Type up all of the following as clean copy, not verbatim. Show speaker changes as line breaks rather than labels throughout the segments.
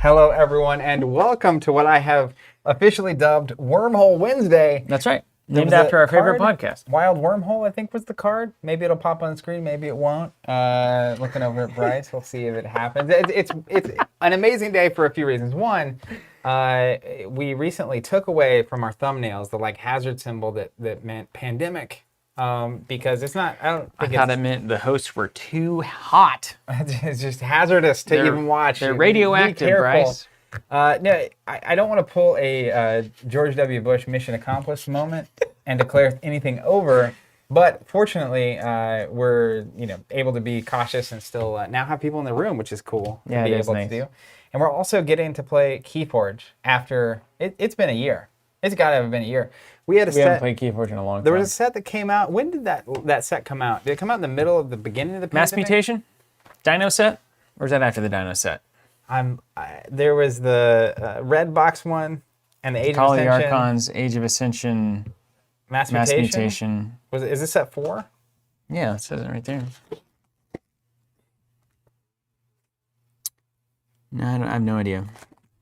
Hello, everyone, and welcome to what I have officially dubbed Wormhole Wednesday.
That's right. Named after our favorite podcast.
Wild Wormhole, I think, was the card. Maybe it'll pop on the screen. Maybe it won't. Looking over at Bryce, we'll see if it happens. It's an amazing day for a few reasons. One, we recently took away from our thumbnails the hazard symbol that meant pandemic. Because it's not. I
thought it meant the hosts were too hot.
It's just hazardous to even watch.
They're radioactive, Bryce.
No, I don't want to pull a George W. Bush mission accomplished moment and declare anything over. But fortunately, we're able to be cautious and still now have people in the room, which is cool.
Yeah,
to be
it is
able
nice.
to do. And we're also getting to play Keyforge after it's been a year. It's got to have been a year. We
haven't played Keyforge in a long time.
There was a set that came out. When did that set come out? Did it come out in the middle of the beginning of the pandemic?
Mass Mutation? Dino set? Or is that after the Dino set?
There was the Red Box one and the Age of Ascension.
Call of the Archons, Age of Ascension,
Mass Mutation. Is this set 4?
Yeah, it says it right there. No, I have no idea.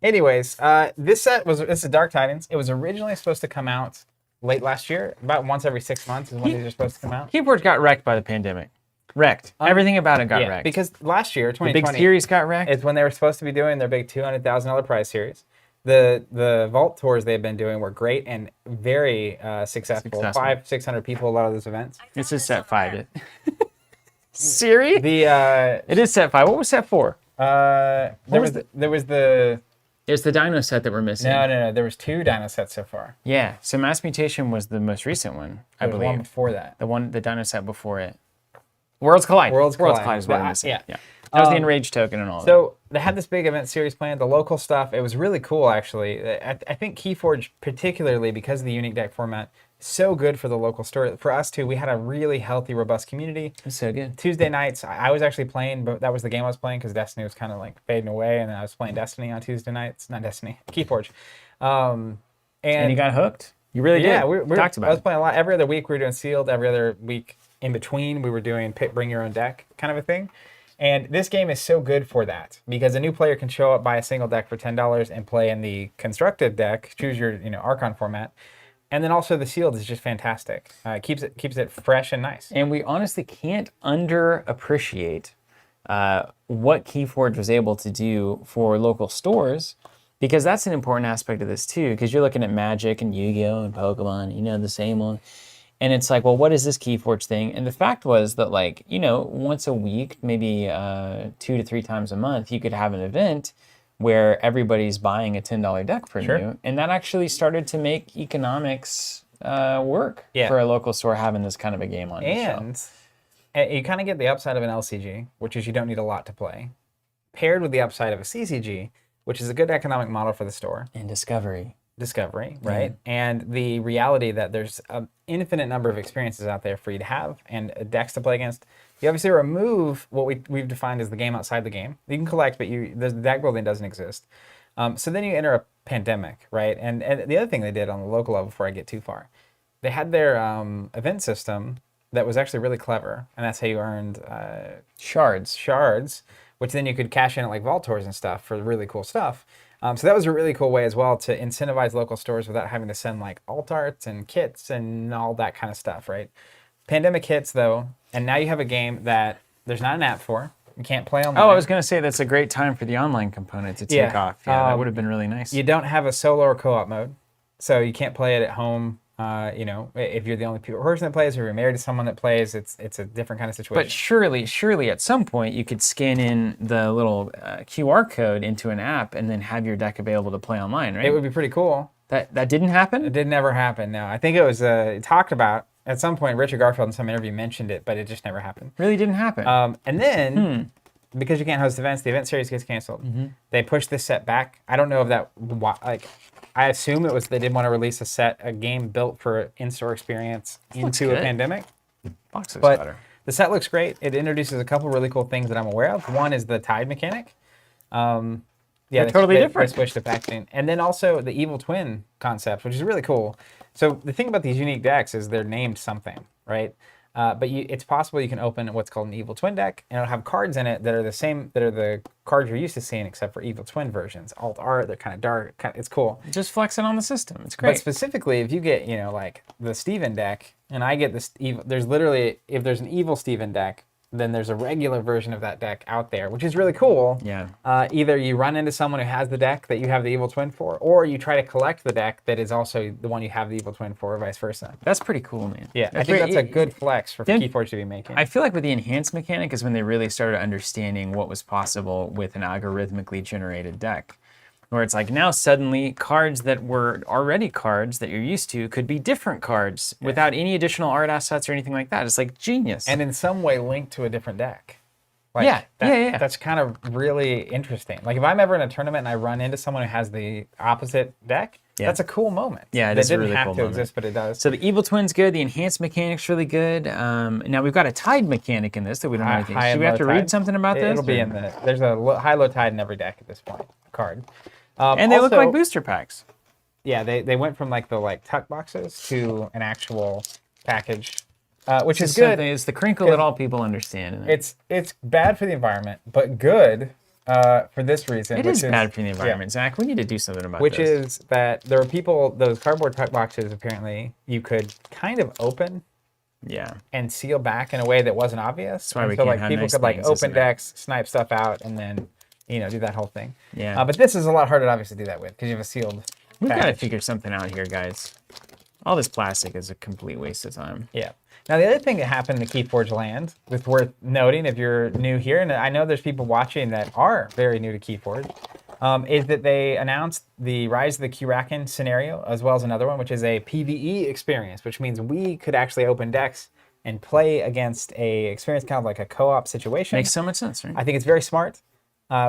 Anyways, this is Dark Tidings. It was originally supposed to come out late last year. About once every 6 months is when these are supposed to come out.
Keyforge got wrecked by the pandemic. Wrecked. Everything about it got wrecked.
Because last year, 2020,
the big series got wrecked.
It's when they were supposed to be doing their big $200,000 prize series. The vault tours they've been doing were great and very successful. 500-600 people, a lot of those events.
This is set 5. Siri? It is set 5. What was set 4? It's the Dino set that we're missing.
No. There was 2 Dino sets so far.
Yeah. So Mass Mutation was the most recent one, I believe.
The one before that.
The Dino set before it. Worlds Collide. Worlds Collide is what I'm missing. Yeah. That was the Enraged token and all that.
So they had this big event series planned, the local stuff. It was really cool, actually. I think Keyforge, particularly because of the unique deck format, so good for the local store. For us, too, we had a really healthy, robust community.
It's so good.
Tuesday nights, I was actually playing, but that was the game I was playing because Destiny was kind of fading away, and then I was playing Destiny on Tuesday nights. Not Destiny, Keyforge.
And you got hooked? You really did.
Yeah, we
talked about it.
I was playing a lot. Every other week we were doing Sealed. Every other week in between we were doing bring your own deck kind of a thing. And this game is so good for that because a new player can show up, buy a single deck for $10 and play in the constructed deck, choose your Archon format. And then also the Sealed is just fantastic. Keeps it fresh and nice.
And we honestly can't underappreciate what Keyforge was able to do for local stores, because that's an important aspect of this too. Because you're looking at Magic and Yu-Gi-Oh and Pokemon, the same one. And it's like, well, what is this Keyforge thing? And the fact was that once a week, maybe 2 to 3 times a month, you could have an event where everybody's buying a $10 deck from you. And that actually started to make economics work for a local store having this kind of a game on
and you kind of get the upside of an LCG, which is you don't need a lot to play, paired with the upside of a CCG, which is a good economic model for the store.
And Discovery,
right? And the reality that there's an infinite number of experiences out there for you to have and decks to play against. You obviously remove what we've defined as the game outside the game. You can collect, but the deck building doesn't exist. So then you enter a pandemic, right? And the other thing they did on the local level, before I get too far, they had their event system that was actually really clever, and that's how you earned shards, which then you could cash in at Vault Tours and stuff for really cool stuff. So that was a really cool way as well to incentivize local stores without having to send alt arts and kits and all that kind of stuff, right? Pandemic hits though, and now you have a game that there's not an app for. You can't play online.
Oh, I was going to say that's a great time for the online component to take off. Yeah, that would have been really nice.
You don't have a solo or co-op mode, so you can't play it at home. If you're the only person that plays, or you're married to someone that plays, it's a different kind of situation.
But surely at some point you could scan in the little QR code into an app and then have your deck available to play online, right?
It would be pretty cool.
That didn't happen?
It did never happen, no. I think it was talked about. At some point, Richard Garfield in some interview mentioned it, but it just never happened.
Really didn't happen?
And then, because you can't host events, the event series gets canceled. They pushed this set back. I don't know if that, I assume it was they didn't want to release a game built for in-store experience into a pandemic.
Box looks
but
better.
The set looks great. It introduces a couple really cool things that I'm aware of. One is the tide mechanic.
They're totally different.
They switched to packaging. And then also the evil twin concept, which is really cool. So the thing about these unique decks is they're named something, right? But it's possible you can open what's called an Evil Twin deck, and it'll have cards in it that are the same, that are the cards you're used to seeing, except for Evil Twin versions. Alt art, they're kind of dark. It's cool.
Just flex it on the system. It's great.
But specifically, if you get, like the Steven deck, and I get this evil, there's literally, if there's an Evil Steven deck, then there's a regular version of that deck out there, which is really cool.
Yeah.
Either you run into someone who has the deck that you have the Evil Twin for, or you try to collect the deck that is also the one you have the Evil Twin for, or vice versa.
That's pretty cool, man.
Yeah, I think that's a good flex for Keyforge to be making.
I feel like with the enhanced mechanic is when they really started understanding what was possible with an algorithmically generated deck. Where it's like now suddenly cards that were already cards that you're used to could be different cards without any additional art assets or anything like that. It's like genius.
And in some way linked to a different deck.
Yeah.
That's kind of really interesting. Like if I'm ever in a tournament and I run into someone who has the opposite deck, that's a cool moment.
Yeah,
it is a really cool moment. That didn't have to exist, but it does.
So the Evil Twin's good. The enhanced mechanic's really good. Now we've got a tide mechanic in this that we don't know anything. Should we have to read something about this?
It'll be in there's a high-low tide in every deck at this point, card.
And they look like booster packs.
Yeah, they went from like the tuck boxes to an actual package, which is good.
It's the crinkle that all people understand.
It's bad for the environment, but good for this reason.
It is bad for the environment, Zach. We need to do something about this.
Which is that there are people, those cardboard tuck boxes, apparently, you could kind of open and seal back in a way that wasn't obvious.
That's why we can't have
people could open decks, snipe stuff out, and then do that whole thing.
Yeah.
But this is a lot harder to obviously do that with because you have a sealed
We've got to figure something out here, guys. All this plastic is a complete waste of time.
Yeah. Now, the other thing that happened in the Keyforge land that's worth noting if you're new here, and I know there's people watching that are very new to Keyforge, is that they announced the Rise of the Keyraken scenario, as well as another one, which is a PvE experience, which means we could actually open decks and play against a experience kind of like a co-op situation.
Makes so much sense, right?
I think it's very smart.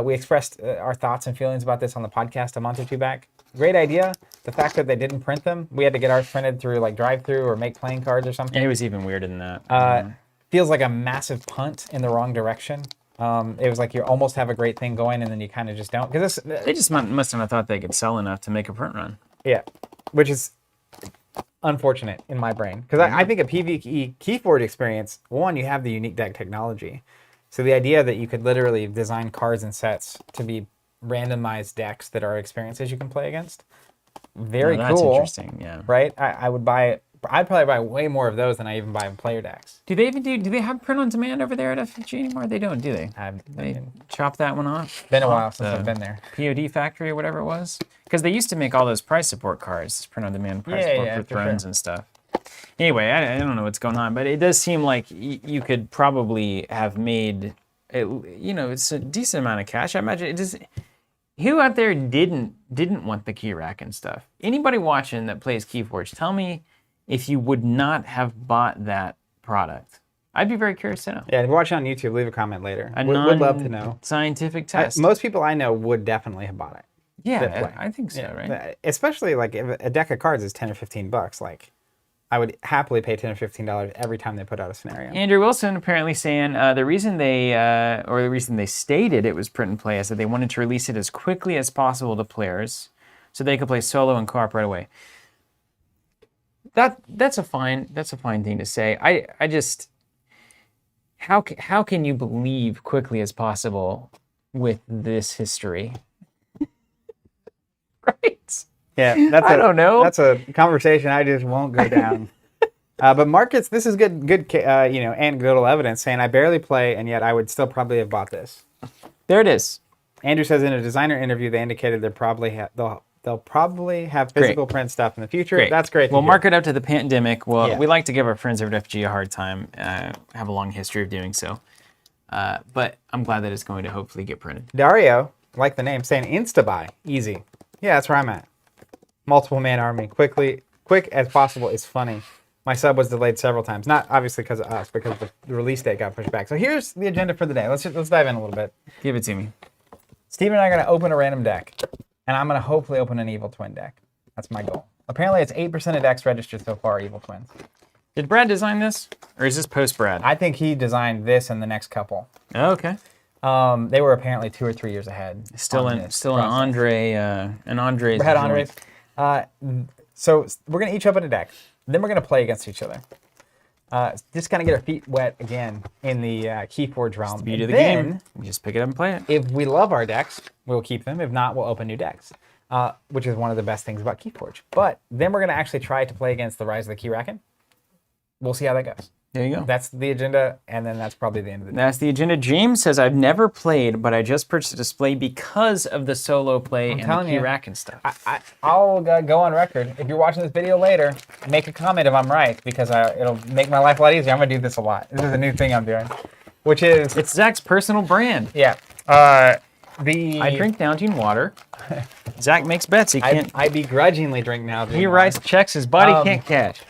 We expressed our thoughts and feelings about this on the podcast a month or two back. Great idea. The fact that they didn't print them, we had to get ours printed through drive-through or make playing cards or something.
And it was even weirder than that.
Feels like a massive punt in the wrong direction. It was like you almost have a great thing going and then you kind of just don't. Because
they just must have thought they could sell enough to make a print run.
Yeah, which is unfortunate in my brain. Because I think a PvE Keyforge experience, one, you have the unique deck technology. So the idea that you could literally design cards and sets to be randomized decks that are experiences you can play against, very cool.
That's interesting, yeah.
Right? I'd probably buy way more of those than I even buy player decks.
Do they have print on demand over there at FFG anymore? They don't, do they? They chop that one off?
Been a while since I've been there.
POD Factory or whatever it was? Because they used to make all those price support cards, print on demand price support for Thrones and stuff. Anyway, I don't know what's going on, but it does seem like you could probably have made, it's a decent amount of cash. I imagine it is. Who out there didn't want the Keyraken stuff? Anybody watching that plays Keyforge, tell me if you would not have bought that product. I'd be very curious to know.
Yeah, if you're watching on YouTube, leave a comment later. We'd love to know.
Scientific test.
Most people I know would definitely have bought it.
Yeah, I think so, right?
Especially if a deck of cards is $10 or $15, I would happily pay $10 or $15 every time they put out a scenario.
Andrew Wilson apparently saying the reason they stated it was print and play is that they wanted to release it as quickly as possible to players so they could play solo and co-op right away. That's a fine thing to say. I just how can you believe quickly as possible with this history? Right?
Yeah,
I don't know.
That's a conversation I just won't go down. But markets, this is good anecdotal evidence saying I barely play and yet I would still probably have bought this.
There it is.
Andrew says in a designer interview they indicated they'll probably have physical print stuff in the future.
Great.
That's great.
We'll mark it up to the pandemic. We like to give our friends over at FG a hard time. Have a long history of doing so. But I'm glad that it's going to hopefully get printed.
Dario, like the name, saying insta-buy. Easy. Yeah, that's where I'm at. Multiple man army. Quick as possible is funny. My sub was delayed several times. Not obviously because of us, because the release date got pushed back. So here's the agenda for the day. Let's dive in a little bit.
Give it to me.
Steve and I are going to open a random deck. And I'm going to hopefully open an Evil Twin deck. That's my goal. Apparently it's 8% of decks registered so far, Evil Twins.
Did Brad design this? Or is this post-Brad?
I think he designed this and the next couple.
Oh, okay.
They were apparently 2 or 3 years ahead.
Still an Andre's.
Brad Andres. So we're going to each open a deck. Then we're going to play against each other. Just kind of get our feet wet again in the Keyforge realm.
The beauty of
And
the
then,
game. You just pick it up and play it.
if we love our decks, we'll keep them. If not, we'll open new decks, which is one of the best things about Keyforge. But then we're going to actually try to play against the Rise of the Keyraken. We'll see how that goes.
There you go.
That's the agenda, and then that's probably the end of the day.
That's the agenda. James says, I've never played, but I just purchased a display because of the solo play and the
telling you.
Keyraken stuff.
I'll go on record. If you're watching this video later, make a comment if I'm right, because it'll make my life a lot easier. I'm going to do this a lot. This is a new thing I'm doing, which is...
It's Zach's personal brand.
Yeah.
I drink Nalgene water. Zach makes bets. He can't.
I begrudgingly drink now.
He writes checks his body can't cash.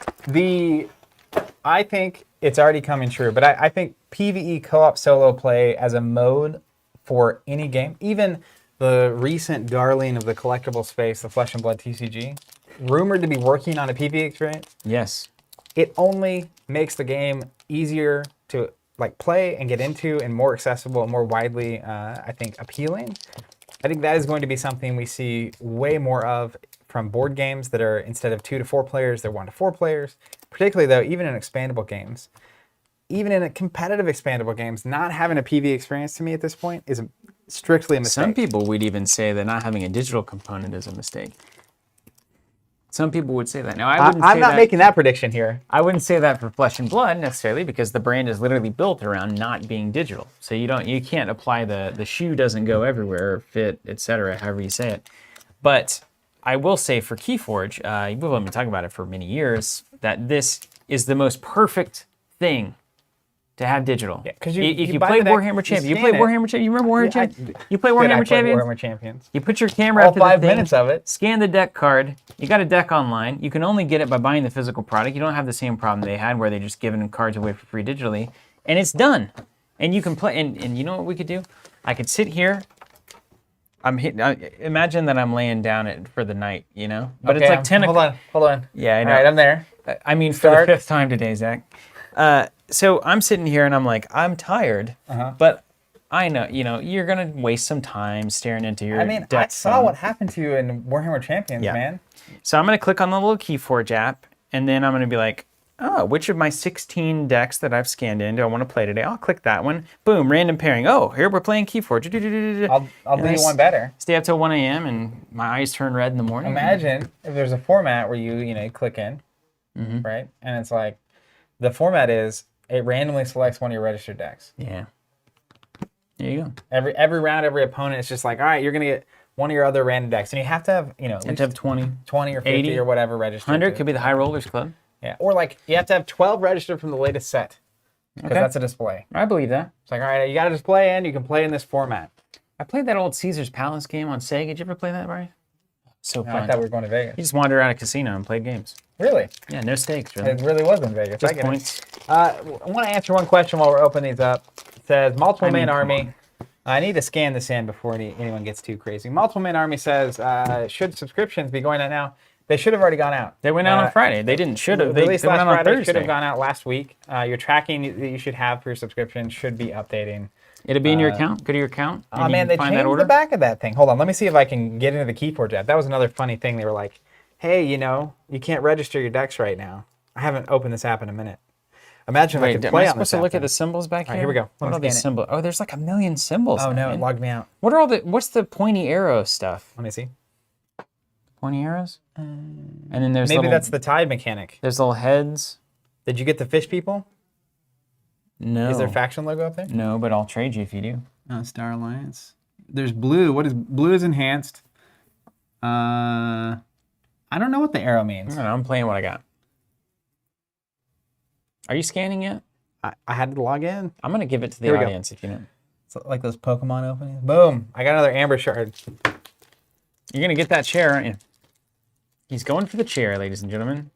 I think it's already coming true, but I think PvE co-op solo play as a mode for any game, even the recent darling of the collectible space, the Flesh and Blood TCG, rumored to be working on a PvE experience.
Yes.
It only makes the game easier to play and get into, and more accessible and more widely, I think, appealing. I think that is going to be something we see way more of from board games that are, instead of 2 to 4 players, they're 1 to 4 players. Particularly though, even in expandable games, even in competitive expandable games, not having a PvE experience to me at this point is strictly a mistake.
Some people would even say that not having a digital component is a mistake. Some people would say that. Now,
I'm not making that prediction here.
I wouldn't say that for Flesh and Blood necessarily, because the brand is literally built around not being digital. So you can't apply the shoe doesn't go everywhere, or fit, etc., however you say it. But I will say for Keyforge, we've been talking about it for many years, that this is the most perfect thing to have digital.
Yeah, because
if you play Warhammer Champion, you play Warhammer Champion. You remember Warhammer Champion? You play Warhammer Champions.
Warhammer Champions.
You put your camera
All
up to the
5
thing,
minutes of it.
scan the deck card. You got a deck online. You can only get it by buying the physical product. You don't have the same problem they had where they just giving cards away for free digitally, and it's done. And you can play. And you know what we could do? I could sit here. Imagine that I'm laying down for the night, But
okay,
it's like 10 o'clock.
Hold on.
Yeah, I know.
All right, I'm there.
I mean, for the 5th time today, Zach. So I'm sitting here and I'm like, I'm tired, but I know, you're going to waste some time staring into your deck.
I saw what happened to you in Warhammer Champions, man.
So I'm going to click on the little Keyforge app, and then I'm going to be like, oh, which of my 16 decks that I've scanned in do I want to play today? I'll click that one. Boom, random pairing. Oh, here we're playing Keyforge.
I'll do you one better.
Stay up till 1 a.m. and my eyes turn red in the morning.
Imagine if there's a format where you click in, right? And it's like, the format is, it randomly selects one of your registered decks.
Yeah. There you go.
Every round, every opponent, it's just like, all right, you're going to get one of your other random decks. And you have to have,
You have to have 20
or 50
80,
or whatever registered.
100 could be the High Rollers Club.
Yeah, or you have to have 12 registered from the latest set. Because that's a display.
I believe that.
It's like, all right, you got a display and you can play in this format.
I played that old Caesar's Palace game on Sega. Did you ever play that, Brian? So fun.
I thought we were going to Vegas.
You just wandered around a casino and played games.
Really?
Yeah, no stakes, really.
It really was in Vegas.
Just points.
I want to answer one question while we're opening these up. It says, multiple main army. I need to scan this in before anyone gets too crazy. Multiple main army says, should subscriptions be going out now? They should have already gone out.
They went out on Friday. They didn't should have. They went out on Thursday.
Should have gone out last week. Your tracking that you should have for your subscription should be updating.
It'll be in your account. Go to your account.
Oh man, they changed the back of that thing. Hold on, let me see if I can get into the Keyforge app. That was another funny thing. They were like, "Hey, you can't register your decks right now." I haven't opened this app in a minute. Imagine if I could play on this.
Am I supposed to look at the symbols back here?
All right, here we go.
What are these symbols? Oh, there's like a million symbols.
Oh no, it logged me out.
What's the pointy arrow stuff?
Let me see.
Pointy arrows? And then there's
maybe that's the tide mechanic.
There's little heads.
Did you get the fish people?
No.
Is there a faction logo up there?
No, but I'll trade you if you do.
Oh, Star Alliance. There's blue. What is blue? Is enhanced. I don't know what the arrow means.
I don't know. I'm playing what I got. Are you scanning yet?
I had to log in.
I'm gonna give it to the audience if you know.
It's like those Pokemon openings. Boom! I got another Amber Shard.
You're gonna get that chair, aren't you? He's going for the chair, ladies and gentlemen.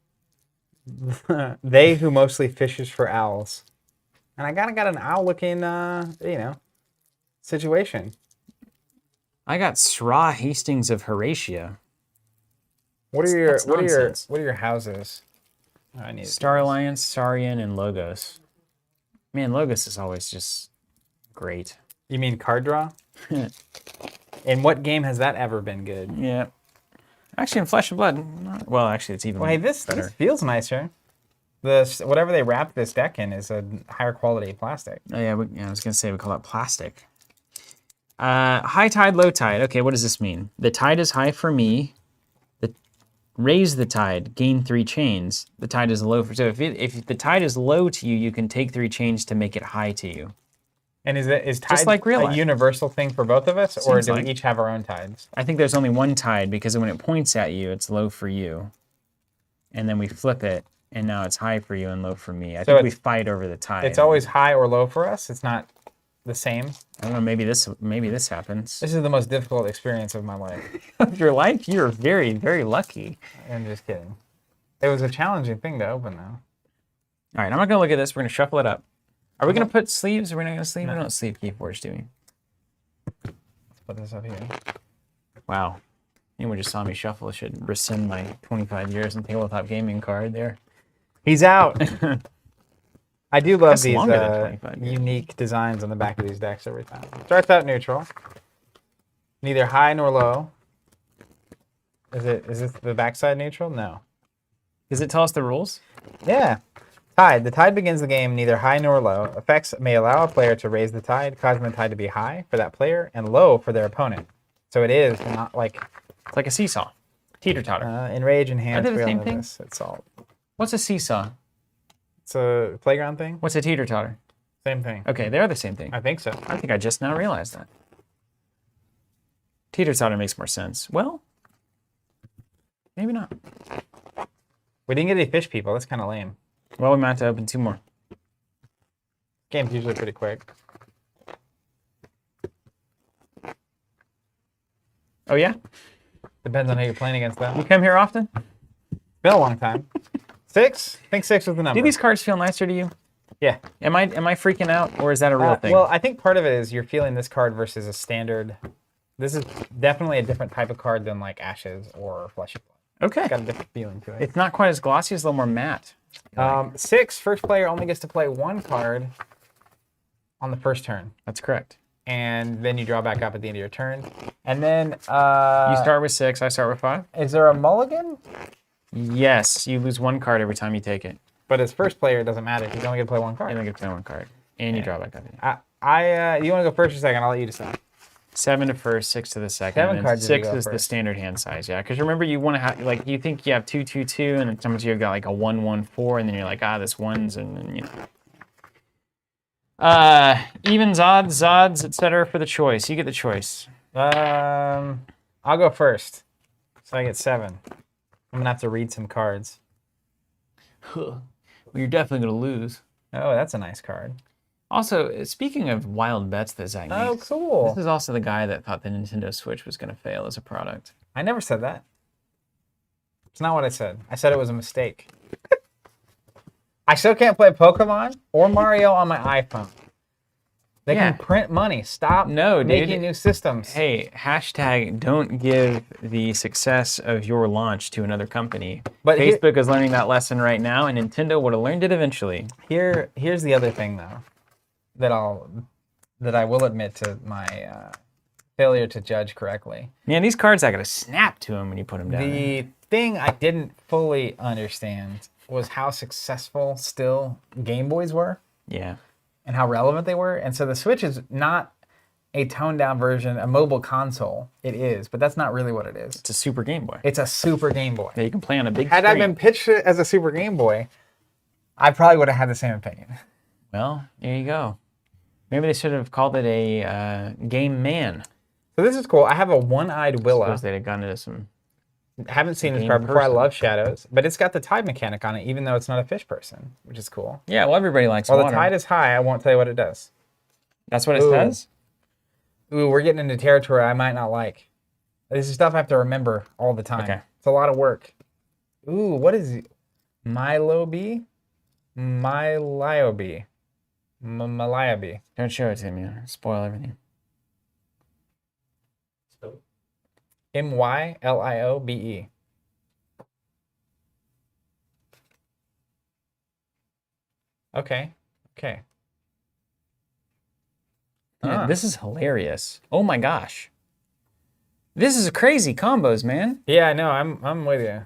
They who mostly fishes for owls. And I got an owl-looking, situation.
I got Sra Hastings of Horatia.
What are your houses? I need
Star Alliance, Saurian, and Logos. Man, Logos is always just great.
You mean card draw? In what game has that ever been good?
Yeah. Actually, in Flesh and Blood, well, actually, it's even
hey, this
better.
This feels nicer. whatever they wrap this deck in is a higher quality plastic.
Oh yeah, I was gonna say we call that plastic. High tide, low tide. Okay, what does this mean? The tide is high for me. Raise the tide, gain 3 chains. The tide is low for, so if the tide is low to you, you can take 3 chains to make it high to you.
And is tide
Just like real
a
life.
universal thing for both of us, or
Seems
do
like.
we each have our own tides?
I think there's only one tide because when it points at you, it's low for you. And then we flip it, and now it's high for you and low for me. I think we fight over the tide.
It's always high or low for us. It's not the same.
I don't know, maybe this happens.
This is the most difficult experience of my life.
Of your life, you're very, very lucky.
I'm just kidding. It was a challenging thing to open, though.
All right, I'm not going to look at this. We're going to shuffle it up. Are we going to put sleeves? Are we not going to sleeve?
No.
We don't sleeve Keyforge, do we?
Let's put this up here.
Wow. Anyone just saw me shuffle should rescind my 25 years in tabletop gaming card there.
He's out. I do love
That's
these
longer than 25 years.
unique designs on the back of these decks every time. Starts out neutral. Neither high nor low. Is this the backside neutral? No.
Does it tell us the rules?
Yeah. Tide. The tide begins the game neither high nor low. Effects may allow a player to raise the tide, causing the tide to be high for that player and low for their opponent. So it is not like
It's like a seesaw. Teeter-totter.
enrage, enhance.
Are they the
we all
same
know
thing?
this. It's all.
What's a seesaw?
It's a playground thing.
What's a teeter-totter?
Same thing.
Okay, they are the same thing.
I think so.
I think I just now realized that. Teeter-totter makes more sense. Well, maybe not.
We didn't get any fish people. That's kind of lame.
Well, we might have to open 2 more.
Game's usually pretty quick.
Oh, yeah?
Depends on who you're playing against, though.
You come here often?
Been a long time. 6? I think 6 was the number.
Do these cards feel nicer to you?
Yeah.
Am I freaking out, or is that a real thing?
Well, I think part of it is you're feeling this card versus a standard. This is definitely a different type of card than like Ashes or Fleshy Blood.
okay.
It's got a different feeling to it.
It's not quite as glossy, it's a little more matte.
6, first player only gets to play 1 card on the first turn.
That's correct.
And then you draw back up at the end of your turn. And then
You start with 6, I start with 5.
is there a mulligan?
Yes, you lose 1 card every time you take it.
But as first player, it doesn't matter. You only get to play 1
And
card.
then get to play 1 card. And you draw back up.
You want to go first or second? I'll let you decide.
7 to first, 6 to the second.
7
and
cards if you
6
go
is the
first.
standard hand size, yeah. Because remember, you want to have, like, you think you have 2, 2, 2, and then sometimes you've got like a 1, 1, 4, and then you're like, this one's, and then, you know. Evens, odds, zods, etc. for the choice. You get the choice.
I'll go first. So I get 7. I'm going to have to read some cards.
Well, you're definitely going to lose.
Oh, that's a nice card.
Also, speaking of wild bets that Zach
Oh,
makes,
cool.
this is also the guy that thought the Nintendo Switch was going to fail as a product.
I never said that. It's not what I said. I said it was a mistake. I still can't play Pokemon or Mario on my iPhone. They
Yeah.
can print money. Stop making new systems.
Hey, hashtag don't give the success of your launch to another company.
But
Facebook is learning that lesson right now, and Nintendo would have learned it eventually.
Here's the other thing, though, that I will admit to my failure to judge correctly.
Man, these cards, I got to snap to them when you put them down.
The thing I didn't fully understand was how successful still Game Boys were.
Yeah.
And how relevant they were. And so the Switch is not a toned down version, a mobile console. It is, but that's not really what it is.
It's a Super Game Boy.
It's a Super Game Boy.
Yeah, you can play on a big
Had I
screen.
been pitched it as a Super Game Boy, I probably would have had the same opinion.
Well, there you go. Maybe they should have called it a Game Man.
So this is cool. I have a one-eyed Willa.
Suppose they'd have gone into some...
Haven't seen this
game
card before. I
person.
love Shadows, but it's got the tide mechanic on it, even though it's not a fish person, which is cool.
Yeah, well, everybody likes
While
water.
the tide is high, I won't tell you what it does.
That's what it
Ooh.
says?
Ooh, we're getting into territory I might not like. This is stuff I have to remember all the time.
Okay.
It's a lot of work. Ooh, what is it? Milobi? Miliobi. Maliobi.
Don't show it to me. Spoil everything.
Myliobe. Okay. Okay.
Yeah, this is hilarious. Oh my gosh. This is crazy combos, man.
Yeah, I know. I'm with you.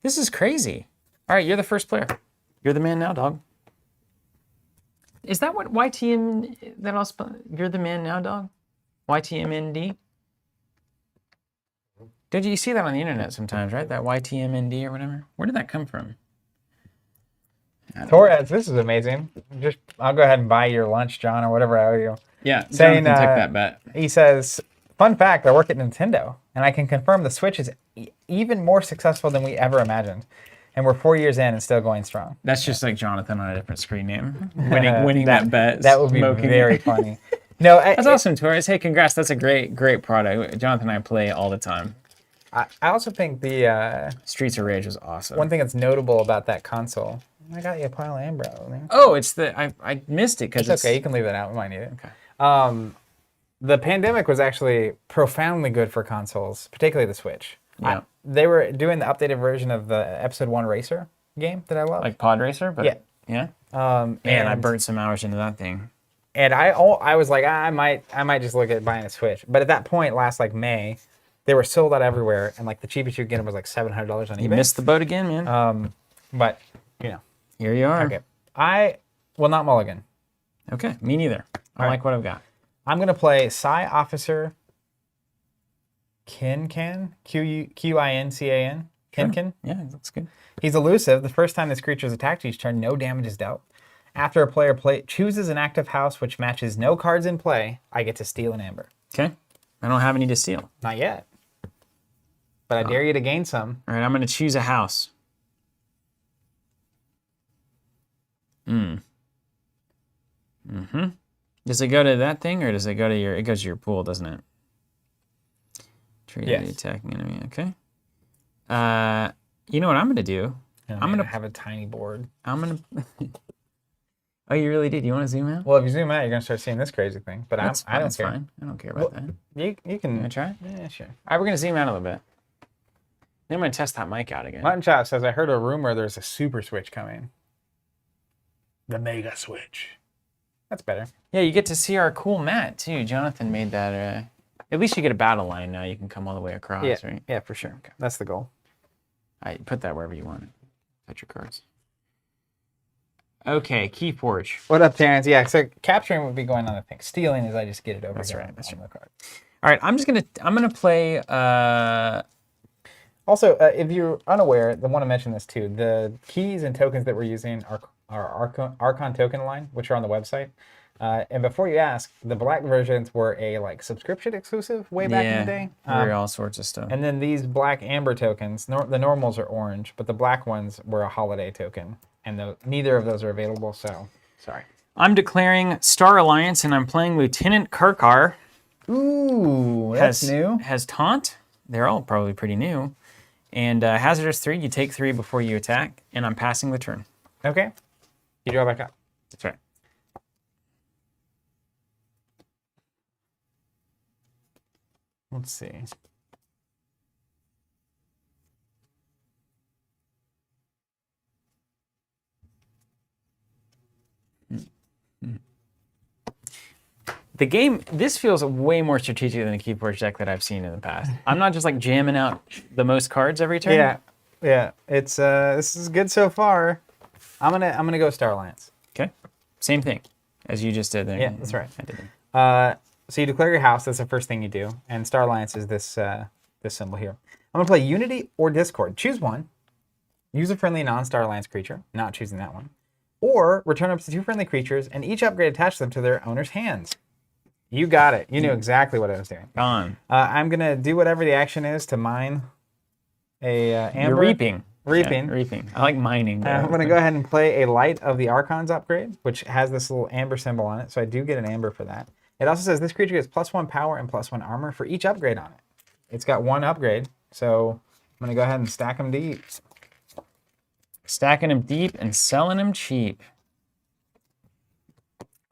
This is crazy. All right, you're the first player. You're the man now, dog. Is that what YTM, that also, you're the man now, dog? YTMND? Did you see that on the internet sometimes, right? That YTMND or whatever? Where did that come from?
Torres, this is amazing. I'll go ahead and buy your lunch, John, or whatever I owe you.
Yeah,
Saying,
Jonathan took that bet.
He says, fun fact, I work at Nintendo, and I can confirm the Switch is even more successful than we ever imagined. And we're 4 years in and still going strong.
That's just like Jonathan on a different screen name. Winning that bet.
That would be very funny. No,
That's awesome, Torres. Hey, congrats. That's a great product. Jonathan and I play all the time.
I also think the
Streets of Rage was awesome.
one thing that's notable about that console, I got you a pile of amber out there.
Oh, it's the I missed it because
It's okay. You can leave it out. We might need it.
Okay.
The pandemic was actually profoundly good for consoles, particularly the Switch.
Yeah.
They were doing the updated version of the Episode 1 Racer game that I love.
Like Pod Racer, but yeah. Man, I burned some hours into that thing.
And I was like, I might just look at buying a Switch. But at that point, last like May, they were sold out everywhere, and like the cheapest you could get them was like $700 on eBay.
You missed the boat again, man.
But you know,
Here you are.
okay. I will not mulligan.
Okay, me neither. I like what I've got.
I'm gonna play Psy Officer Kincan, Quincan. Kincan.
Yeah, that's good.
He's elusive. The first time this creature is attacked each turn, no damage is dealt. After a player chooses an active house which matches no cards in play, I get to steal an amber.
Okay. I don't have any to steal.
Not yet. But I dare you to gain some.
All right, I'm going to choose a house. Does it go to that thing, or does it go to your... It goes to your pool, doesn't it? Trade the attacking enemy. Okay. You know what I'm going to do?
I'm going to have a tiny board.
I'm going to... Oh, you really did? You want to zoom out?
Well, if you zoom out, you're going to start seeing this crazy thing. But I don't care.
Fine. I don't care about that.
You can...
Can I try?
Yeah, sure.
All right, we're going to zoom out a little bit. Then I'm going to test that mic out again.
Mutton Chop says, I heard a rumor there's a Super Switch coming. The Mega Switch. That's better.
Yeah, you get to see our cool mat, too. Jonathan made that. At least you get a battle line now. You can come all the way across, right?
Yeah, for sure. Okay. That's the goal.
All right, put that wherever you want it. Touch your cards. Okay, Keyforge.
What up, Terrence? Yeah, so capturing would be going on the thing. Stealing is I just get it over
That's
here
right.
on the card.
All right, I'm gonna play.
Also, if you're unaware, I want to mention this too. The keys and tokens that we're using are Archon token line, which are on the website. And before you ask, the black versions were a like subscription exclusive way back in the day.
There all sorts of stuff.
And then these black amber tokens, the normals are orange, but the black ones were a holiday token, and neither of those are available. So, sorry.
I'm declaring Star Alliance, and I'm playing Lieutenant Karkar.
Ooh, that's new.
Has taunt. They're all probably pretty new. And hazardous 3. You take 3 before you attack, and I'm passing the turn.
Okay. You draw back up.
That's right.
Let's see.
The game, this feels way more strategic than the Keyforge deck that I've seen in the past. I'm not just like jamming out the most cards every turn.
Yeah. It's this is good so far. I'm gonna go Star Alliance.
Okay. Same thing as you just did there.
Yeah, that's right.
I did that.
So you declare your house. That's the first thing you do. And Star Alliance is this this symbol here. I'm gonna play Unity or Discord. Choose one. Use a friendly non-Star Alliance creature. Not choosing that one. Or return up to 2 friendly creatures and each upgrade attach them to their owner's hands. You got it. You knew exactly what I was doing.
Gone.
I'm gonna do whatever the action is to mine a amber.
You're reaping.
Reaping.
Yeah, reaping. I like mining.
I'm going to go ahead and play a Light of the Archons upgrade, which has this little amber symbol on it, so I do get an amber for that. It also says this creature gets +1 power and +1 armor for each upgrade on it. It's got 1 upgrade, so I'm going to go ahead and stack them deep.
Stacking them deep and selling them cheap.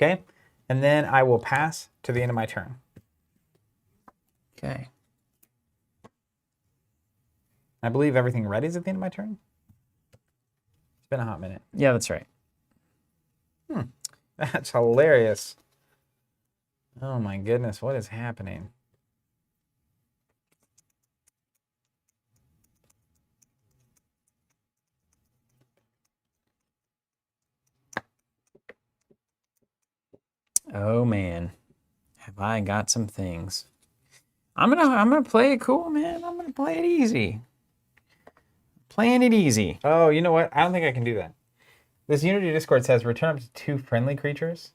Okay, and then I will pass to the end of my turn.
Okay.
I believe everything ready is at the end of my turn. It's been a hot minute.
Yeah, that's right.
That's hilarious. Oh my goodness, what is happening?
Oh man, have I got some things. I'm gonna play it cool, man. I'm gonna play it easy. Playing it easy.
Oh, you know what? I don't think I can do that. This Unity Discord says return up to 2 friendly creatures.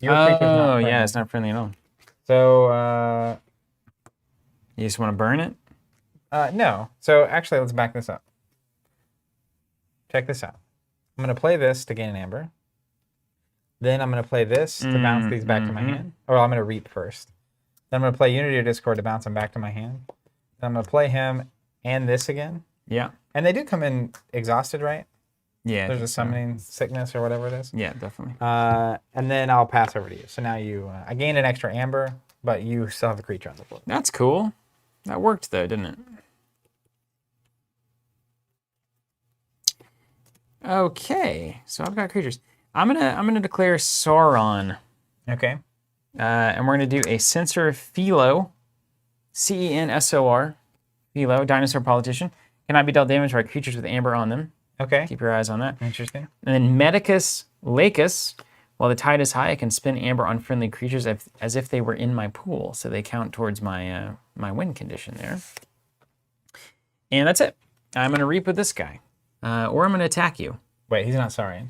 Your creature's not friendly.
Yeah, it's not friendly at all.
So,
You just want to burn it?
no. So actually, let's back this up. Check this out. I'm going to play this to gain an amber. Then I'm going to play this to bounce these back to my hand. Or I'm going to reap first. Then I'm going to play Unity Discord to bounce them back to my hand. Then I'm going to play him and this again.
Yeah.
And they do come in exhausted, right?
Yeah.
There's a summoning sickness or whatever it is.
Yeah, definitely.
And then I'll pass over to you. So now I gained an extra amber, but you still have a creature on the board.
That's cool. That worked though, didn't it? Okay, so I've got creatures. I'm gonna declare Sauron.
Okay.
And we're gonna do a Censor Philo, Censor, Philo, dinosaur politician. Cannot be dealt damage by creatures with amber on them.
Okay.
Keep your eyes on that.
Interesting.
And then Medicus Lacus. While the tide is high, I can spin amber on friendly creatures as if they were in my pool, so they count towards my my win condition there. And that's it. I'm gonna reap with this guy, or I'm gonna attack you.
Wait, he's not sorry.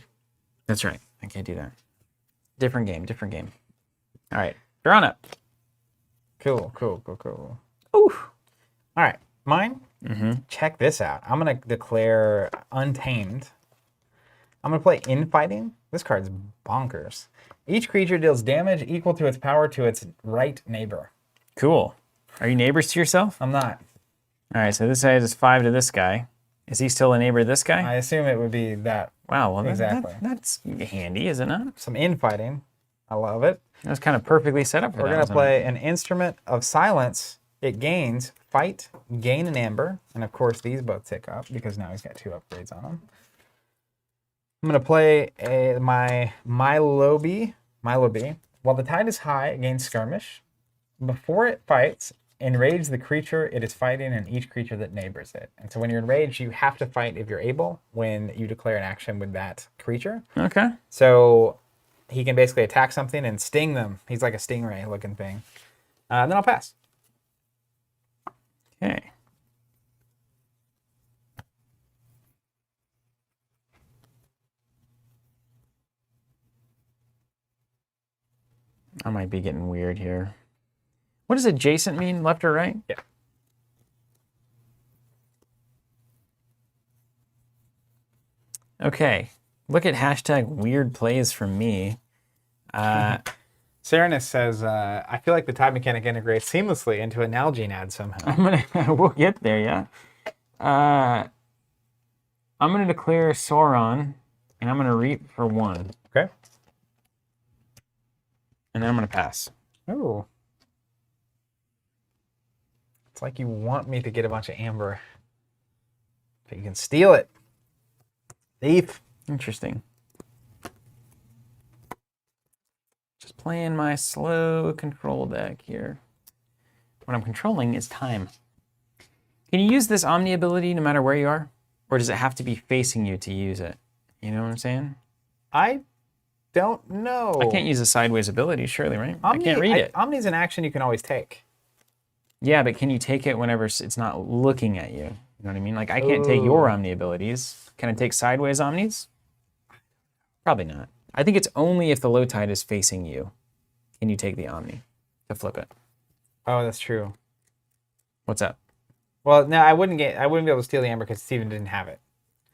That's right. I can't do that. Different game. Different game. All right, draw on up.
Cool.
Ooh.
All right, mine. Check this out. I'm gonna declare Untamed. I'm gonna play Infighting. This card's bonkers. Each creature deals damage equal to its power to its right neighbor.
Cool. Are you neighbors to yourself?
I'm not.
All right, so this side is 5 to this guy. Is he still a neighbor to this guy?
I assume it would be that.
Wow, well,
Exactly.
that's handy, is it not?
Some infighting. I love it.
That's kind of perfectly set up for
We're
that.
gonna play an Instrument of Silence. It gains Fight, gain an amber, and of course these both tick up because now he's got 2 upgrades on him. I'm gonna play my Milobi. While the tide is high, it gains Skirmish. Before it fights, enrage the creature it is fighting and each creature that neighbors it. And so when you're enraged, you have to fight if you're able when you declare an action with that creature.
Okay.
So he can basically attack something and sting them. He's like a stingray looking thing. Then I'll pass.
Okay. I might be getting weird here. What does adjacent mean, left or right?
Yeah.
Okay. Look at hashtag weird plays from me.
Serenus says, I feel like the tide mechanic integrates seamlessly into a Nalgene ad somehow.
We'll get there, yeah. I'm gonna declare Sauron, and I'm gonna reap for 1.
Okay.
And then I'm gonna pass.
Ooh. It's like you want me to get a bunch of amber. But you can steal it. Thief.
Interesting. Just playing my slow control deck here. What I'm controlling is time. Can you use this Omni ability no matter where you are? Or does it have to be facing you to use it? You know what I'm saying?
I don't know.
I can't use a sideways ability, surely, right? I can't read it.
Omni's an action you can always take.
Yeah, but can you take it whenever it's not looking at you? You know what I mean? Like, I can't take your Omni abilities. Can I take sideways Omnis? Probably not. I think it's only if the low tide is facing you can you take the Omni to flip it.
Oh, that's true.
What's up?
Well, no, I wouldn't be able to steal the amber because Steven didn't have it.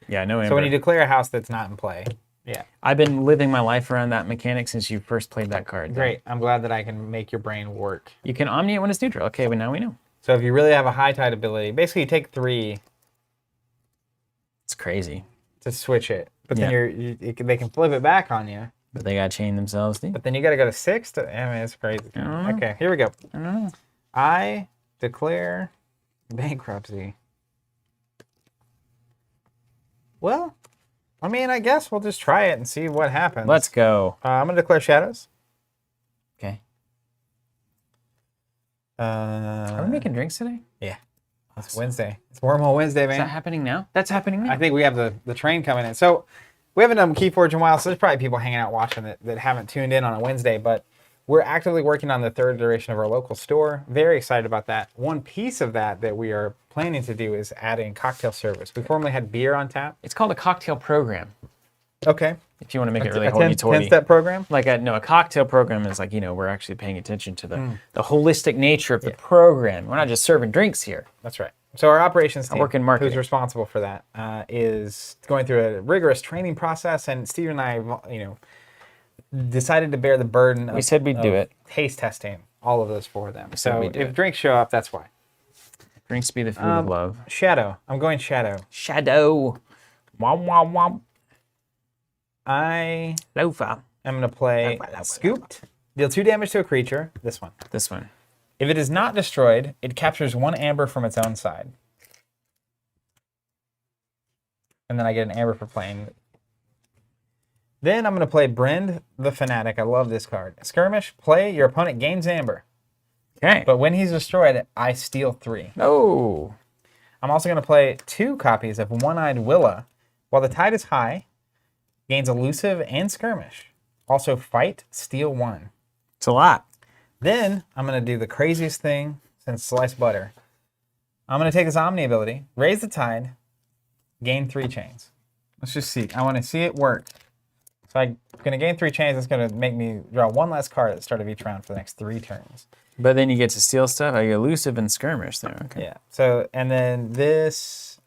Yeah, no amber.
So when you declare a house that's not in play, yeah.
I've been living my life around that mechanic since you first played that card.
Great. I'm glad that I can make your brain work.
You can Omni it when it's neutral. Okay, but now we know.
So if you really have a high tide ability, basically you take 3
It's crazy.
to switch it. But then they can flip it back on you.
But they got to chain themselves, dude.
But then you got to go to 6 to... I mean, it's crazy. Okay, here we go.
I don't know.
I declare bankruptcy. Well, I mean, I guess we'll just try it and see what happens.
Let's go.
I'm going to declare shadows.
Okay. Are we making drinks today?
Yeah. It's Wednesday. It's Wormhole Wednesday, man.
Is that happening now? That's happening now.
I think we have the train coming in. So we haven't done Keyforge in a while, so there's probably people hanging out watching that haven't tuned in on a Wednesday. But we're actively working on the 3rd iteration of our local store. Very excited about that. One piece of that we are planning to do is adding cocktail service. We formerly had beer on tap.
It's called a cocktail program.
Okay.
If you want to make it really
A
hoity-toity.
10-step program?
Like a cocktail program is like, we're actually paying attention to the holistic nature of the program. We're not just serving drinks here.
That's right. So our operations team,
work in marketing.
who's responsible for that, is going through a rigorous training process. And Steve and I, decided to bear the burden of,
We said we'd do it.
taste testing all of those for them. So
we'd do
if
it.
drinks show up, that's why.
Drinks be the food of love.
Shadow. I'm going Shadow.
Shadow. Womp, womp, womp.
I
Lofa.
am going to play Scooped. Deal 2 damage to a creature. This one.
This one.
If it is not destroyed, it captures 1 amber from its own side. And then I get an amber for playing. Then I'm going to play Brend the Fanatic. I love this card. Skirmish, play, your opponent gains amber.
Okay.
But when he's destroyed, I steal 3.
Oh.
I'm also going to play 2 copies of One-Eyed Willa. While the tide is high, gains Elusive and Skirmish. Also fight, steal 1.
It's a lot.
Then I'm going to do the craziest thing since sliced butter. I'm going to take this Omni ability, raise the tide, gain 3 chains. Let's just see. I want to see it work. So I'm going to gain 3 chains. It's going to make me draw 1 less card at the start of each round for the next 3 turns.
But then you get to steal stuff. I get Elusive and Skirmish there. Okay.
Yeah. So, and then this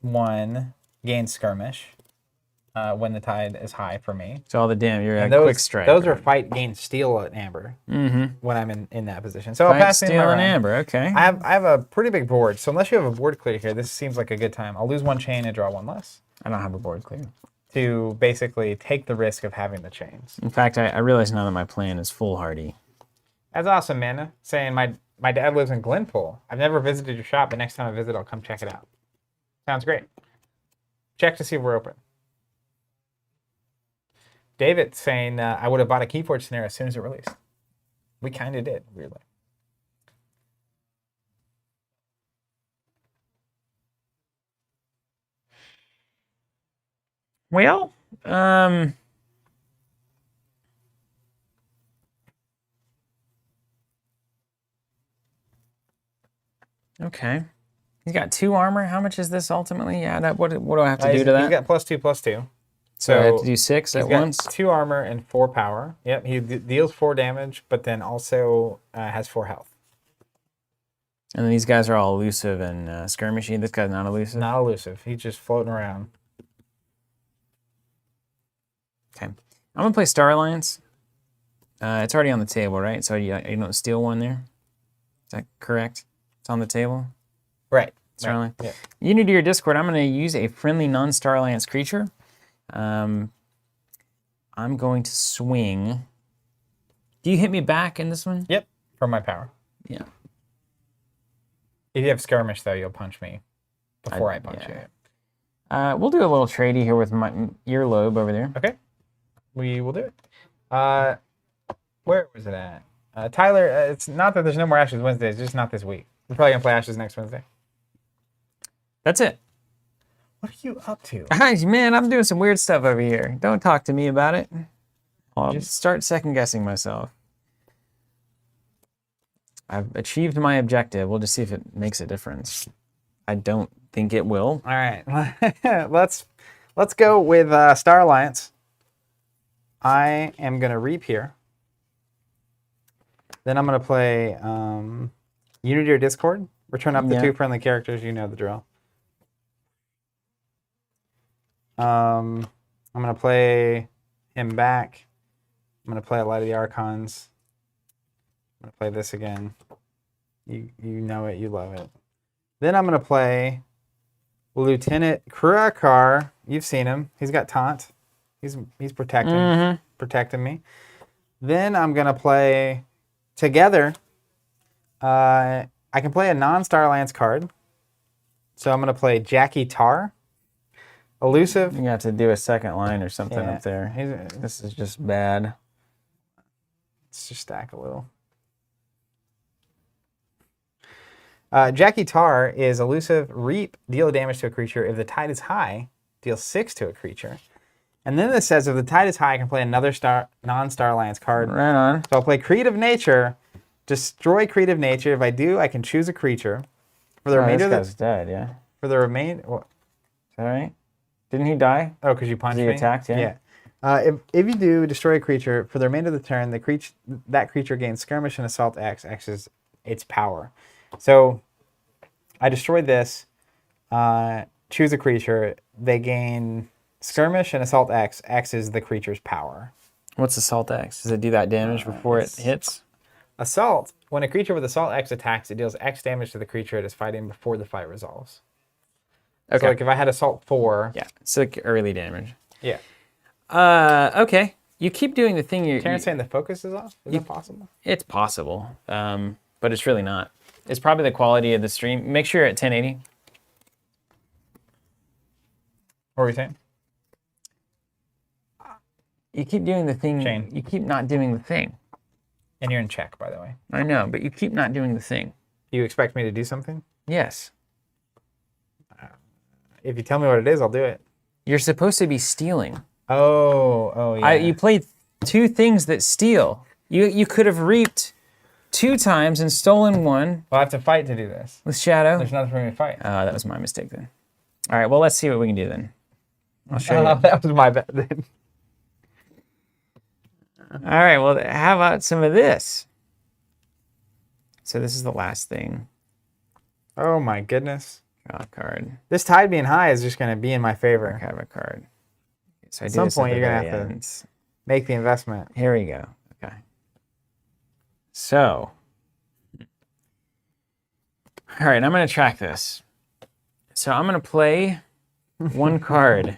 one gains Skirmish when the tide is high for me.
So all the damn, you're
And
a quick strike.
Those are fight, gain, steal at amber when I'm in that position. So I'll pass in my
steal and
round.
amber. Okay.
I have a pretty big board. So unless you have a board clear here, this seems like a good time. I'll lose 1 chain and draw 1 less.
I don't have a board clear.
To basically take the risk of having the chains.
In fact, I realize now that my plan is foolhardy.
That's awesome, man. Saying my dad lives in Glenpool. I've never visited your shop, but next time I visit, I'll come check it out. Sounds great. Check to see if we're open. David saying I would have bought a Keyforge scenario as soon as it released. We kind of did, weirdly.
Well, okay. He's got 2 armor. How much is this ultimately? Add up. What do I have to do to that?
He's got +2/+2.
So I have to do 6 at once?
2 armor and 4 power. Yep, he deals 4 damage, but then also has 4 health.
And then these guys are all elusive and skirmishy. This guy's not elusive?
Not elusive. He's just floating around.
Okay. I'm going to play Star Alliance. It's already on the table, right? So you don't steal 1 there? Is that correct? It's on the table?
Right.
Star Alliance.
Yeah.
Unity or Discord, I'm going to use a friendly non-Star Alliance creature. I'm going to swing. Do you hit me back in this one?
Yep, from my power.
Yeah.
If you have skirmish, though, you'll punch me before I punch you.
We'll do a little tradey here with my earlobe over there.
Okay. We will do it. Where was it at? Tyler, it's not that there's no more Ashes Wednesdays, just not this week. We're probably going to play Ashes next Wednesday.
That's it.
What are you up to?
Man, I'm doing some weird stuff over here. Don't talk to me about it. I'll just start second-guessing myself. I've achieved my objective. We'll just see if it makes a difference. I don't think it will.
All right. let's go with Star Alliance. I am going to reap here. Then I'm going to play Unity or Discord. Return up the 2 friendly characters. You know the drill. I'm going to play him back. I'm going to play a Light of the Archons. I'm going to play this again. You know it. You love it. Then I'm going to play Lieutenant Keyraken. You've seen him. He's got taunt. He's protecting me. Then I'm going to play together. I can play a non-Star Alliance card. So I'm going to play Jackie Tar. Elusive.
You have to do a second line or something up there. This is just bad.
Let's just stack a little. Jackie Tar is elusive, reap, deal damage to a creature. If the tide is high, deal 6 to a creature. And then this says if the tide is high, I can play another non-Star Alliance card.
Right on.
So I'll play Creative Nature, destroy Creative Nature. If I do, I can choose a creature. For the remainder
this guy's dead, yeah.
For the remainder...
Is that right? Didn't he die?
Oh, because you punched me?
He attacked, yeah.
Yeah. If you do destroy a creature, for the remainder of the turn, that creature gains Skirmish and Assault X. X is its power. So I destroyed this, choose a creature. They gain Skirmish and Assault X. X is the creature's power.
What's Assault X? Does it do that damage before it hits?
Assault. When a creature with Assault X attacks, it deals X damage to the creature it is fighting before the fight resolves.
Okay.
So like if I had Assault 4...
Yeah, it's like early damage.
Yeah.
Okay. You keep doing the thing
Karen's saying the focus is off? Is that possible?
It's possible, but it's really not. It's probably the quality of the stream. Make sure you're at 1080.
What were you saying?
You keep doing the thing.
Shane.
You keep not doing the thing.
And you're in check, by the way.
I know, but you keep not doing the thing.
You expect me to do something?
Yes.
If you tell me what it is, I'll do it.
You're supposed to be stealing.
Oh, yeah.
You played 2 things that steal. You could have reaped 2 times and stolen 1
Well, I have to fight to do this.
with Shadow.
There's nothing for me to fight.
That was my mistake then. All right, well, let's see what we can do then. I'll show you.
That was my bad then.
All right, well, how about some of this? So this is the last thing.
Oh, my goodness.
Draw a card.
This tide being high is just going to be in my favor.
Have a card. So I
At
do
some
this
point,
the
you're going to
very
have
end.
to make the investment.
Here we go. Okay. So, all right, I'm going to track this. So I'm going to play 1 card.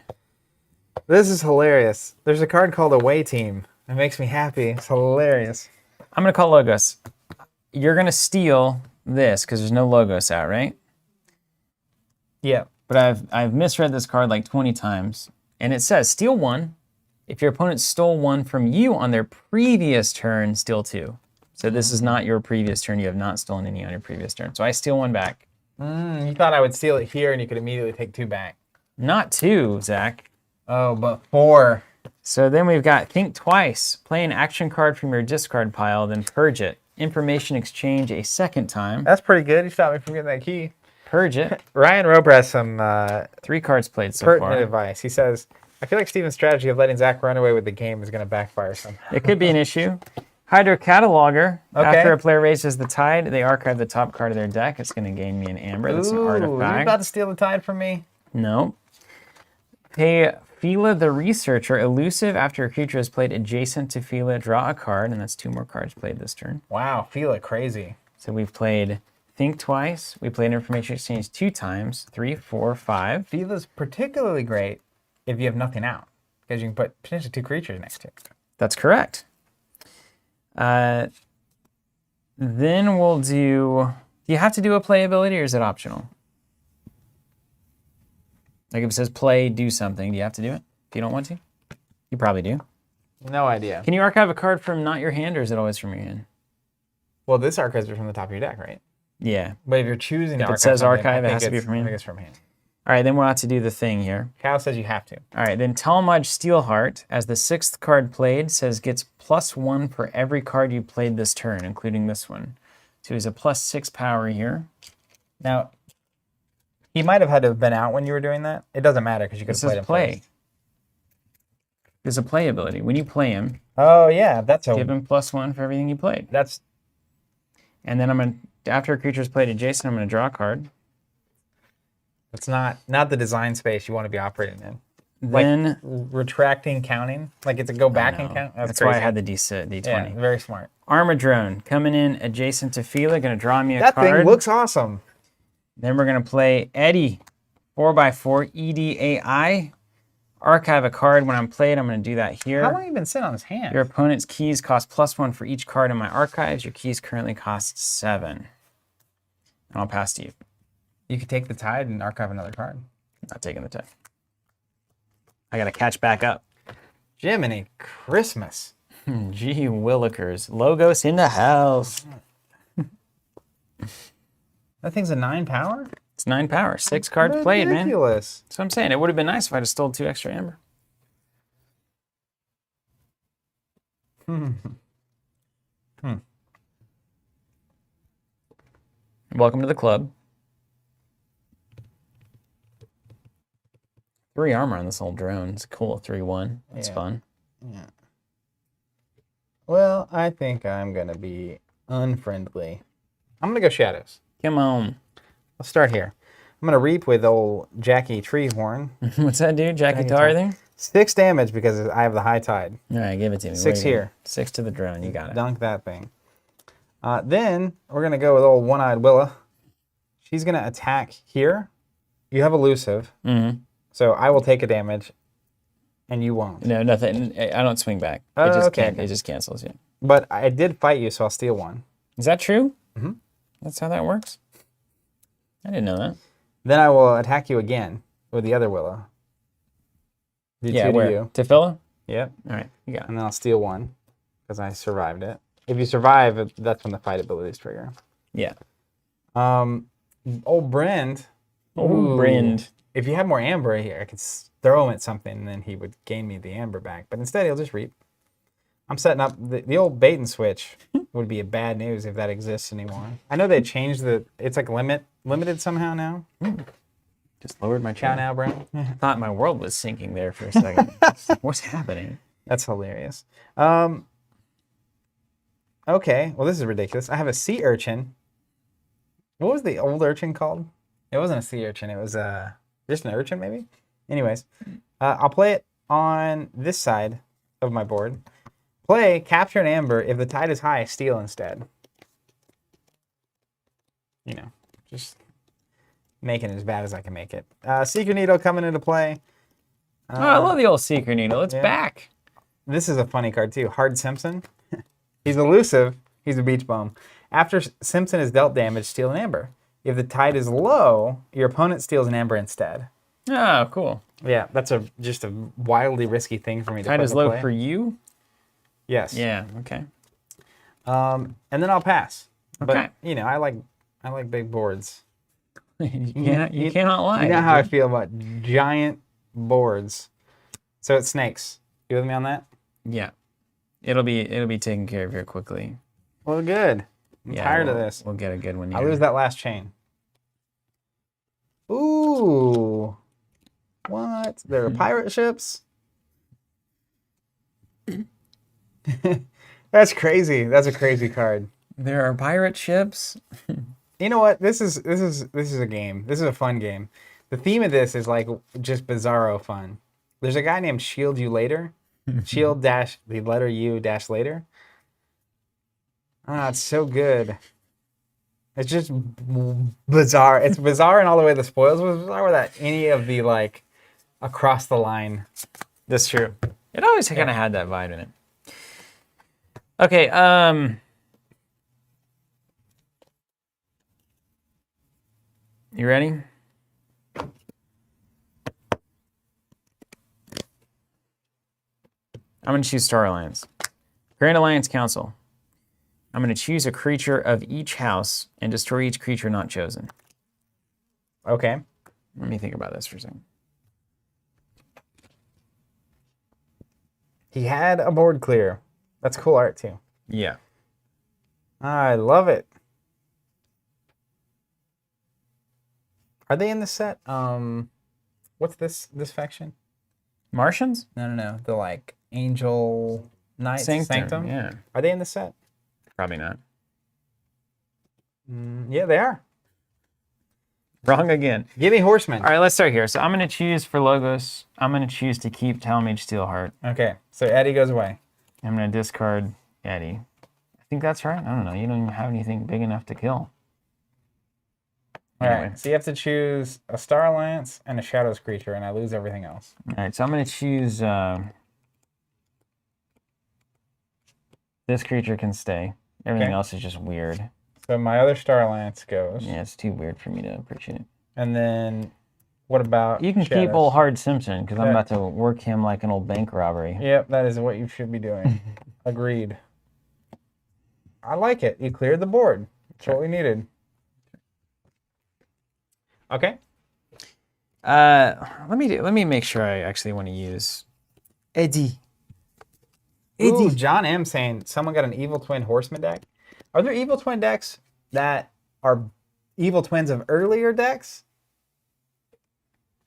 This is hilarious. There's a card called Away Team. It makes me happy. It's hilarious.
I'm going to call Logos. You're going to steal this because there's no Logos out, right?
Yeah.
But I've misread this card like 20 times. And it says steal 1. If your opponent stole 1 from you on their previous turn, steal 2. So this is not your previous turn. You have not stolen any on your previous turn. So I steal 1 back.
You thought I would steal it here and you could immediately take 2 back.
Not 2, Zach.
Oh, but 4.
So then we've got Think Twice. Play an action card from your discard pile, then purge it. Information exchange a second time.
That's pretty good. You stopped me from getting that key.
Purge it.
Ryan Roper has some
3 cards played so
pertinent
far.
advice. He says, I feel like Steven's strategy of letting Zach run away with the game is going to backfire somehow.
It could be an issue. Hydro Cataloger.
Okay.
After a player raises the tide, they archive the top card of their deck. It's going to gain me an amber. That's an
Ooh, you
artifact.
about to steal the tide from me?
No. Pay Fila the Researcher. Elusive. After a creature is played adjacent to Fila, draw a card. And that's 2 more cards played this turn.
Wow, feel it crazy.
So we've played Think Twice. We played Information Exchange 2 times. 3, 4, 5.
Fila's particularly great if you have nothing out, because you can put potentially 2 creatures next to it.
That's correct. Then we'll do you have to do a play ability or is it optional? Like if it says play, do something, do you have to do it if you don't want to? You probably do.
No idea.
Can you archive a card from not your hand or is it always from your hand?
Well, this archives are from the top of your deck, right?
Yeah.
But if you're choosing to
If it
archive
says
something,
archive,
I
it
think
has to be
it's-
from hand.
I think it's from hand.
All right, then we'll have to do the thing here.
Cal says you have to.
All right, then Talmudge Steelheart, as the 6th card played, says gets +1 for every card you played this turn, including this one. So he's a +6 power here.
Now, he might have had to have been out when you were doing that. It doesn't matter because you could
This
have played
is
him
play.
first.
There's a play ability. When you play him,
Oh yeah, that's
give him +1 for everything you played.
that's
And then I'm going to, after a creature is played adjacent, I'm going to draw a card.
not the design space you want to be operating in.
Then
Retracting, counting, like it's a go back and count.
that's
crazy.
why I had the D20.
Yeah, very smart.
Armadrone, coming in adjacent to Fila, going to draw me a
That
card.
thing looks awesome.
Then we're going to play Eddie, 4x4 EDAI. Archive a card. When I'm played, I'm going to do that here.
How long have you been sitting on his hand?
Your opponent's keys cost +1 for each card in my archives. Your keys currently cost 7. And I'll pass to you.
You could take the tide and archive another card.
Not taking the time. I got to catch back up.
Jiminy Christmas.
Gee willikers. Logos in the house.
That thing's a 9 power?
It's 9 power. 6 cards played, man.
Ridiculous.
That's what I'm saying. It would have been nice if I'd have stole 2 extra amber. Welcome to the club. 3 armor on this old drone. It's cool. 3-1. That's fun.
Yeah. Well, I think I'm gonna be unfriendly. I'm gonna go shadows.
Come on.
Let's start here. I'm gonna reap with old Jackie Treehorn.
What's that do? Jackie Tar there?
6 damage because I have the high tide.
All right, give it to me.
6 here.
6 to the drone. You got it.
Dunk that thing. Then we're gonna go with old One-Eyed Willa. She's gonna attack here. You have elusive, so I will take a damage, and you won't.
No, nothing. I don't swing back. It just It just cancels you.
But I did fight you, so I'll steal 1.
Is that true? That's how that works. I didn't know that.
Then I will attack you again with the other Willa. Do 2 to you.
To Phila?
Yep.
All right, you got it.
And then I'll steal 1 because I survived it. If you survive, that's when the fight abilities trigger.
Yeah.
Old Brand.
Old Brand.
If you have more amber here, I could throw him at something, and then he would gain me the amber back. But instead, he'll just reap. I'm setting up the old bait and switch. Would be a bad news if that exists anymore. I know they changed it's like limited somehow now.
Just lowered my
Ciao
chair.
now, Brand.
I thought my world was sinking there for a second. What's happening?
That's hilarious. Okay, well, this is ridiculous. I have a sea urchin. What was the old urchin called? It wasn't a sea urchin. It was just an urchin, maybe? Anyways, I'll play it on this side of my board. Play capture an amber. If the tide is high, steal instead. You know, just making it as bad as I can make it. Secret Needle coming into play.
Oh, I love the old Secret Needle. It's back.
This is a funny card, too. Hard Simpson. He's elusive. He's a beach bum. After Simpson is dealt damage, steal an amber. If the tide is low, your opponent steals an amber instead.
Oh, cool.
Yeah, that's just a wildly risky thing for me to
Tide
put
is
in
low
play.
for you?
Yes.
Yeah, okay.
And then I'll pass.
Okay.
But, you know, I like big boards.
You cannot lie.
You know how I feel about giant boards. So it's snakes. You with me on that?
Yeah. It'll be taken care of here quickly.
Well, good. I'm tired of this.
We'll get a good one here.
I'll lose that last chain. Ooh. What? There are pirate ships? That's crazy. That's a crazy card.
There are pirate ships.
You know what? This is a game. This is a fun game. The theme of this is like just bizarro fun. There's a guy named Shield You Later. Shield dash the letter U dash later. Ah, it's so good. It's just bizarre. It's bizarre in all the way the spoils was bizarre without any of the like across the line. That's true.
It always kind of had that vibe in it. Okay, you ready? I'm going to choose Star Alliance. Grand Alliance Council. I'm going to choose a creature of each house and destroy each creature not chosen.
Okay.
Let me think about this for a second.
He had a board clear. That's cool art too.
Yeah.
I love it. Are they in the set? What's this faction?
Martians?
No. The like Angel Knights Sanctum.
Yeah.
Are they in the set?
Probably not.
Yeah, they are.
Wrong again.
Give me Horsemen.
All right, let's start here. So I'm going to choose for logos. I'm going to choose to keep Talmage Steelheart.
Okay, so Eddie goes away.
I'm going to discard Eddie. I think that's right. I don't know. You don't even have anything big enough to kill.
All
Anyway.
right, so you have to choose a Star Alliance and a Shadows creature, and I lose everything else.
All right, so I'm going to choose... this creature can stay. Everything else is just weird.
So my other Star Alliance goes.
Yeah, it's too weird for me to appreciate.
And then what about
You can
Shadows?
keep old Hard Simpson, because I'm about to work him like an old bank robbery.
Yep, that is what you should be doing. Agreed. I like it. You cleared the board. That's what we needed. Okay.
Let me make sure I actually want to use Eddie.
Ooh, John M saying someone got an Evil Twin Horseman deck. Are there Evil Twin decks that are Evil Twins of earlier decks?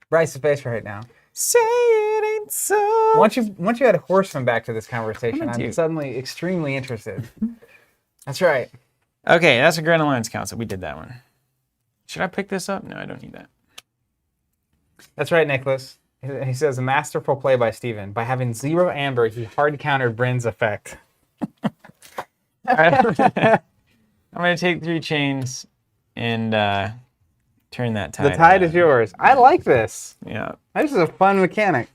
Bryce's face right now.
Say it ain't so.
Once you add Horseman back to this conversation,
I'm
I'm suddenly extremely interested. That's right.
Okay, that's a Grand Alliance Council. We did that one. Should I pick this up? No, I don't need that.
That's right, Nicholas. He says, a masterful play by Steven. By having 0 amber, he hard countered Bryn's effect.
All right. I'm going to take 3 chains and turn that tide.
The tide is yours. I like this.
Yeah.
This is a fun mechanic.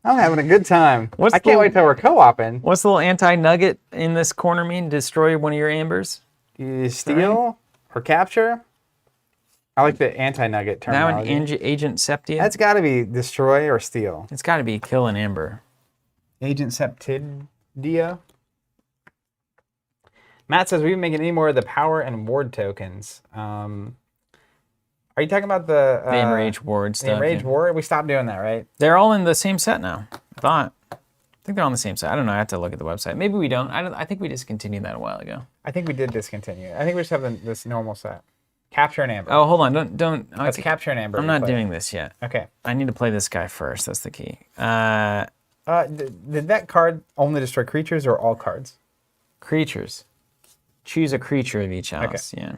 I'm having a good time.
What's
I can't
the-
wait till we're co-oping.
What's the little anti-nugget in this corner mean? Destroy one of your ambers?
You steal or capture? I like the anti-nugget
Now
terminology.
an Agent Septia?
That's got to be destroy or steal.
It's got to be kill an amber.
Agent Septidia. Matt says, we didn't make any more of the power and ward tokens. Are you talking about the
Enrage Ward stuff.
the Enrage
yeah.
Ward? We stopped doing that, right?
They're all in the same set now. I thought. I think they're on the same set. I don't know. I have to look at the website. Maybe we don't. I think we discontinued that a while ago.
I think we did discontinue. I think we just have this normal set. Capture and amber.
Oh, hold on. Don't.
Let's
Okay.
capture and amber.
I'm not doing this yet.
Okay.
I need to play this guy first. That's the key.
Did that card only destroy creatures or all cards?
Creatures. Choose a creature of each house. Okay.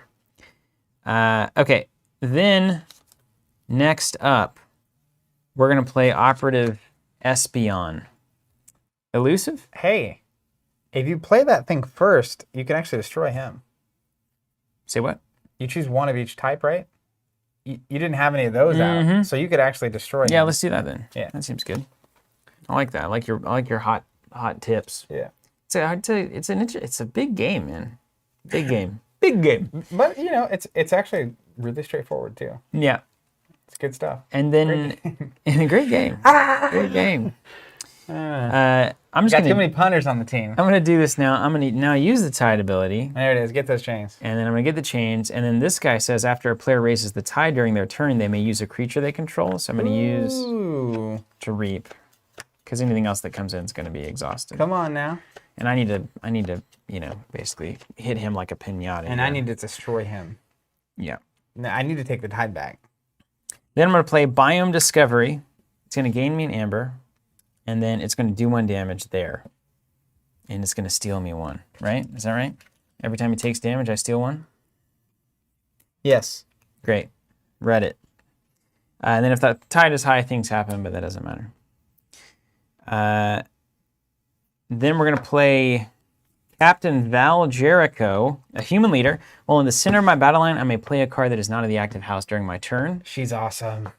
Yeah. Okay. Then, next up, we're going to play Operative Espion. Elusive?
Hey, if you play that thing first, you can actually destroy him.
Say what?
You choose one of each type, right? You didn't have any of those out, so you could actually destroy
Yeah,
him.
let's do that then.
Yeah.
That seems good. I like that. I like your hot tips.
Yeah.
I'd tell you, it's a big game, man. Big game. Big game.
But, it's actually really straightforward, too.
Yeah.
It's good stuff.
And then, in a great game. Great game. I'm just
Got
gonna,
too many punters on the team.
I'm gonna do this now. I'm gonna now use the tide ability,
There it is. Get those chains.
and then I'm gonna get the chains. And then this guy says after a player raises the tide during their turn, they may use a creature they control. So I'm gonna use
Ooh.
to reap, because anything else that comes in is gonna be exhausted.
Come on now.
And I need to, basically hit him like a pinata.
And I need to destroy him.
Yeah.
No, I need to take the tide back.
Then I'm gonna play Biome Discovery. It's gonna gain me an amber, and then it's gonna do 1 damage there, and it's gonna steal me 1. Right? Is that right? Every time he takes damage, I steal 1.
Yes.
Great. Read it. And then if that tide is high, things happen, but that doesn't matter. Then we're going to play Captain Val Jericho, a human leader. While in the center of my battle line, I may play a card that is not in the active house during my turn.
She's awesome.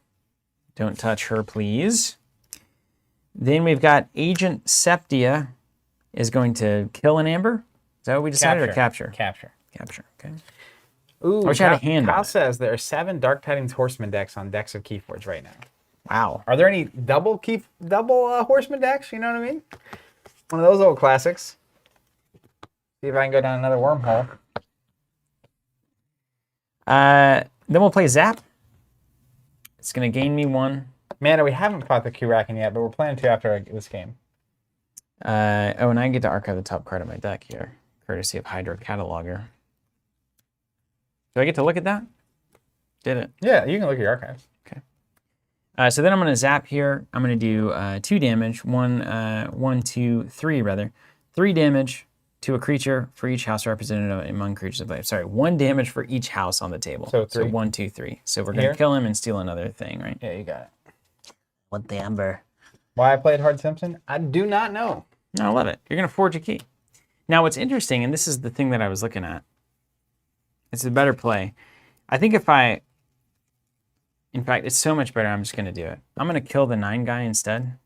Don't touch her, please. Then we've got Agent Septia is going to kill an amber. Is that what we decided? Or capture?
Capture.
Capture, okay.
Ooh,
wish I had a hand on
Kyle
it.
says there are 7 Dark Tidings Horseman decks on decks of Keyforge right now.
Wow.
Are there any double Horseman decks? You know what I mean? One of those old classics. See if I can go down another wormhole.
Then we'll play Zap. It's going to gain me 1.
Man, we haven't fought the Keyraken yet, but we're planning to after this game.
And I get to archive the top card of my deck here, courtesy of Hydro Cataloger. Do I get to look at that? Did it?
Yeah, you can look at your archives.
Okay. So then I'm going to zap here. I'm going to do 2 damage. 3 rather. 3 damage to a creature for each house represented among creatures of life. Sorry, 1 damage for each house on the table.
So 3.
1, 2, 3. So we're going
Here?
to kill him and steal another thing, right?
Yeah, you got it.
What the amber?
Why I played Hard Simpson? I do not know.
No, I love it. You're going to forge a key. Now, what's interesting, and this is the thing that I was looking at, it's a better play. I think in fact, it's so much better, I'm just going to do it. I'm going to kill the 9 guy instead,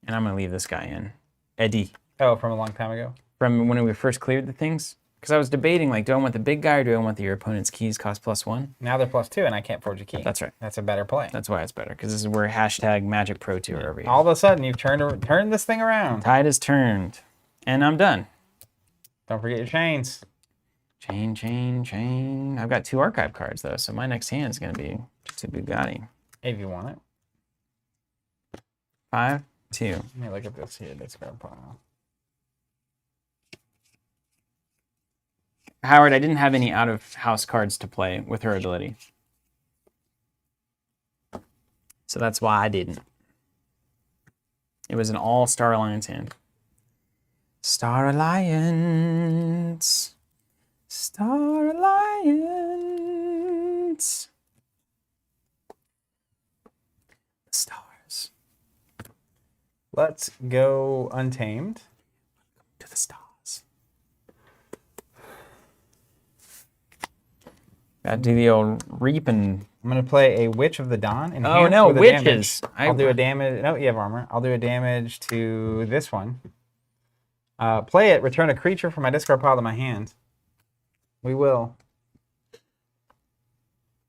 and I'm going to leave this guy in. Eddie.
Oh, from a long time ago?
From when we first cleared the things. Because I was debating, do I want the big guy or do I want your opponent's keys cost +1?
Now they're +2, and I can't forge a key.
That's right.
That's a better play.
That's why it's better, because this is where hashtag Magic Pro Tour over here.
All of a sudden, you've turned this thing around.
Tide is turned, and I'm done.
Don't forget your chains.
Chain, chain, chain. I've got 2 archive cards, though, so my next hand is going to be just a Bugatti.
If you want it.
5. 2.
Let me look at this here. Discard pile.
Howard, I didn't have any out-of-house cards to play with her ability. So that's why I didn't. It was an all Star Alliance hand. Star Alliance. Star Alliance. Stars.
Let's go Untamed.
To the stars. Gotta do the old reap and...
I'm going to play a Witch of the Dawn.
Oh no,
with a
witches!
Damage. I'll do a damage. No, you have armor. I'll do a damage to this one. Play it. Return a creature from my discard pile to my hand. We will.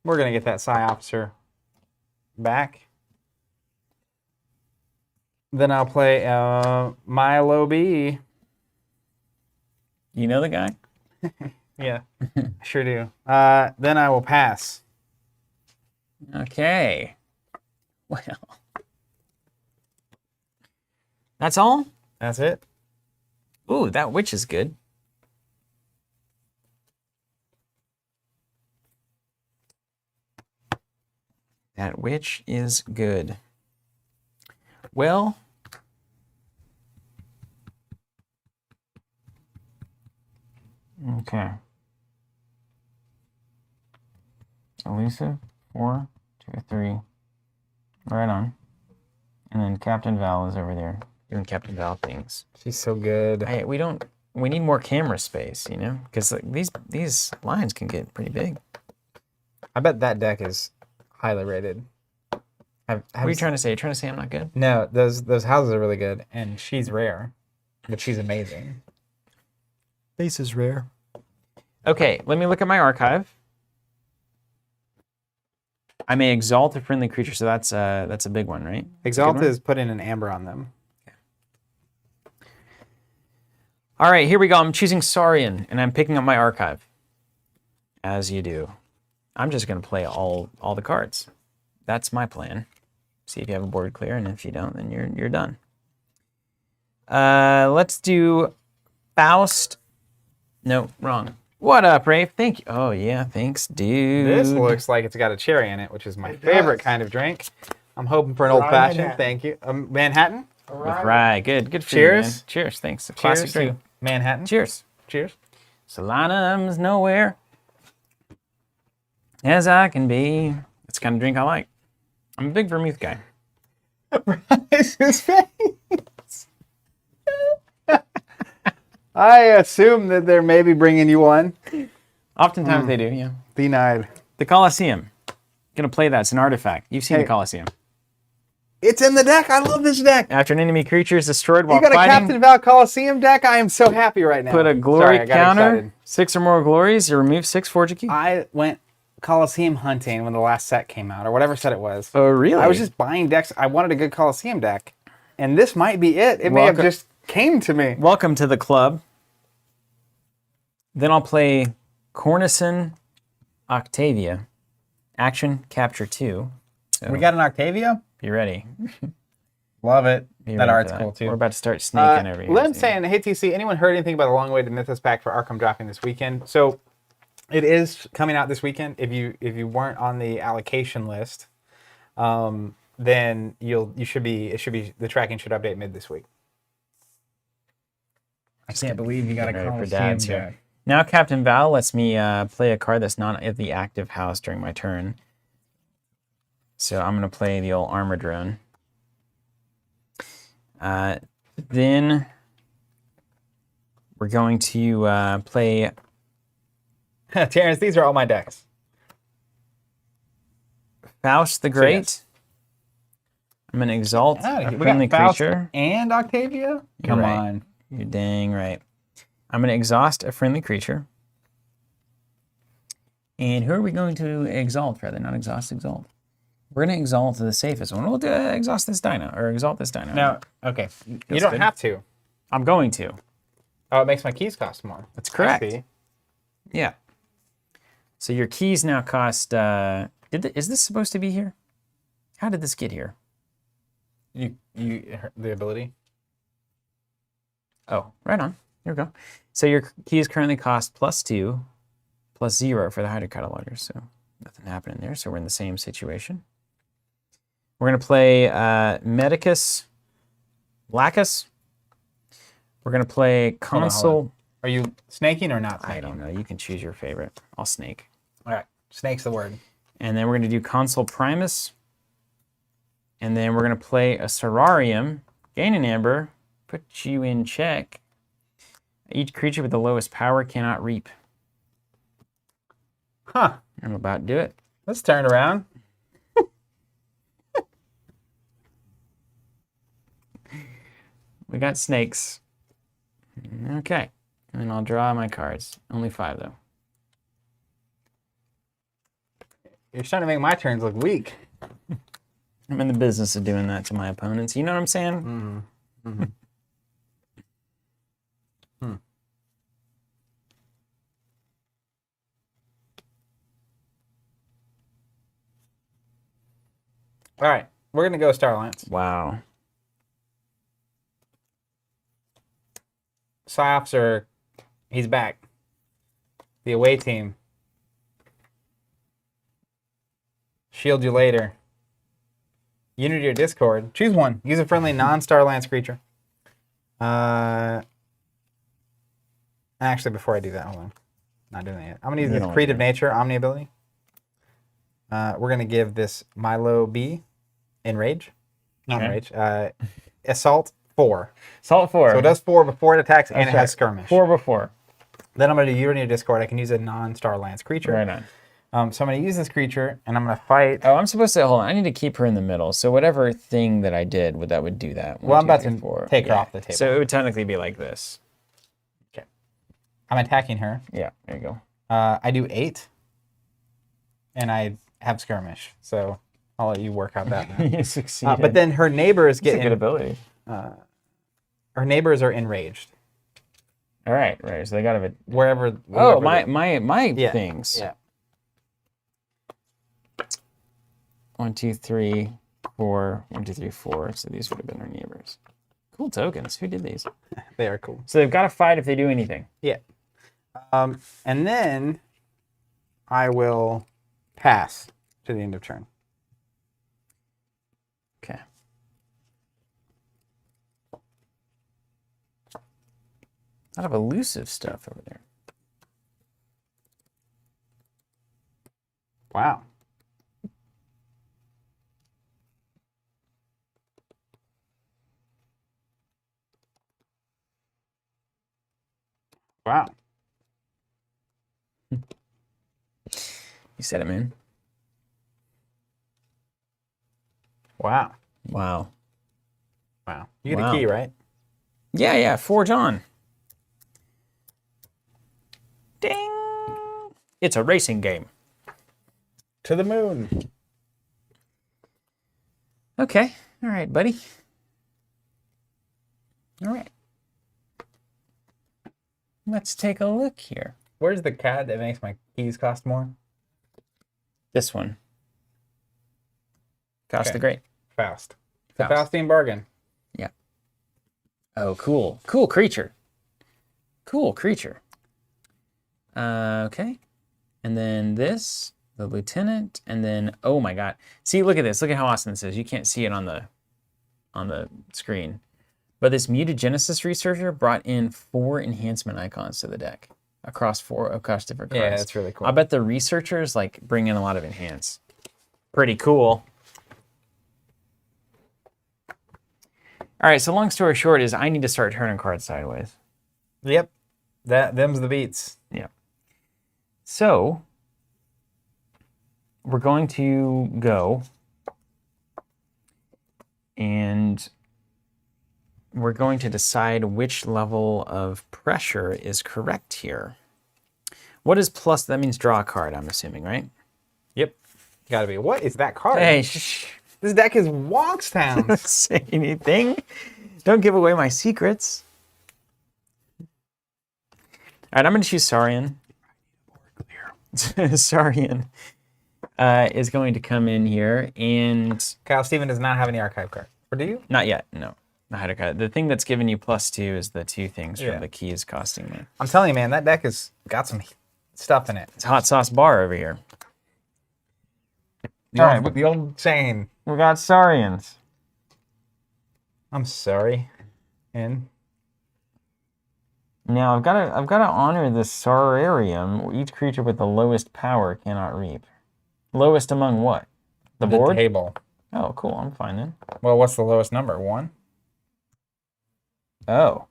We're going to get that Psi Officer back. Then I'll play Milo B.
You know the guy?
Yeah, I sure do. Then I will pass.
Okay. Well. That's all?
That's it.
Ooh, that witch is good. That witch is good. Well, okay. Elusive, 4, 2, 3. Right on. And then Captain Val is over there doing Captain Val things.
She's so good.
We need more camera space, you know? Because like, these lines can get pretty big.
I bet that deck is highly rated.
What are you trying to say? You're trying to say I'm not good?
No, those houses are really good, and she's rare, but she's amazing.
Base is rare. Okay, let me look at my archive. I may exalt a friendly creature, so that's a big one, right?
Exalt is putting an amber on them.
Okay. All right, here we go. I'm choosing Saurian, and I'm picking up my archive. As you do. I'm just going to play all the cards. That's my plan. See if you have a board clear, and if you don't, then you're done. Let's do Faust. No, wrong. What up, Rafe? Thank you. Oh, yeah, thanks, dude.
This looks like it's got a cherry in it, which is my favorite kind of drink. I'm hoping for an old-fashioned. Thank you. Manhattan?
Right, good for
Cheers.
you, man. Cheers, thanks. A classic
Cheers
drink.
to Manhattan.
Cheers.
Cheers.
Solanum's nowhere as I can be. That's the kind of drink I like. I'm a big vermouth guy.
His face. I assume that they're maybe bringing you one.
Oftentimes they do, yeah.
Denied.
The Colosseum. Gonna play that. It's an artifact. You've seen the Colosseum.
It's in the deck. I love this deck.
After an enemy creature is destroyed while
You got a
fighting,
Captain Val Coliseum deck? I am so happy right now.
put a glory
Sorry, I got
counter,
excited.
6 or more glories, you remove 6 Forge a Key.
I went Coliseum hunting when the last set came out, or whatever set it was.
Oh, really?
I was just buying decks. I wanted a good Coliseum deck. And this might be it. It may have just came to me.
Welcome to the club. Then I'll play Cornison Octavia. Action, capture 2. So
We got an Octavia?
be ready.
Love it.
Be
That
ready
art's
for
cool too.
We're about to start sneaking over here.
Lim
See?
saying, hey TC, anyone heard anything about the long-awaited Mythos pack for Arkham dropping this weekend? So it is coming out this weekend. If you weren't on the allocation list, then the tracking should update mid this week. I can't believe you got a
Ready for
Coliseum
dads here.
deck.
Now Captain Val lets me play a card that's not at the active house during my turn. So I'm going to play the old Armor Drone. Then we're going to play...
Terrence, these are all my decks.
Faust the Great.
yes.
I'm going to exalt a
We
friendly
got Faust
creature.
and Octavia? Come
right.
on.
You're dang right. I'm going to exhaust a friendly creature. And who are we going to exalt, rather? Not exhaust, exalt. We're going to exalt the safest one. We'll exhaust this dino, or exalt this dino.
No, okay. You
Feels
don't
good.
have to.
I'm going to.
Oh, it makes my keys cost more.
That's correct.
I see.
Yeah. So your keys now cost... is this supposed to be here? How did this get here?
The ability.
Oh, right on. Here we go. So your keys currently cost +2, +0 for the hider cataloger. So nothing happening there. So we're in the same situation. We're going to play Medicus Lacus. We're going to play Console.
Hold on. Are you snaking or not snaking?
I don't know. You can choose your favorite. I'll snake.
All right. Snake's the word.
And then we're going to do Console Primus. And then we're going to play a Serrarium. Gain an Amber. Put you in check. Each creature with the lowest power cannot reap.
Huh.
I'm about to do it.
Let's turn it around.
We got snakes. Okay. And then I'll draw my cards. Only 5, though.
You're starting to make my turns look weak.
I'm in the business of doing that to my opponents. You know what I'm saying?
Mm-hmm. Mm-hmm. All right. We're going to go Star Alliance.
Wow.
Psyops are... He's back. The away team. Shield you later. Unity or Discord. Choose one. Use a friendly non-Star Alliance creature. Actually, before I do that, hold on. Not doing that yet. I'm going to use the Creative Nature Omni ability. We're going to give this Milo B Enrage. Not Enrage. Assault 4.
Assault 4.
So it does 4 before it attacks, and it has Skirmish.
4 before.
Then I'm going to do Unity or Discord. I can use a non-Star Alliance creature.
Right on.
So I'm going to use this creature, and I'm going to fight.
Oh, I'm supposed to... Hold on. I need to keep her in the middle. So whatever thing that I did, that would do that.
Well, I'm about to take her off the table.
So it would technically be like this.
Okay. I'm attacking her.
Yeah, there you go.
I do 8, and I have Skirmish. So I'll let you work out that now.
You succeeded.
But then her neighbors get...
That's a good ability.
Her neighbors are enraged.
All right. So they got to...
Wherever...
Oh, my things.
Yeah.
1, 2, 3, 4. 1, 2, 3, 4. So these would have been our neighbors. Cool tokens. Who did these?
They are cool.
So they've got to fight if they do anything.
Yeah. And then I will pass to the end of turn.
Okay. A lot of elusive stuff over there.
Wow. Wow.
You said it, man.
Wow.
Wow.
Wow. You get a key, right?
Yeah. Forge on. Ding. It's a racing game.
To the moon.
Okay. All right, buddy. All right. Let's take a look here.
Where's the card that makes my keys cost more?
This one. Cost the Great.
Faust. The Faustian bargain.
Yeah. Oh, cool. Cool creature. Cool creature. Okay. And then this, the lieutenant, and then, oh my God. See, look at this. Look at how awesome this is. You can't see it on the screen. But this mutagenesis researcher brought in 4 enhancement icons to the deck across different cards.
Yeah, that's really cool.
I bet the researchers bring in a lot of enhance. Pretty cool. All right, so long story short is I need to start turning cards sideways.
Yep. Them's the beats.
Yeah. So we're going to go and we're going to decide which level of pressure is correct here. What is plus? That means draw a card, I'm assuming, right?
Yep. Gotta be. What is that card?
Hey, shh.
This deck is Wonkstown.
Don't say anything. Don't give away my secrets. All right, I'm going to choose Saurian. Saurian is going to come in here, and
Kyle Steven does not have any archive card. Or do you?
Not yet, no. I had to cut it. The thing that's giving you +2 is the 2 things
Yeah.
from the keys costing me.
I'm telling you, man, that deck has got some stuff in it.
It's hot sauce bar over here.
The old chain.
We got Saurians.
I'm sorry. And
Now I've got to honor the Saurarium. Each creature with the lowest power cannot reap. Lowest among what? The board?
table.
Oh, cool. I'm fine then.
Well, what's the lowest number? 1?
Oh.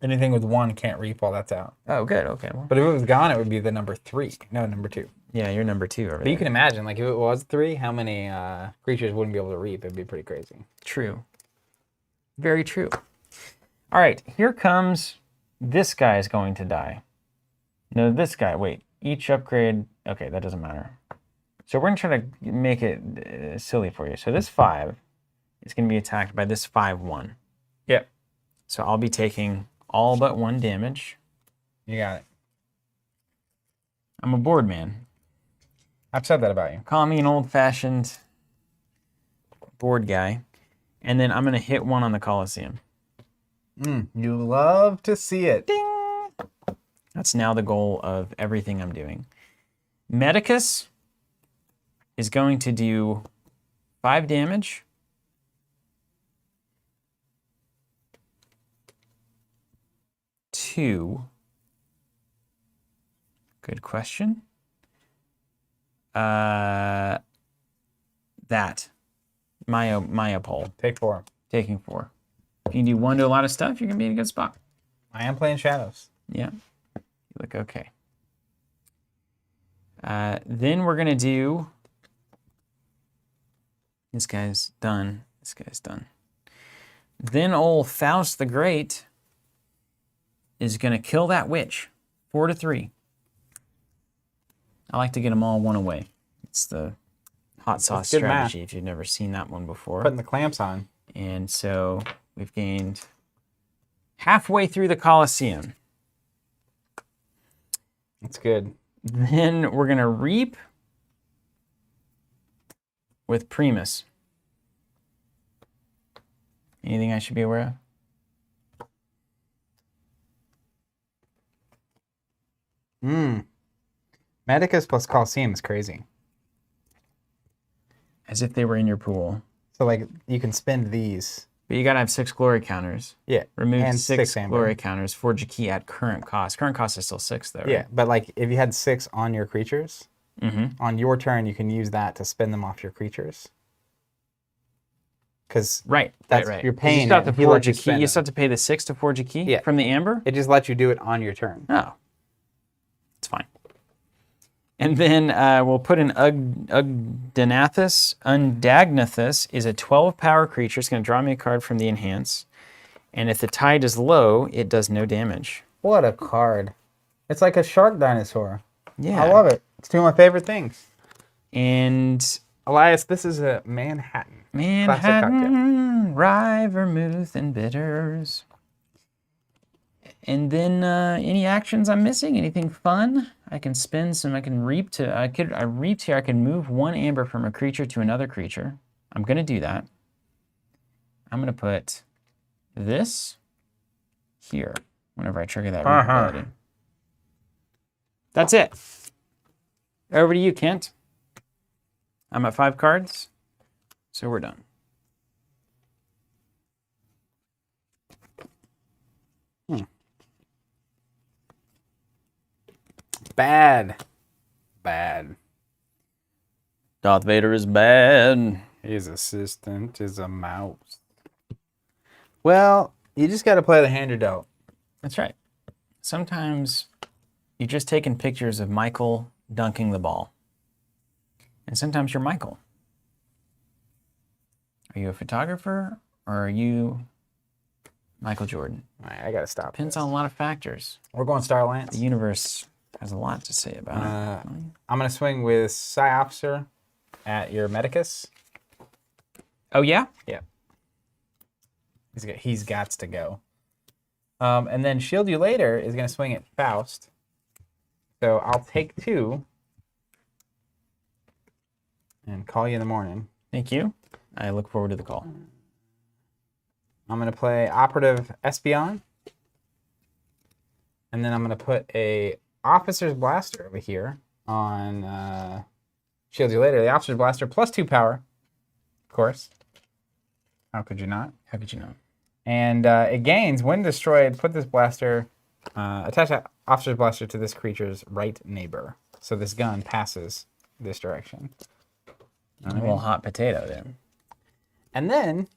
Anything with 1 can't reap while that's out.
Oh, good. Okay. Well,
But if it was gone, it would be the number 3. No, number 2.
yeah, you're number 2 over
But
there.
you can imagine, like, if it was 3, how many creatures wouldn't be able to reap? It'd be pretty crazy.
True. Very true. All right, here comes this guy is going to die. No, this guy. Wait, each upgrade. Okay, that doesn't matter. So we're going to try to make it silly for you. So this 5 is going to be attacked by this 5/1.
Yep.
So I'll be taking all but 1 damage.
You got it.
I'm a board man.
I've said that about you.
Call me an old-fashioned board guy. And then I'm going to hit 1 on the Colosseum.
You love to see it.
Ding! That's now the goal of everything I'm doing. Medicus is going to do 5 damage. Two. Good question. That. Mayapole.
Take 4.
Taking 4. If you do 1 to a lot of stuff, you're going to be in a good spot.
I am playing Shadows.
Yeah. You look okay. Then we're going to do... This guy's done. This guy's done. Then old Faust the Great is going to kill that witch. 4-3. I like to get them all 1 away. It's the hot sauce
good math.
strategy if you've never seen that one before.
Putting the clamps on.
And so we've gained halfway through the Colosseum.
That's good.
Then we're going to reap with Primus. Anything I should be aware of?
Medicus plus Coliseum is crazy.
As if they were in your pool.
So, like, you can spend these.
But you got to have 6 glory counters.
Yeah.
Remove
and
6
amber.
glory counters. Forge a key at current cost. Current cost is still 6, though, right?
Yeah, but, like, if you had 6 on your creatures, on your turn, you can use that to spin them off your creatures. Because
Right.
you're paying
You still have
it,
to
he
forge
lets
a
you
key.
spend
You
them.
still have to pay the 6 to forge a key from the amber?
it just lets you do it on your turn.
Oh. It's fine. And then we'll put in Undagnathus. Undagnathus is a 12 power creature. It's going to draw me a card from the enhance. And if the tide is low, it does no damage.
What a card. It's like a shark dinosaur.
Yeah.
I love it. It's 2 of my favorite things.
And
Elias, this is a Manhattan. Classic cocktail.
Manhattan, rye, vermouth, and bitters. And then any actions I'm missing? Anything fun? I can spend some. I can reap to. I reaped here. I can move 1 amber from a creature to another creature. I'm gonna do that. I'm gonna put this here whenever I trigger that reap ability. That's it. Over to you, Kent. I'm at 5 cards, so we're done.
Bad.
Darth Vader is bad.
His assistant is a mouse. Well, you just got to play the hand you're dealt.
That's right. Sometimes you're just taking pictures of Michael dunking the ball. And sometimes you're Michael. Are you a photographer or are you Michael Jordan?
All right, I got to stop.
Depends
this.
on a lot of factors.
We're going Star Lance.
The universe has a lot to say about it.
I'm going to swing with Psy Officer at your Medicus.
Oh, yeah?
Yeah. He's got to go. And then Shield You Later is going to swing at Faust. So I'll take 2 and call you in the morning.
Thank you. I look forward to the call.
I'm going to play Operative Espion. And then I'm going to put a Officer's Blaster over here on Shields You Later. The Officer's Blaster +2 power, of course. How could you not?
How could you know?
And it gains, when destroyed, put this blaster, attach that Officer's Blaster to this creature's right neighbor. So this gun passes this direction.
A little hot potato then.
And then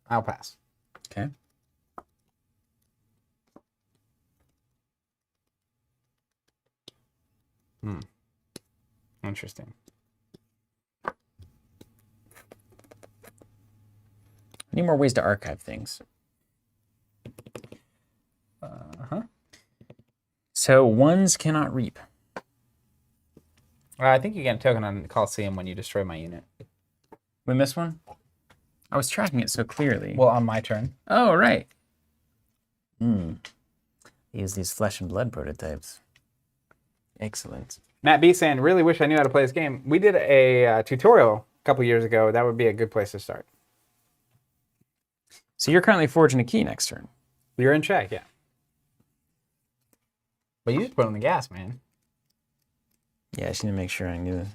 I'll pass.
Okay.
Interesting.
I need more ways to archive things. So ones cannot reap.
I think you get a token on Coliseum when you destroy my unit.
We missed one? I was tracking it so clearly.
Well, on my turn.
Oh, right. Use these flesh and blood prototypes. Excellent.
Matt B saying, really wish I knew how to play this game. We did a tutorial a couple years ago. That would be a good place to start.
So you're currently forging a key next turn.
You're in check, yeah. But you just put on the gas, man.
Yeah, I just need to make sure I knew.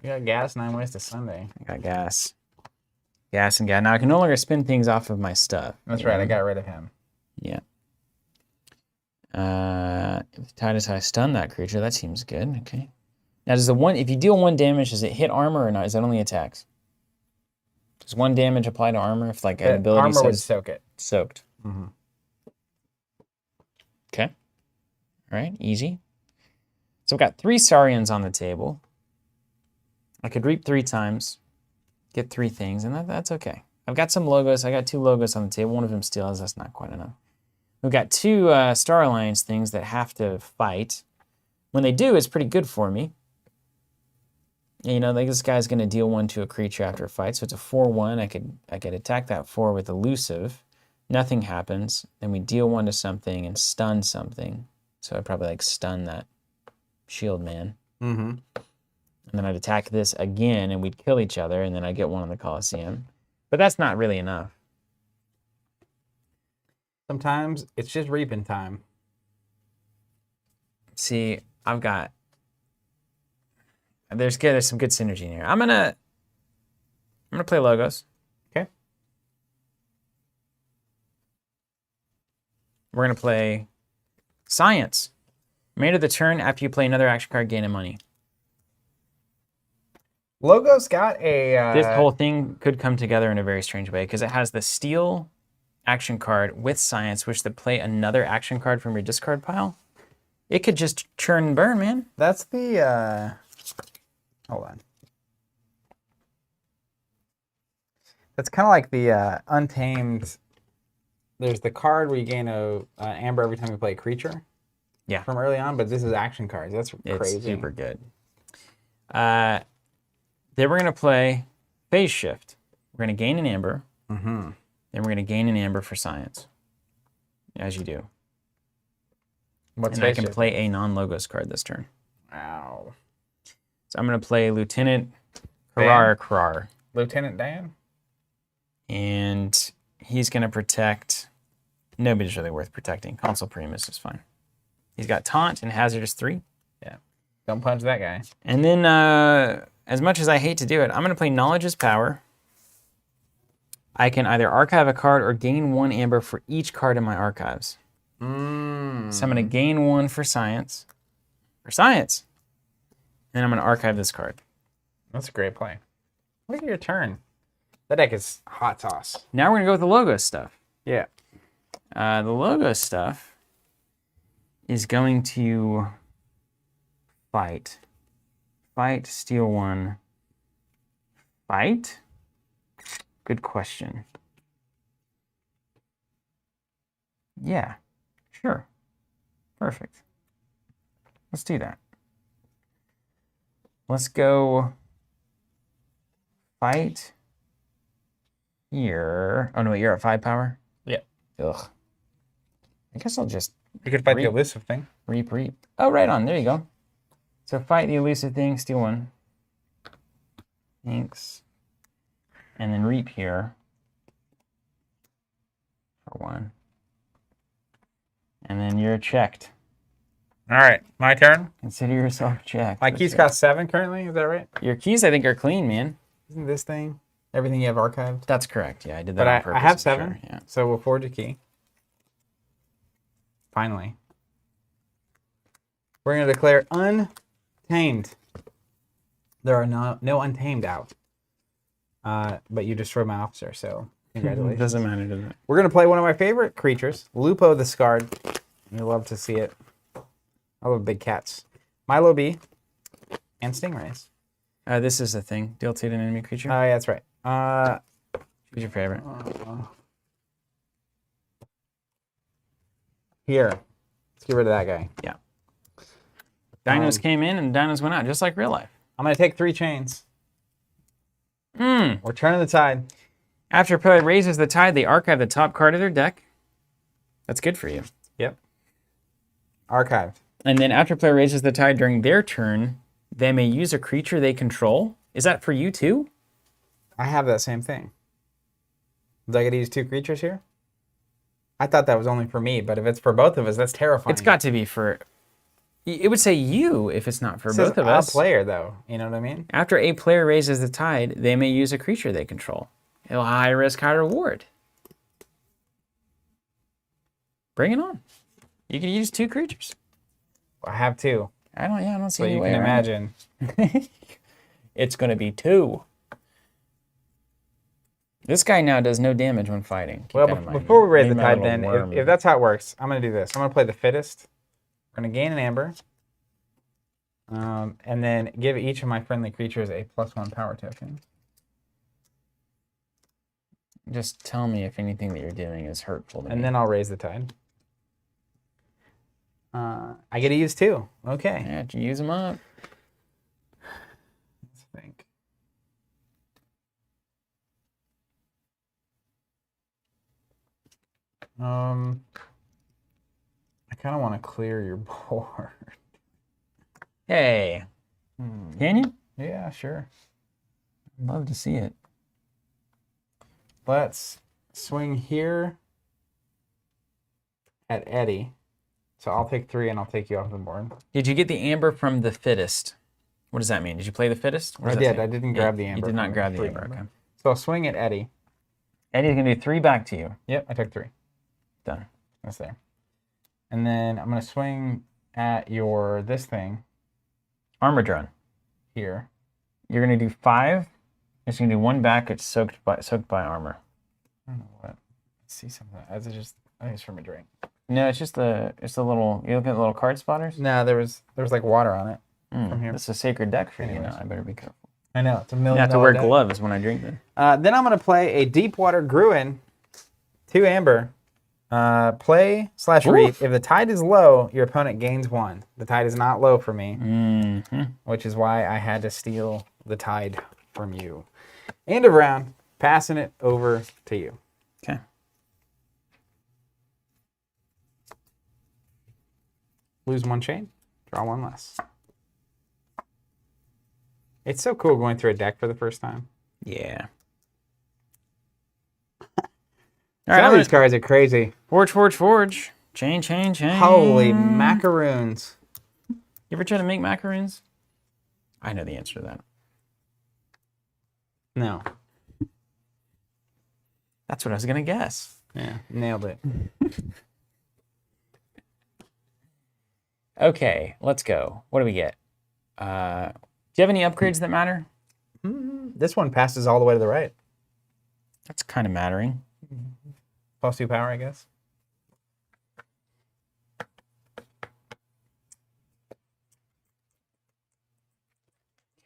You got gas 9 ways to Sunday.
I got gas. Gas and gas. Now I can no longer spin things off of my stuff.
That's right, I got rid of him.
Yeah. If Tidings I stun that creature, that seems good. Okay. Now does if you deal 1 damage, does it hit armor or not? Is that only attacks? Does 1 damage apply to armor if like an ability
armor
says
would soak it.
soaked? Okay. All right, easy. So I've got 3 Saurians on the table. I could reap 3 times, get 3 things, and that's okay. I've got some logos. I got 2 logos on the table. One of them steals. That's not quite enough. We've got 2 Star Alliance things that have to fight. When they do, it's pretty good for me. And, you know, like this guy's going to deal 1 to a creature after a fight, so it's a 4/1. I could attack that 4 with elusive. Nothing happens. Then we deal 1 to something and stun something. So I'd probably like stun that shield man. And then I'd attack this again, and we'd kill each other, and then I'd get 1 on the Coliseum. But that's not really enough.
Sometimes it's just reaping time.
See, there's some good synergy in here. I'm gonna play logos.
Okay.
We're gonna play science. Remainder of the turn, after you play another action card, gain a money.
Logo's got a...
This whole thing could come together in a very strange way because it has the steel action card with science, which to play another action card from your discard pile. It could just churn and burn, man.
That's the... Hold on. That's kind of like the Untamed... There's the card where you gain a amber every time you play a creature.
Yeah.
From early on, but this is action cards. That's crazy.
It's super good. Then we're going to play Phase Shift. We're going to gain an amber. Then we're going to gain an amber for science, as you do.
What's
and I
Phase
can
Shift?
play a non-logos card this turn.
Wow.
So I'm going to play Lieutenant
Dan?
Karar.
Lieutenant Dan?
And he's going to protect... Nobody's really worth protecting. Consul Primus is fine. He's got Taunt and Hazardous 3.
Yeah. Don't punch that guy.
And then, as much as I hate to do it, I'm going to play Knowledge is Power. I can either archive a card or gain 1 amber for each card in my archives. So I'm going to gain 1 for science. And then I'm going to archive this card.
That's a great play. Look at your turn. That deck is hot sauce.
Now we're going to go with the logos stuff.
Yeah.
The logos stuff is going to fight. Fight, steal 1. Fight? Good question. Yeah, sure. Perfect. Let's do that. Let's go fight here. Oh no, you're at 5 power?
Yeah.
Ugh. I guess I'll just
You could fight the
Reap.
elusive thing.
reap. Oh, right on. There you go. So fight the elusive thing, steal 1. Thanks. and then reap here for 1. And then you're checked.
All right, my turn.
Consider yourself checked.
My keys cost 7 currently. Is that right?
Your keys, I think, are clean, man.
Isn't this thing everything you have archived?
That's correct. Yeah, I did that
But
on purpose.
I have
for
7,
Sure. Yeah.
so we'll forge a key. Finally. We're going to declare untamed. There are no untamed out. But you destroyed my officer, so congratulations.
Doesn't matter, does it?
We're going to play one of my favorite creatures, Lupo the Scarred. You love to see it. I love big cats. Milo B and Stingrays.
This is the thing. Deal 2 to an enemy creature.
Oh, yeah, that's right.
Who's your favorite?
Here. Let's get rid of that guy.
Yeah. Dinos came in and dinos went out, just like real life.
I'm going to take 3 chains. We're turning the tide.
After a player raises the tide, they archive the top card of their deck. That's good for you.
Yep. Archived.
And then after a player raises the tide during their turn, they may use a creature they control. Is that for you too?
I have that same thing. Do I get to use 2 creatures here? I thought that was only for me, but if it's for both of us, that's terrifying.
It's got to be for... It would say you if it's not for
It
both
says
of us.
a player, though. You know what I mean?
After a player raises the tide, they may use a creature they control. High risk, high reward. Bring it on. You can use 2 creatures.
I have 2.
I don't see
So
any
you
way
can
around
imagine.
it. It's going to be 2. This guy now does no damage when fighting. Keep
Well,
that in mind.
before we raise the
Maybe my
tide,
little
then,
worm.
if that's how it works, I'm going to do this. I'm going to play the fittest. We're going to gain an amber. And then give each of my friendly creatures a +1 power token.
Just tell me if anything that you're doing is hurtful to me.
And then I'll raise the tide. I get to use 2. Okay.
Yeah, you use them up.
Let's think. I kind of want to clear your board.
Hey. Can you?
Yeah, sure.
I'd love to see it.
Let's swing here at Eddie. So I'll take 3 and I'll take you off the board.
Did you get the amber from the fittest? What does that mean? Did you play the fittest? What
I
does that
did.
say?
I didn't grab the amber.
You did not
from
grab the
free
amber. Okay.
So I'll swing at Eddie.
Eddie's going to do 3 back to you.
Yep, I took 3.
Done.
That's there. And then I'm going to swing at this thing
Armor drone.
here.
You're going to do 5. It's going to do 1 back. It's soaked by armor.
I don't know what. Let's see something. I think it's from a drink.
No, it's just the little. You look at the little card spotters.
No, there was like water on it from here.
It's a sacred deck for you
Anyways.
now. I better be careful.
I know it's $1 million.
You have to wear
deck.
gloves when I drink them.
Then I'm going to play a Deepwater Gruin, 2 amber. Play/reap. If the tide is low, your opponent gains 1. The tide is not low for me, which is why I had to steal the tide from you. End of round, passing it over to you.
Okay.
Lose 1 chain, draw 1 less. It's so cool going through a deck for the first time.
Yeah.
Some of these cards are crazy.
Forge. Chain.
Holy macaroons.
You ever try to make macaroons? I know the answer to that.
No.
That's what I was going to guess.
Yeah, nailed it.
Okay, let's go. What do we get? Do you have any upgrades that matter?
This one passes all the way to the right.
That's kind of mattering.
+2 power, I guess.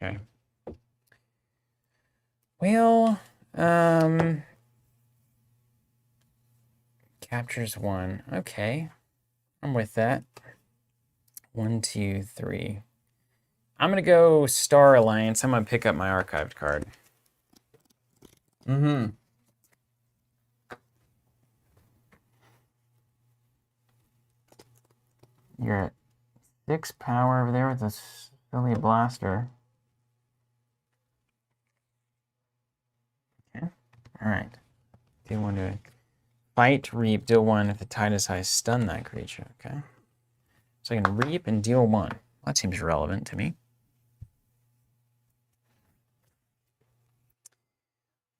Okay. Well, captures 1. Okay. I'm with that. 1, 2, 3. I'm going to go Star Alliance. I'm going to pick up my archived card. You're at 6 power over there with a silly blaster. Okay. All right. Deal 1 to it. Fight, reap, deal 1. If the tide is high, stun that creature. Okay. So I can reap and deal 1. Well, that seems relevant to me.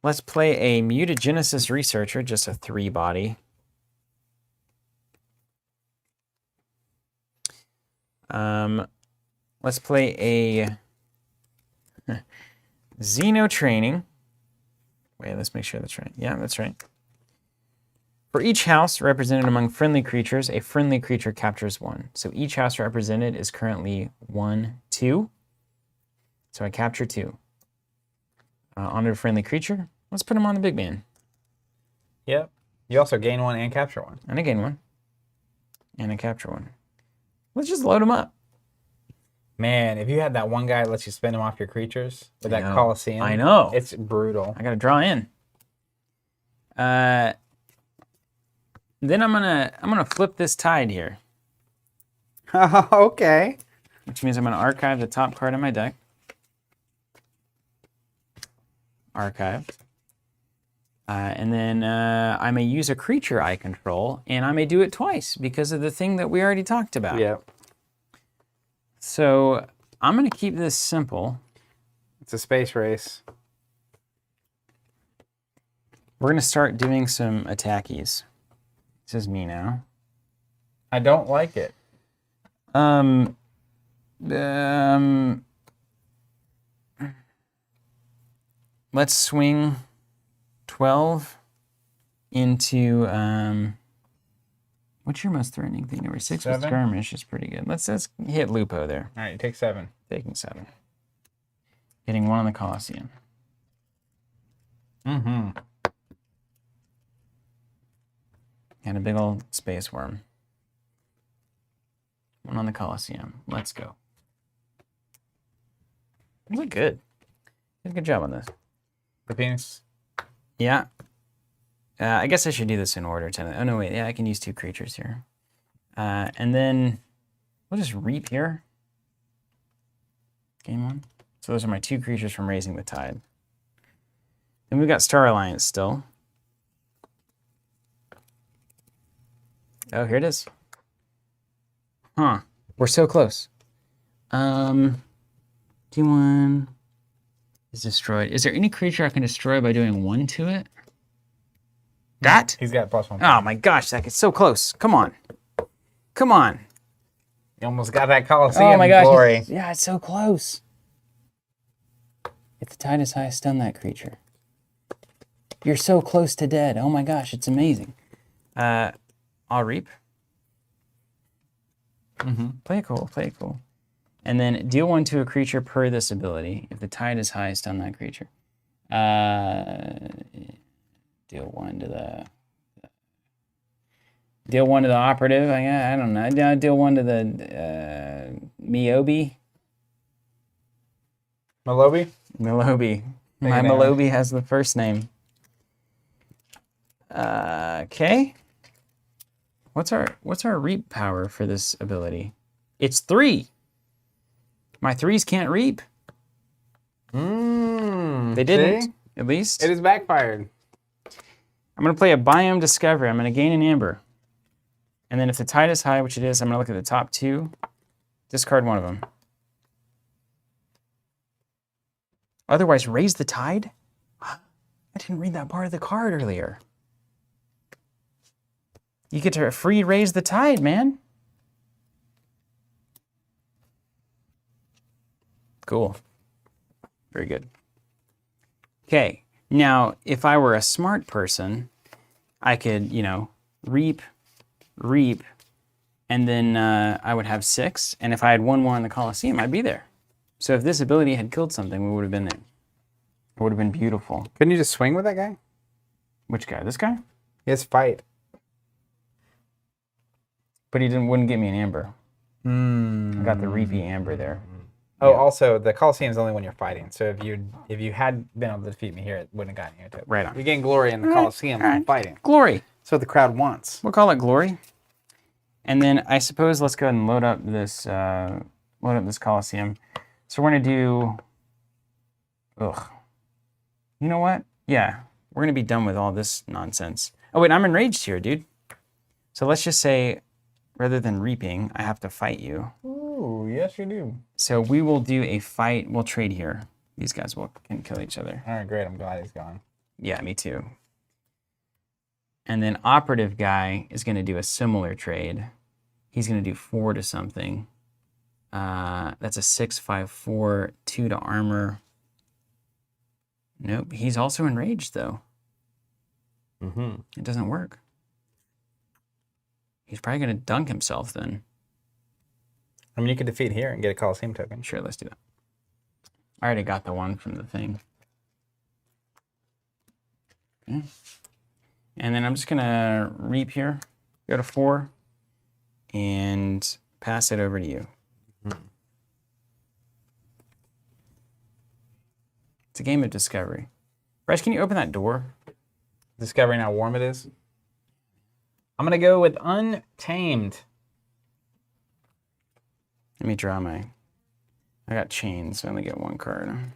Let's play a Mutagenesis Researcher, just a 3-body. Let's play a Xeno Training. Wait, let's make sure that's right. Yeah, that's right. For each house represented among friendly creatures, a friendly creature captures 1. So each house represented is currently 1, 2. So I capture 2. Onto a friendly creature. Let's put him on the big man.
Yep. You also gain 1 and capture 1.
And I gain 1. And I capture 1. Let's just load him up.
Man, if you had that one guy that lets you spin him off your creatures with that Coliseum.
I know.
It's brutal.
I gotta draw in. Then I'm gonna flip this tide here.
Okay.
Which means I'm gonna archive the top card of my deck. Archive. And then I may use a creature I control, and I may do it twice because of the thing that we already talked about.
Yep.
So I'm going to keep this simple.
It's a space race.
We're going to start doing some attackies. This is me now.
I don't like it.
Let's swing 12 into what's your most threatening thing? Number 6 with
7.
skirmish is pretty good. Let's hit Lupo there.
All right, you take 7.
Taking 7. Getting 1 on the Colosseum.
Mm-hmm.
And a big old space worm. 1 on the Colosseum. Let's go. You look good. You did a good job on this.
The Phoenix.
Yeah. I guess I should do this in order. Oh, no, wait. Yeah, I can use 2 creatures here. And then we'll just reap here. Game 1. So those are my 2 creatures from Raising the Tide. Then we've got Star Alliance still. Oh, here it is. Huh. We're so close. T1 is destroyed. Is there any creature I can destroy by doing 1 to it? That?
He's got +1.
Oh my gosh, that gets so close. Come on. Come on.
You almost got that Coliseum
Oh my gosh.
glory.
Yeah, it's so close. If the tide is high, stun that creature. You're so close to dead. Oh my gosh, it's amazing. I'll reap. Play it cool, play it cool. And then deal 1 to a creature per this ability. If the tide is high, stun that creature. Deal 1 to the operative. I don't know. Deal 1 to the Miyobi.
Malobi?
Milobi. My Milobi has the first name. Okay. What's our reap power for this ability? It's 3. My 3s can't reap. They didn't,
see?
at least.
It is backfired.
I'm going to play a Biome Discovery. I'm going to gain an Amber. And then if the tide is high, which it is, I'm going to look at the top 2. Discard 1 of them. Otherwise, raise the tide? I didn't read that part of the card earlier. You get to free raise the tide, man. Cool. Very good. Okay. Now, if I were a smart person, I could, reap, and then I would have 6. And if I had 1/1 in the Colosseum, I'd be there. So if this ability had killed something, we would have been there. It would have been beautiful.
Couldn't you just swing with that guy?
Which guy? This guy?
He has fight.
But he wouldn't get me an Amber. I got the Reapy Amber there.
Oh, yeah. Also, the Coliseum is only when you're fighting. So if you had been able to defeat me here, it wouldn't have gotten you to it.
Right on.
You gain glory in the Coliseum when fighting.
Glory.
That's what the crowd wants.
We'll call it glory. And then I suppose let's go ahead and load up this Coliseum. So we're gonna do. You know what? Yeah, we're going to be done with all this nonsense. Oh, wait, I'm enraged here, dude. So let's just say, rather than reaping, I have to fight you.
Ooh, yes, you do.
So we will do a fight. We'll trade here. These guys can kill each other.
All right, great. I'm glad he's gone.
Yeah, me too. And then operative guy is going to do a similar trade. He's going to do 4 to something. That's a 6/5/4, 2 to armor. Nope, he's also enraged though. It doesn't work. He's probably going to dunk himself then.
I mean, you could defeat here and get a Coliseum token.
Sure, let's do that. I already got the one from the thing. Okay. And then I'm just going to reap here, go to 4, and pass it over to you. It's a game of discovery. Bryce, can you open that door?
Discovering how warm it is. I'm going to go with Untamed.
Let me draw my... I got chains, so I only get 1 card.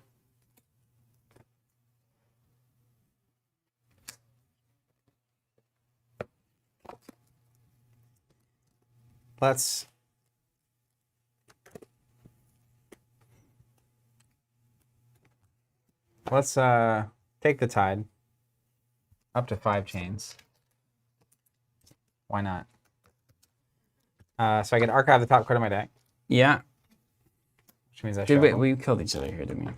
Let's take the Tide. Up to 5 chains. Why not? So I can archive the top card of my deck,
Yeah.
which means I
Did
shuffle.
we killed each other here, didn't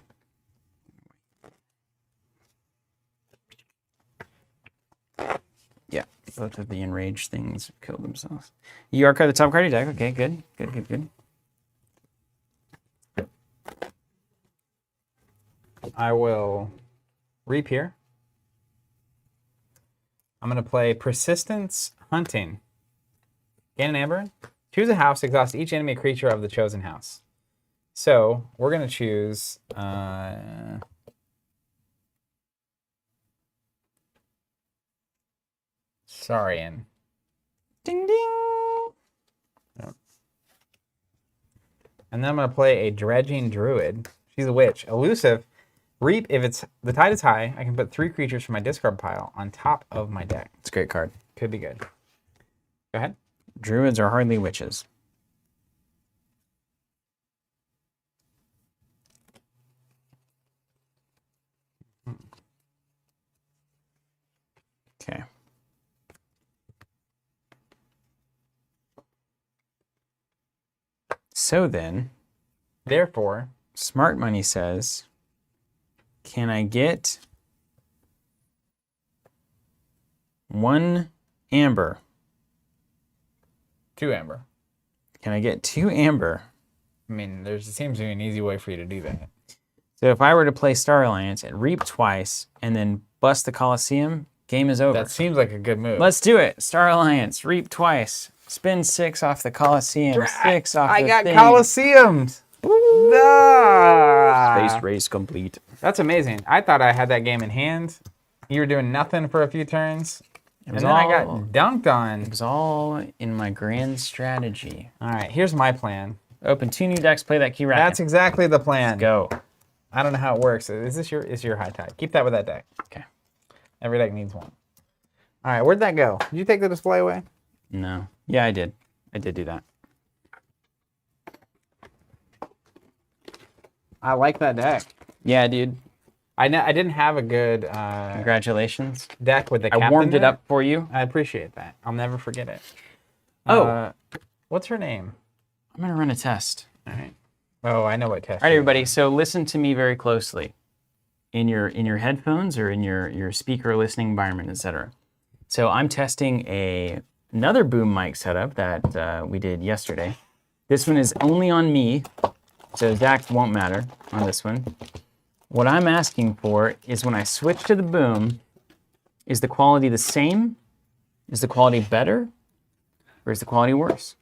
we? Yeah. Both of the enraged things killed themselves. You archive the top card of your deck. Okay, good. Good.
I will reap here. I'm going to play Persistence Hunting. Gain an amber. Choose a house. Exhaust each enemy creature of the chosen house. So we're going to choose... Saurian.
Ding, ding.
Yep. And then I'm going to play a Dredging Druid. She's a witch. Elusive. Reap, if the tide is high, I can put 3 creatures from my discard pile on top of my deck.
It's a great card.
Could be good. Go ahead.
Druids are hardly witches. Okay. So then,
Therefore,
Smart Money says, can I get 1 amber?
2 amber.
Can I get 2 amber?
I mean, there seems to be an easy way for you to do that.
So if I were to play Star Alliance and reap twice and then bust the Coliseum, game is over.
That seems like a good move.
Let's do it. Star Alliance, reap twice. Spin 6 off the Coliseum, 6 off the
I got
thing.
Coliseums. Ah.
Space race complete.
That's amazing. I thought I had that game in hand. You were doing nothing for a few turns. And then I got dunked on.
It was all in my grand strategy.
All right, here's my plan.
Open 2 new decks, play that Keyraken.
That's exactly the plan.
Go.
I don't know how it works. Is your high tide? Keep that with that deck.
Okay.
Every deck needs one. All right, where'd that go? Did you take the display away?
No. Yeah, I did. I did do that.
I like that deck.
Yeah, dude.
I didn't have a good
Congratulations.
deck with the captain.
I warmed it
there.
up for you.
I appreciate that. I'll never forget it.
Oh.
What's her name?
I'm going to run a test.
All right. Oh, I know what test.
All right, everybody. So listen to me very closely. In your headphones or in your speaker listening environment, etc. So I'm testing another boom mic setup that we did yesterday. This one is only on me, so Zach won't matter on this one. What I'm asking for is when I switch to the boom, is the quality the same? Is the quality better? Or is the quality worse?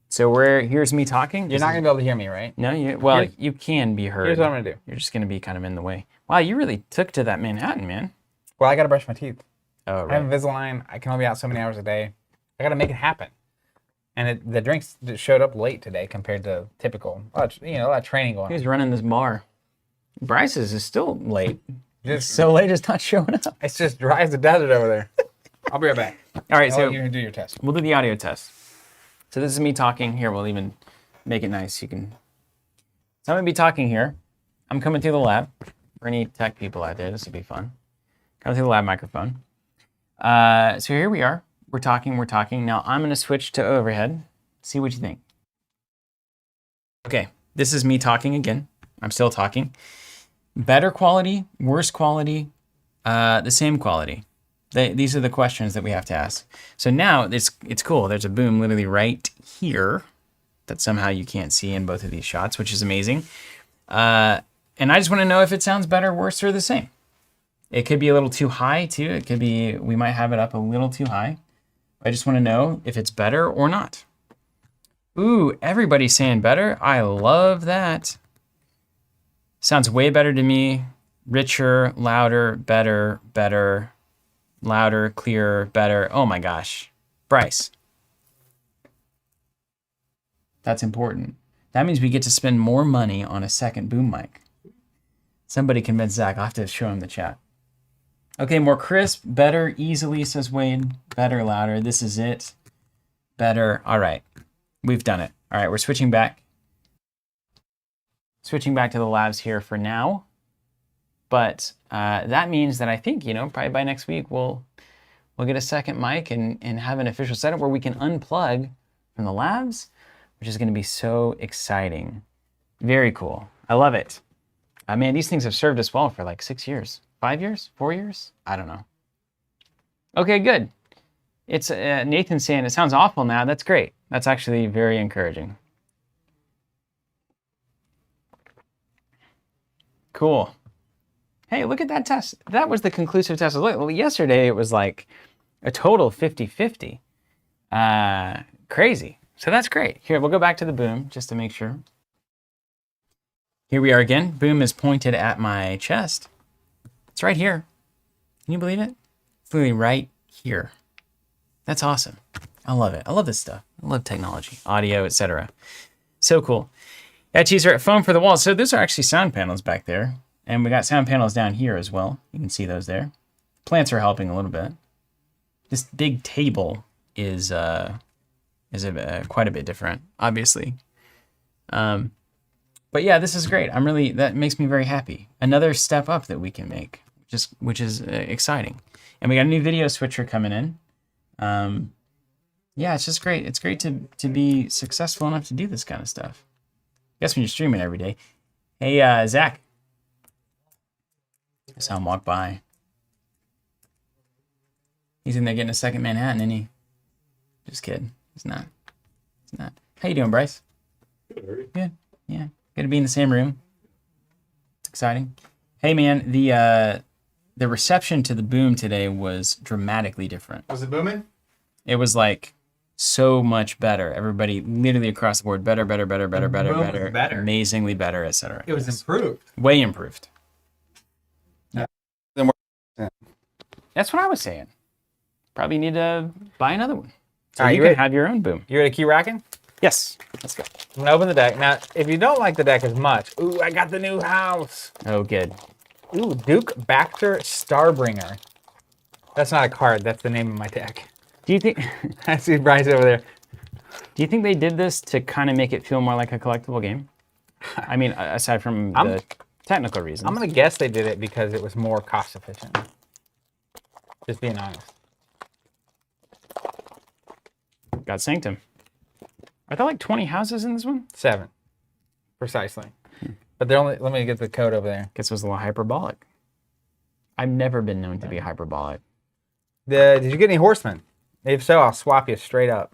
So here's me talking.
You're not going to be able to hear me, right?
No, you can be heard.
Here's what I'm going to do.
You're just going to be kind of in the way. Wow, you really took to that Manhattan, man.
Well, I got to brush my teeth.
Oh, right.
I have Invisalign. I can only be out so many hours a day. I got to make it happen. And the drinks showed up late today compared to typical. A lot of training going on.
He's running this bar. Bryce's is still late. Soleil just not showing up.
It's just dry as the desert over there. I'll be right back.
All right, so
you can do your test.
we'll do the audio test. So this is me talking here. We'll even make it nice. So I'm gonna be talking here. I'm coming through the lab. For any tech people out there, this will be fun. Coming through the lab microphone. So here we are. We're talking. Now I'm gonna switch to overhead. See what you think. Okay, this is me talking again. I'm still talking. Better quality, worse quality, the same quality. These are the questions that we have to ask. So now it's cool. There's a boom literally right here that somehow you can't see in both of these shots, which is amazing. And I just want to know if it sounds better, worse, or the same. It could be a little too high too. It could be, we might have it up a little too high. I just want to know if it's better or not. Ooh, everybody's saying better. I love that. Sounds way better to me. Richer, louder, better, louder, clearer, better. Oh my gosh. Bryce. That's important. That means we get to spend more money on a second boom mic. Somebody convince Zach. I'll have to show him the chat. Okay, more crisp, better, easily, says Wade. Better, louder. This is it. Better. All right. We've done it. All right, we're switching back. Switching back to the labs here for now. But that means that I think, probably by next week, we'll get a second mic and have an official setup where we can unplug from the labs, which is going to be so exciting. Very cool. I love it. Man, these things have served us well for like 6 years, 5 years, 4 years? I don't know. Okay, good. It's Nathan saying it sounds awful now. That's great. That's actually very encouraging. Cool. Hey, look at that test. That was the conclusive test. Look, yesterday it was like a total 50-50. Crazy. So that's great. Here, we'll go back to the boom just to make sure. Here we are again. Boom is pointed at my chest. It's right here. Can you believe it? It's literally right here. That's awesome. I love it. I love this stuff. I love technology, audio, etc. So cool. Yeah, Cheeser, foam for the walls. So those are actually sound panels back there. And we got sound panels down here as well. You can see those there. Plants are helping a little bit. This big table is quite a bit different, obviously. But yeah, this is great. That makes me very happy. Another step up that we can make, which is exciting. And we got a new video switcher coming in. Yeah, it's just great. It's great to be successful enough to do this kind of stuff. I guess when you're streaming every day. Hey, Zach. I saw him walk by. He's in there getting a second Manhattan, isn't he? Just kidding. He's not. He's not. How you doing, Bryce?
Good.
Good. Yeah. Good to be in the same room. It's exciting. Hey, man, the reception to the boom today was dramatically different.
Was it booming?
It was like so much better. Everybody literally across the board, better, amazingly better, etc.
It was improved.
Way improved.
Yeah.
That's what I was saying. Probably need to buy another one. So
All right,
you can have your own boom.
You ready to Keyraken?
Yes. Let's go.
I'm gonna open the deck. Now, if you don't like the deck as much, ooh, I got the new house.
Oh, good.
Ooh, Duke Baxter Starbringer. That's not a card, that's the name of my deck.
Do you think
I see Bryce over there.
Do you think they did this to kind of make it feel more like a collectible game? I mean, aside from the technical reasons.
I'm gonna guess they did it because it was more cost efficient. Just being honest.
God Sanctum. Are there like 20 houses in this one?
7. Precisely. But they're only, let me get the code over there.
Guess it was a little hyperbolic. I've never been known to be hyperbolic.
Did you get any horsemen? If so, I'll swap you straight up.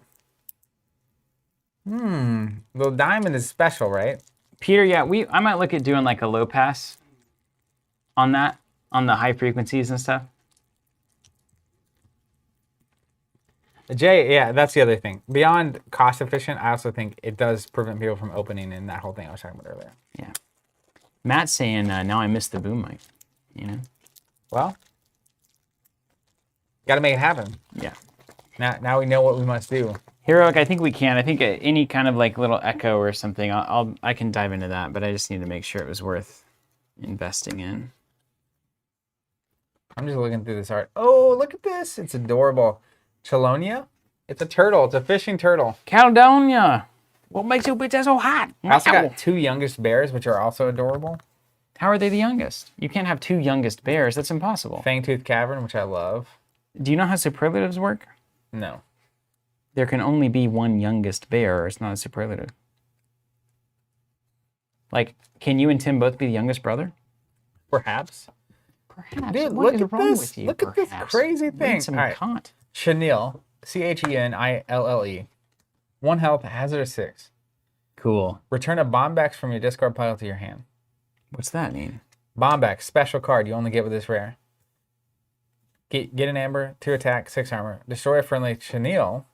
The diamond is special, right?
Peter, yeah, I might look at doing like a low pass on that, on the high frequencies and stuff.
Jay, yeah, that's the other thing. Beyond cost efficient, I also think it does prevent people from opening in that whole thing I was talking about earlier.
Yeah. Matt's saying, now I missed the boom mic, you know?
Well, got to make it happen.
Yeah.
Now we know what we must do.
Heroic, I think we can. I think any kind of like little echo or something, I can dive into that, but I just need to make sure it was worth investing in.
I'm just looking through this art. Oh, look at this. It's adorable. Chelonia? It's a turtle. It's a fishing turtle.
Caledonia. What makes your bitch so hot?
I also got 2 youngest bears, which are also adorable.
How are they the youngest? You can't have 2 youngest bears. That's impossible.
Fangtooth Cavern, which I love.
Do you know how superlatives work?
No.
There can only be 1 youngest bear, or it's not a superlative. Like, can you and Tim both be the youngest brother?
Perhaps.
Perhaps.
Dude,
What
look
is
at
wrong
this.
with you?
Look at this
Perhaps.
crazy
Read
thing.
some
All right.
Kant.
Chenille. Chenille. 1 health, hazard of 6.
Cool.
Return a Bombax from your discard pile to your hand.
What's that mean?
Bombax, special card you only get with this rare. Get an amber, 2 attack, 6 armor. Destroy a friendly Chenille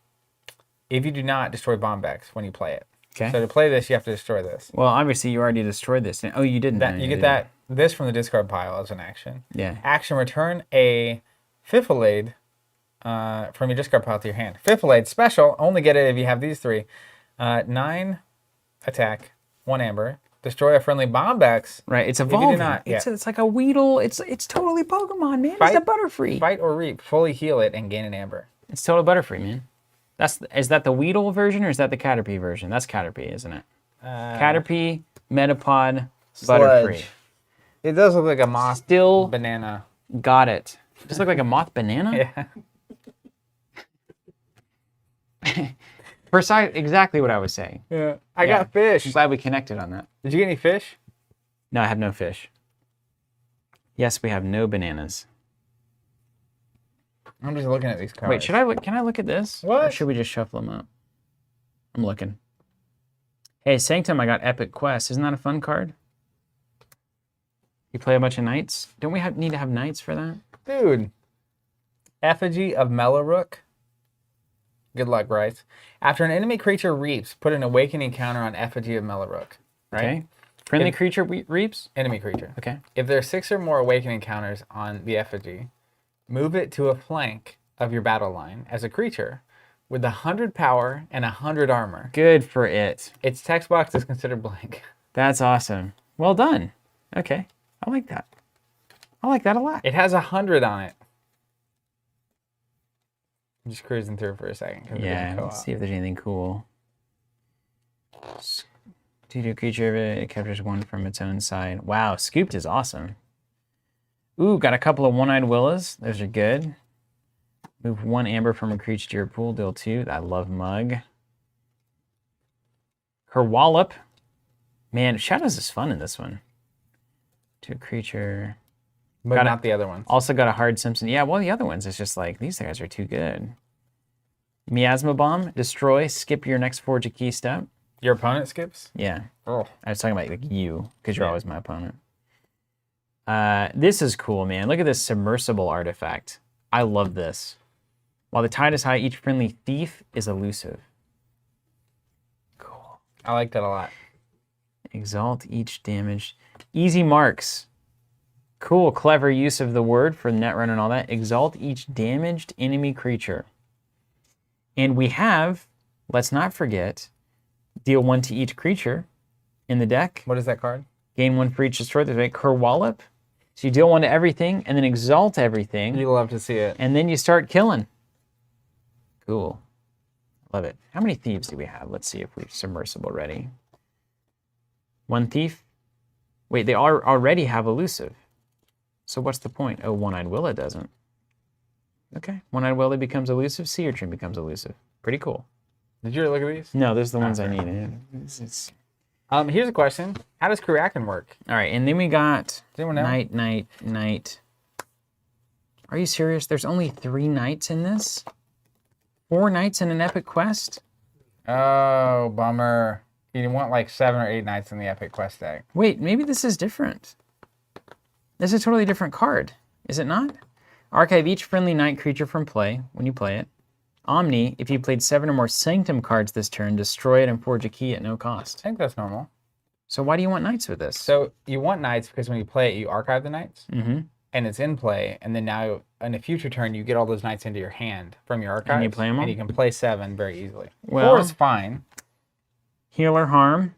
if you do not destroy Bombax when you play it.
Okay.
So to play this, you have to destroy this.
Well, obviously you already destroyed this. Oh, you didn't.
That, you get this from the discard pile as an action.
Yeah.
Action, return a Fifilade from your discard pile to your hand. Fifilade, special, only get it if you have these 3. 9 attack, 1 amber. Destroy a friendly Bombax.
Right, it's
you do
evolving.
not-
It's like a Weedle. It's totally Pokemon, man.
Fight-
it's a Butterfree.
Fight or reap, fully heal it, and gain an amber.
It's total Butterfree, man. Is that the Weedle version or is that the Caterpie version? That's Caterpie, isn't it? Caterpie, Metapod, Butterfree.
Sludge. It does look like a moth
Still
banana.
got it. Does it look like a moth banana?
Yeah.
Precise, exactly what I was saying.
Yeah. I got fish.
I'm glad we connected on that.
Did you get any fish?
No, I have no fish. Yes, we have no bananas.
I'm just looking at these cards.
Wait, should I look? Can I look at this?
What?
Or should we just shuffle them up? I'm looking. Hey, Sanctum, I got Epic Quest. Isn't that a fun card? You play a bunch of knights? Don't we need to have knights for that?
Dude. Effigy of Mellarook. Good luck, Bryce. After an enemy creature reaps, put an awakening counter on Effigy of Mellarook. Right?
Okay. Friendly creature reaps?
Enemy creature.
Okay.
If there are 6 or more awakening counters on the effigy, move it to a flank of your battle line as a creature with 100 power and 100 armor.
Good for it.
Its text box is considered blank.
That's awesome. Well done. Okay. I like that. I like that a lot.
It has 100 on it. I'm just cruising through for a second.
Yeah, let's see if there's anything cool. Tutor creature, it captures 1 from its own side. Wow, Scooped is awesome. Ooh, got a couple of One-Eyed Willows. Those are good. Move 1 amber from a creature to your pool, deal 2. I love Mug. Kerwallop. Man, Shadows is fun in this one. To a creature.
But not the other ones.
Also got a Hard Simpson. Yeah, well, the other ones, it's just like, these guys are too good. Miasma Bomb, destroy, skip your next Forge a Key step.
Your opponent skips?
Yeah.
Oh.
I was talking about like you, because you're always my opponent. This is cool, man. Look at this submersible artifact. I love this. While the tide is high, each friendly thief is elusive. Cool.
I like that a lot.
Exalt each damaged. Easy marks. Cool, clever use of the word for Netrunner and all that. Exalt each damaged enemy creature. And we have, let's not forget, deal 1 to each creature in the deck.
What is that card?
Gain 1 for each destroyed. There's a Kerwallop. So you deal 1 to everything, and then exalt everything.
You love to see it.
And then you start killing. Cool. Love it. How many thieves do we have? Let's see if we're submersible ready. 1 thief. Wait, they already have elusive. So what's the point? Oh, One-Eyed Willow doesn't. Okay. One-Eyed Willow becomes elusive. Sea Urchin becomes elusive. Pretty cool.
Did you look at these?
No, those are the ones I need.
Here's a question. How does Keyraken work?
All right, and then we got
Does anyone know?
Knight. Are you serious? There's only 3 knights in this? 4 knights in an epic quest?
Oh, bummer. You want like 7 or 8 knights in the epic quest deck.
Wait, maybe this is different. This is a totally different card, is it not? Archive each friendly knight creature from play when you play it. Omni, if you played 7 or more Sanctum cards this turn, destroy it and forge a key at no cost.
I think that's normal.
So why do you want knights with this?
So you want knights because when you play it, you archive the knights.
Mm-hmm.
And it's in play. And then now in a future turn, you get all those knights into your hand from your archive.
And you play them all?
And you can play 7 very easily.
Well,
4 is fine.
Healer Harm.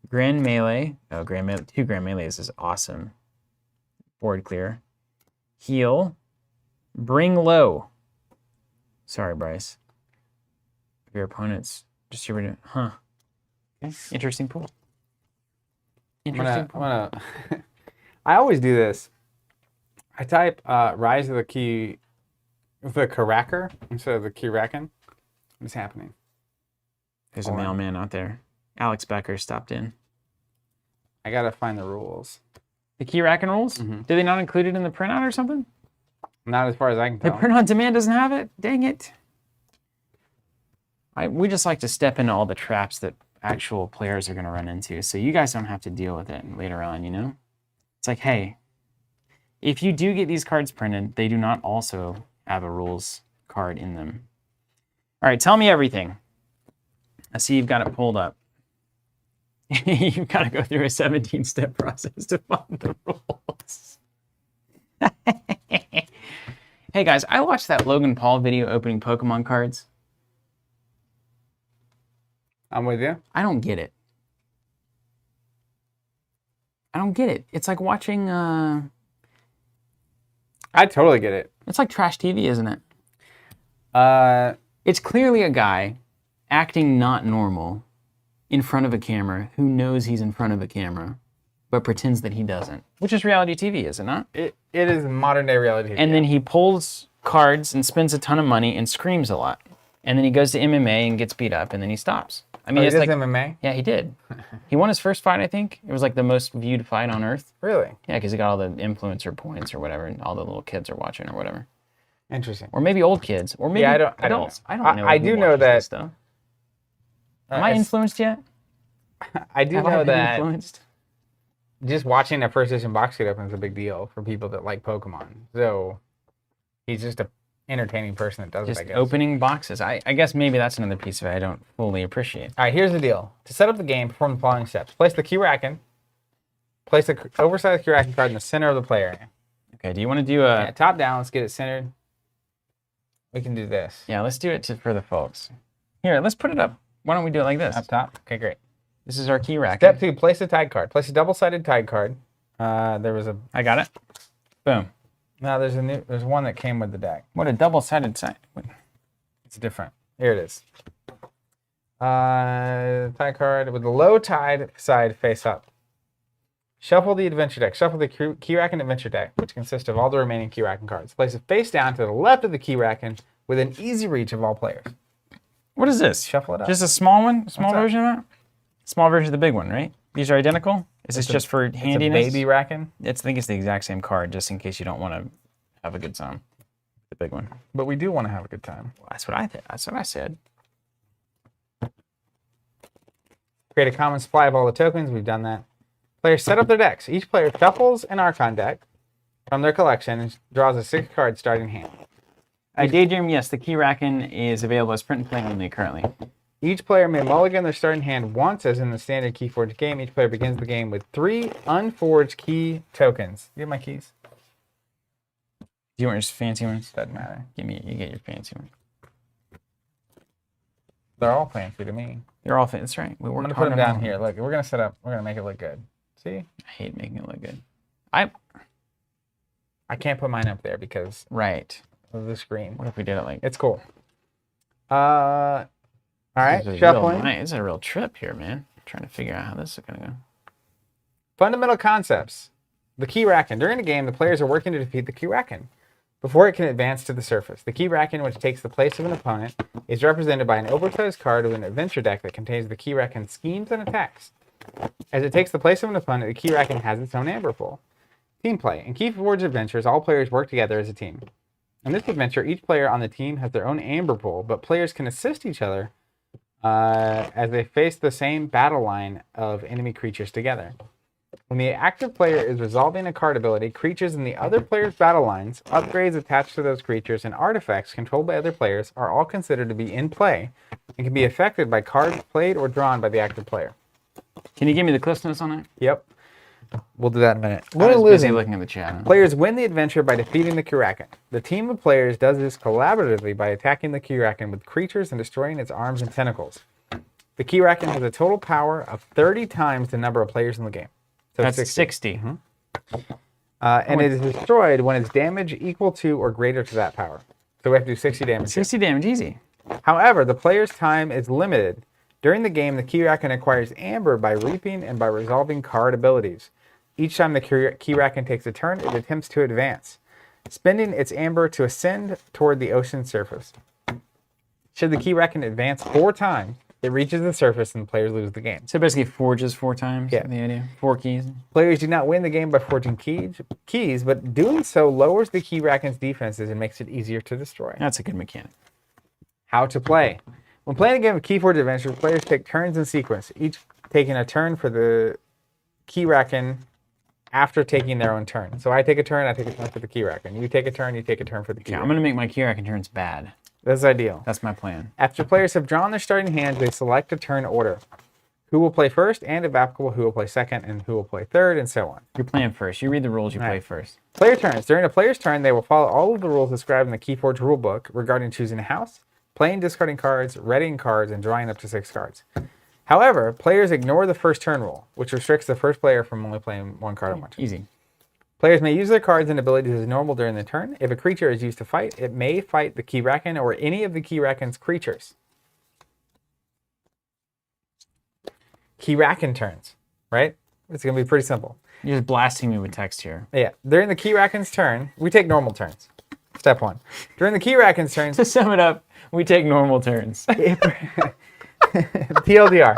Grand Melee. Oh, Grand Melee. 2 Grand Melees is awesome. Board clear. Heal. Bring low. Sorry, Bryce. Your opponent's distributed. Huh. Okay. Interesting pool. Interesting pool.
I always do this. I type Rise of the Key, the Keyraken instead of the Keyraken. What's happening?
There's a mailman out there. Alex Becker stopped in.
I gotta find the rules.
The Keyraken rules? Did they not include it in the printout or something?
Not as far as I can
The
tell.
print on demand doesn't have it? Dang it. We just like to step into all the traps that actual players are going to run into, so you guys don't have to deal with it later on, you know? It's like, hey, if you do get these cards printed, they do not also have a rules card in them. All right, tell me everything. I see you've got it pulled up. You've got to go through a 17-step process to find the rules. Hey guys, I watched that Logan Paul video opening Pokemon cards.
I'm with you.
I don't get it. I don't get it. It's like watching,
I totally get it.
it's like trash TV, isn't it? It's clearly a guy acting not normal in front of a camera who knows he's in front of a camera, but pretends that he doesn't. Which is reality TV, is it not?
It is modern day reality TV.
And then he pulls cards and spends a ton of money and screams a lot. And then he goes to MMA and gets beat up and then he stops. I mean,
he
it's
does
like
MMA?
Yeah, he did. He won his first fight, I think. It was like the most viewed fight on earth.
Really?
Yeah, because he got all the influencer points or whatever, and all the little kids are watching or whatever.
Interesting.
Or maybe old kids, or maybe adults. I don't know.
I do know that.
Stuff. Am I influenced yet?
I do
Have I
know
been
that
influenced?
just watching a first edition box get open is a big deal for people that like Pokemon. So he's just a entertaining person that does
Just
it, I guess.
opening boxes. I guess maybe that's another piece of it I don't fully appreciate.
All right, here's the deal. To set up the game, perform the following steps. Place the Keyraken. Place the oversized Keyraken card in the center of the play area.
Okay, do you want to do a...
Yeah, top down, let's get it centered. We can do this.
Yeah, let's do it for the folks. Here, let's put it up. Why don't we do it like this?
Up top? Okay, great.
This is our Keyraken.
Step 2, place a tide card. Place a double-sided tide card. There was a...
I got it. Boom.
No, there's one that came with the deck.
What a double-sided side.
It's different. Here it is. Tide card with the low tide side face up. Shuffle the adventure deck. Shuffle the Keyraken adventure deck, which consists of all the remaining Keyraken cards. Place it face down to the left of the Keyraken within easy reach of all players.
What is this?
Shuffle it up.
Just a small one? Small
What's
version of that? Small version of the big one, right? These are identical? Is this just for handiness?
It's a baby Raken.
I think it's the exact same card, just in case you don't want to have a good time. The big one.
But we do want to have a good time.
Well, that's what I said.
Create a common supply of all the tokens. We've done that. Players set up their decks. Each player shuffles an Archon deck from their collection and draws a 6-card starting hand.
Daydream, yes, the Keyraken is available as print and play only currently.
Each player may mulligan their starting hand once, as in the standard Keyforge game. Each player begins the game with 3 unforged key tokens. You have my keys?
Do you want your fancy ones?
Doesn't matter.
You get your fancy one.
They're all fancy to me.
They're all fancy. That's right.
I'm going to put them down here. Look, we're going to set up. We're going to make it look good. See?
I hate making it look good.
I can't put mine up there because
Right.
of the screen.
What if we did it like...
It's cool. All right,
This is
shuffling.
This is a real trip here, man. I'm trying to figure out how this is going to go.
Fundamental concepts. The Keyraken. During a game, the players are working to defeat the Keyraken before it can advance to the surface. The Keyraken, which takes the place of an opponent, is represented by an oversized card with an adventure deck that contains the Keyraken's schemes and attacks. As it takes the place of an opponent, the Keyraken has its own amber pool. Team play. In Keyforge adventures, all players work together as a team. In this adventure, each player on the team has their own amber pool, but players can assist each other as they face the same battle line of enemy creatures together. When the active player is resolving a card ability, creatures in the other player's battle lines, upgrades attached to those creatures, and artifacts controlled by other players are all considered to be in play and can be affected by cards played or drawn by the active player.
Can you give me the Cliff Notes on that?
Yep. We'll do that in a minute.
I was busy looking at the chat.
Players win the adventure by defeating the Keyraken. The team of players does this collaboratively by attacking the Keyraken with creatures and destroying its arms and tentacles. The Keyraken has a total power of 30 times the number of players in the game. So
That's 60.
And it is destroyed when its damage equal to or greater to that power. So we have to do 60 damage.
60 damage, easy.
However, the player's time is limited. During the game, the Keyraken acquires Amber by reaping and by resolving card abilities. Each time the Keyraken takes a turn, it attempts to advance, spending its Amber to ascend toward the ocean surface. Should the Keyraken advance 4 times, it reaches the surface and the players lose the game.
So basically forges 4 times,
Yeah.
the idea? 4 keys.
Players do not win the game by forging keys, but doing so lowers the Keyraken's defenses and makes it easier to destroy.
That's a good mechanic.
How to play. When playing a game of Keyforge Adventure, players take turns in sequence, each taking a turn for the Keyraken after taking their own turn. So I take a turn for the Keyraken. You take a turn for the Keyraken.
Okay, I'm going to make my Keyraken turns bad.
That's ideal.
That's my plan.
After players have drawn their starting hands, they select a turn order. Who will play first, and if applicable, who will play second, and who will play third, and so on.
You're playing first. You read the rules, you play first.
Player turns. During a player's turn, they will follow all of the rules described in the Keyforge rulebook regarding choosing a house, playing discarding cards, readying cards, and drawing up to 6 cards. However, players ignore the first turn rule, which restricts the first player from only playing 1 card at once.
Easy.
Players may use their cards and abilities as normal during the turn. If a creature is used to fight, it may fight the Keyraken or any of the Keyraken's creatures. Keyraken turns, right? It's going to be pretty simple.
You're just blasting me with text here.
Yeah. During the Keyraken's turn, we take normal turns. Step 1. During the Keyraken's turn,
To sum it up, we take normal turns.
TLDR.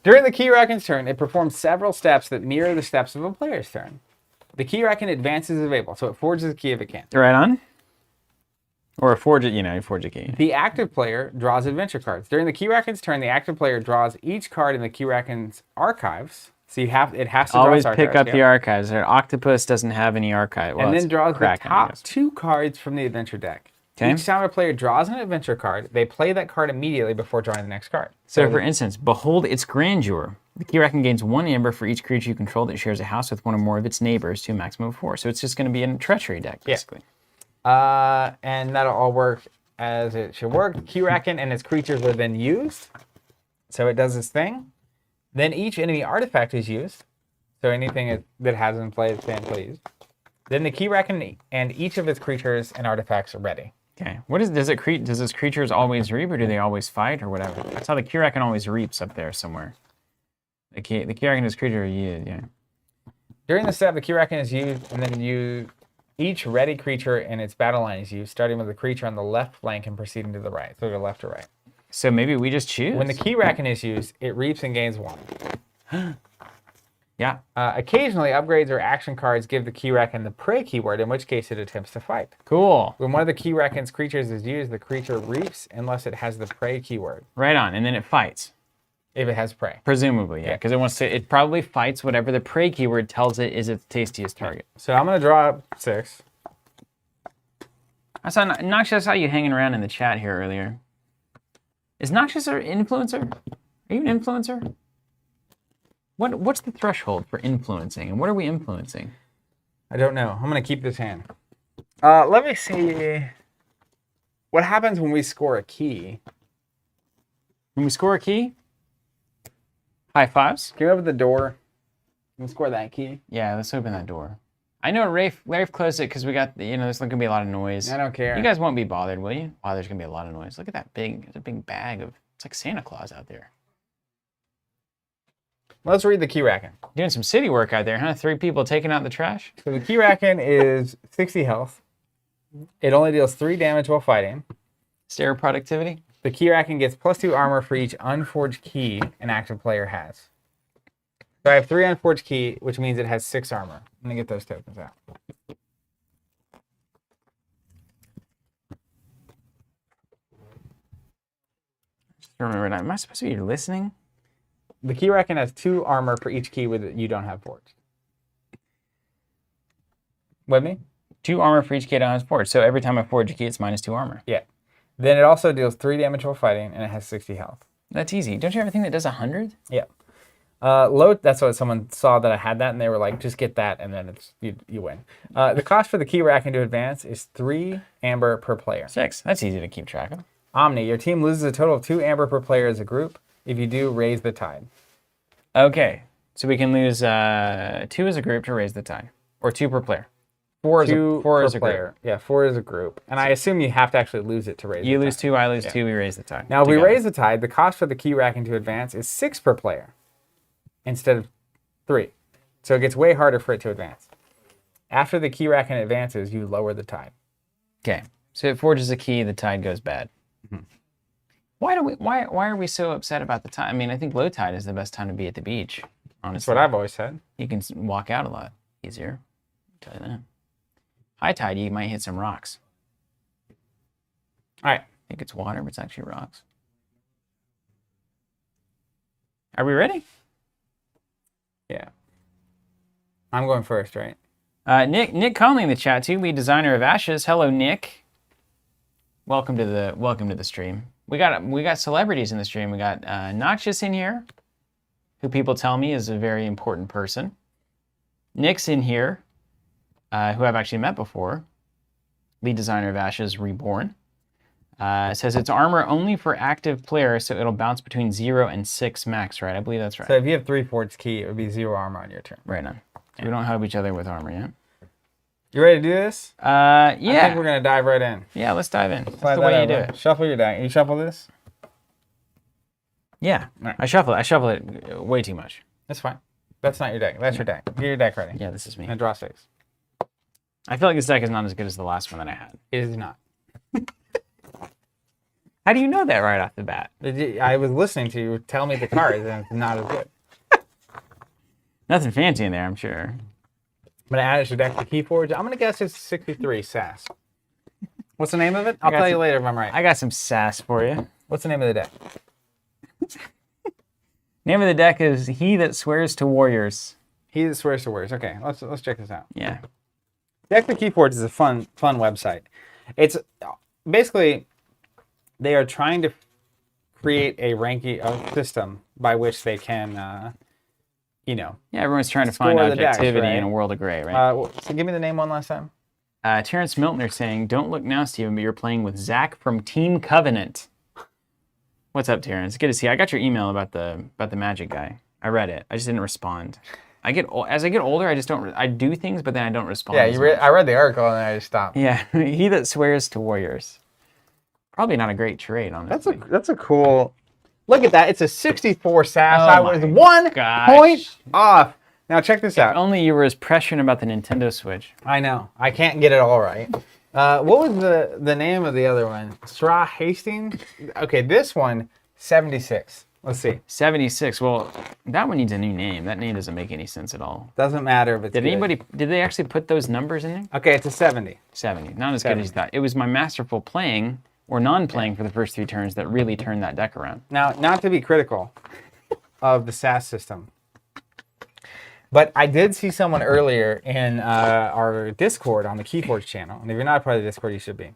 During the Keyraken's turn, it performs several steps that mirror the steps of a player's turn. The Keyraken advances if able, so it forges a key if it can.
Right on? Or forge it, you forge a key.
The active player draws adventure cards. During the Keyraken's turn, the active player draws each card in the Keyraken's archives. So it has to draw
Always
its
pick
archives,
up the archives. Octopus doesn't have any archive. Well,
and then
it's
draws the
Kraken, I
top
guess.
2 cards from the adventure deck.
Okay.
Each time a player draws an adventure card, they play that card immediately before drawing the next card.
So for instance, behold its grandeur. The Keyraken gains 1 amber for each creature you control that shares a house with one or more of its neighbors to a maximum of 4. So it's just going to be a treachery deck, basically.
And that'll all work as it should work. Keyraken and its creatures are then used. So it does its thing. Then each enemy artifact is used. So anything that has in play is used. Then the Keyraken and each of its creatures and artifacts are ready.
Okay. Does its creatures always reap, or do they always fight, or whatever? That's how the Keyraken always reaps up there somewhere. The Keyraken and its creature are used, yeah.
During the step, the Keyraken is used, and then each ready creature in its battle line is used, starting with the creature on the left flank and proceeding to the right, so to left or right.
So maybe we just choose?
When the Keyraken is used, it reaps and gains 1.
Yeah.
Occasionally, upgrades or action cards give the Keyraken the prey keyword, in which case it attempts to fight.
Cool.
When one of the Keyraken's creatures is used, the creature reaps unless it has the prey keyword.
Right on, and then it fights.
If it has prey.
Presumably, yeah, because it probably fights whatever the prey keyword tells it is its tastiest target.
So I'm going to draw up 6.
I saw Noxious, I saw you hanging around in the chat here earlier. Is Noxious an influencer? Are you an influencer? What's the threshold for influencing, and what are we influencing?
I don't know. I'm going to keep this hand. Let me see. What happens when we score a key?
When we score a key? High fives?
Can you open the door and score that key?
Yeah, let's open that door. I know Rafe closed it because we got, there's going to be a lot of noise.
I don't care.
You guys won't be bothered, will you? Wow, there's going to be a lot of noise. Look at that there's a big bag of, it's like Santa Claus out there.
Let's read the Keyraken.
Doing some city work out there, huh? 3 people taking out the trash?
So the Keyraken is 60 health. It only deals 3 damage while fighting.
Stereo productivity?
The Keyraken gets +2 armor for each unforged key an active player has. So I have 3 unforged key, which means it has 6 armor. I'm going to get those tokens out.
Just remember, am I supposed to be listening?
The Keyraken has 2 armor for each key that you don't have forged. With me?
2 armor for each key that has forged. So every time I forge a key, it's -2 armor.
Yeah. Then it also deals 3 damage while fighting, and it has 60 health.
That's easy. Don't you have a thing that does 100?
Yeah. That's what someone saw that I had that, and they were like, just get that, and then you win. The cost for the Keyraken to advance is 3 amber per player.
6. That's easy to keep track of.
Omni, your team loses a total of 2 amber per player as a group. If you do, raise the tide.
Okay. So we can lose 2 as a group to raise the tide. Or 2 per player. Four is
two
four
per
is a group.
player. Yeah, 4 is a group. And I assume you have to actually lose it to raise
You
the
lose
tide.
2, I lose 2, we raise the tide.
Now, if we
together.
raise the tide, the cost for the Keyraken to advance is 6 per player instead of 3. So it gets way harder for it to advance. After the Keyraken advances, you lower the tide.
Okay, so it forges a key, the tide goes bad. Why are we so upset about the tide? I mean, I think low tide is the best time to be at the beach, honestly.
That's what I've always said.
You can walk out a lot easier, I'll tell you that. High tide, you might hit some rocks.
All right.
I think it's water, but it's actually rocks. Are we ready?
Yeah. I'm going first, right?
Nick Conley in the chat too, lead designer of Ashes. Hello, Nick. Welcome to the stream. We got celebrities in the stream. We got Noxious in here, who people tell me is a very important person. Nick's in here, who I've actually met before. Lead designer of Ashes Reborn. Says it's armor only for active players, so it'll bounce between 0 and 6 max, right? I believe that's right.
So if you have 3 Forge Key, it would be 0 armor on your turn.
Right on. So we don't help each other with armor yet.
You ready to do this?
Yeah.
I think we're going to dive right in.
Yeah, let's dive in. That's
Slide
the
that
way you
over.
do it.
Shuffle your deck. You shuffle this?
Yeah.
Right.
I shuffle it way too much.
That's fine. That's not your deck. That's your deck. Get your deck ready.
Yeah, this is me.
And draw 6.
I feel like this deck is not as good as the last one that I had.
It is not.
How do you know that right off the bat?
I was listening to you tell me the cards, and it's not as good.
Nothing fancy in there, I'm sure.
I'm going to add it to your deck to Keyforge. I'm going to guess it's 63 SAS. What's the name of it? I'll tell you later if I'm right.
I got some sass for you.
What's the name of the deck?
Name of the deck is He That Swears to Warriors.
He That Swears to Warriors. Okay, let's check this out.
Yeah.
Deck to Keyforge is a fun website. It's basically they are trying to create a ranking system by which they can,
Yeah, everyone's trying to find
Score the decks,
objectivity
right?
in a world of gray, right?
So give me the name one last time.
Terrence Miltner saying, "Don't look now, Steven, but you're playing with Zach from Team Covenant." What's up, Terrence? Good to see you. I got your email about the Magic guy. I read it. I just didn't respond. As I get older, I just don't. I do things, but then I don't respond.
Yeah, I read the article and I just stopped.
Yeah, He That Swears to Warriors. Probably not a great trade, honestly.
That's a cool. Look at that. It's a 64 SAS.
Oh
I was
my
1
gosh.
point off. Now check this out.
If only you were as prescient about the Nintendo Switch.
I know. I can't get it all right. What was the name of the other one? Straw Hastings? Okay, this one, 76. Let's see.
76. Well, that one needs a new name. That name doesn't make any sense at all.
Doesn't matter if it's
Did they actually put those numbers in there?
Okay, it's a 70.
70. Not as good as you thought. It was my masterful playing or non-playing for the first 3 turns that really turned that deck around.
Now, not to be critical of the SAS system, but I did see someone earlier in our Discord on the Keyforge channel, and if you're not a part of the Discord, you should be.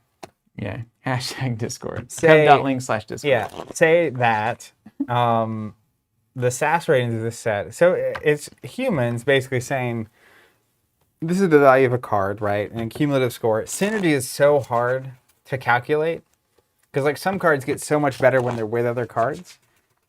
Yeah. Hashtag Discord.
Say-
Cub.link/Discord.
Yeah, say that the SAS ratings of this set, so it's humans basically saying, this is the value of a card, right? And cumulative score. Synergy is so hard to calculate, because like some cards get so much better when they're with other cards,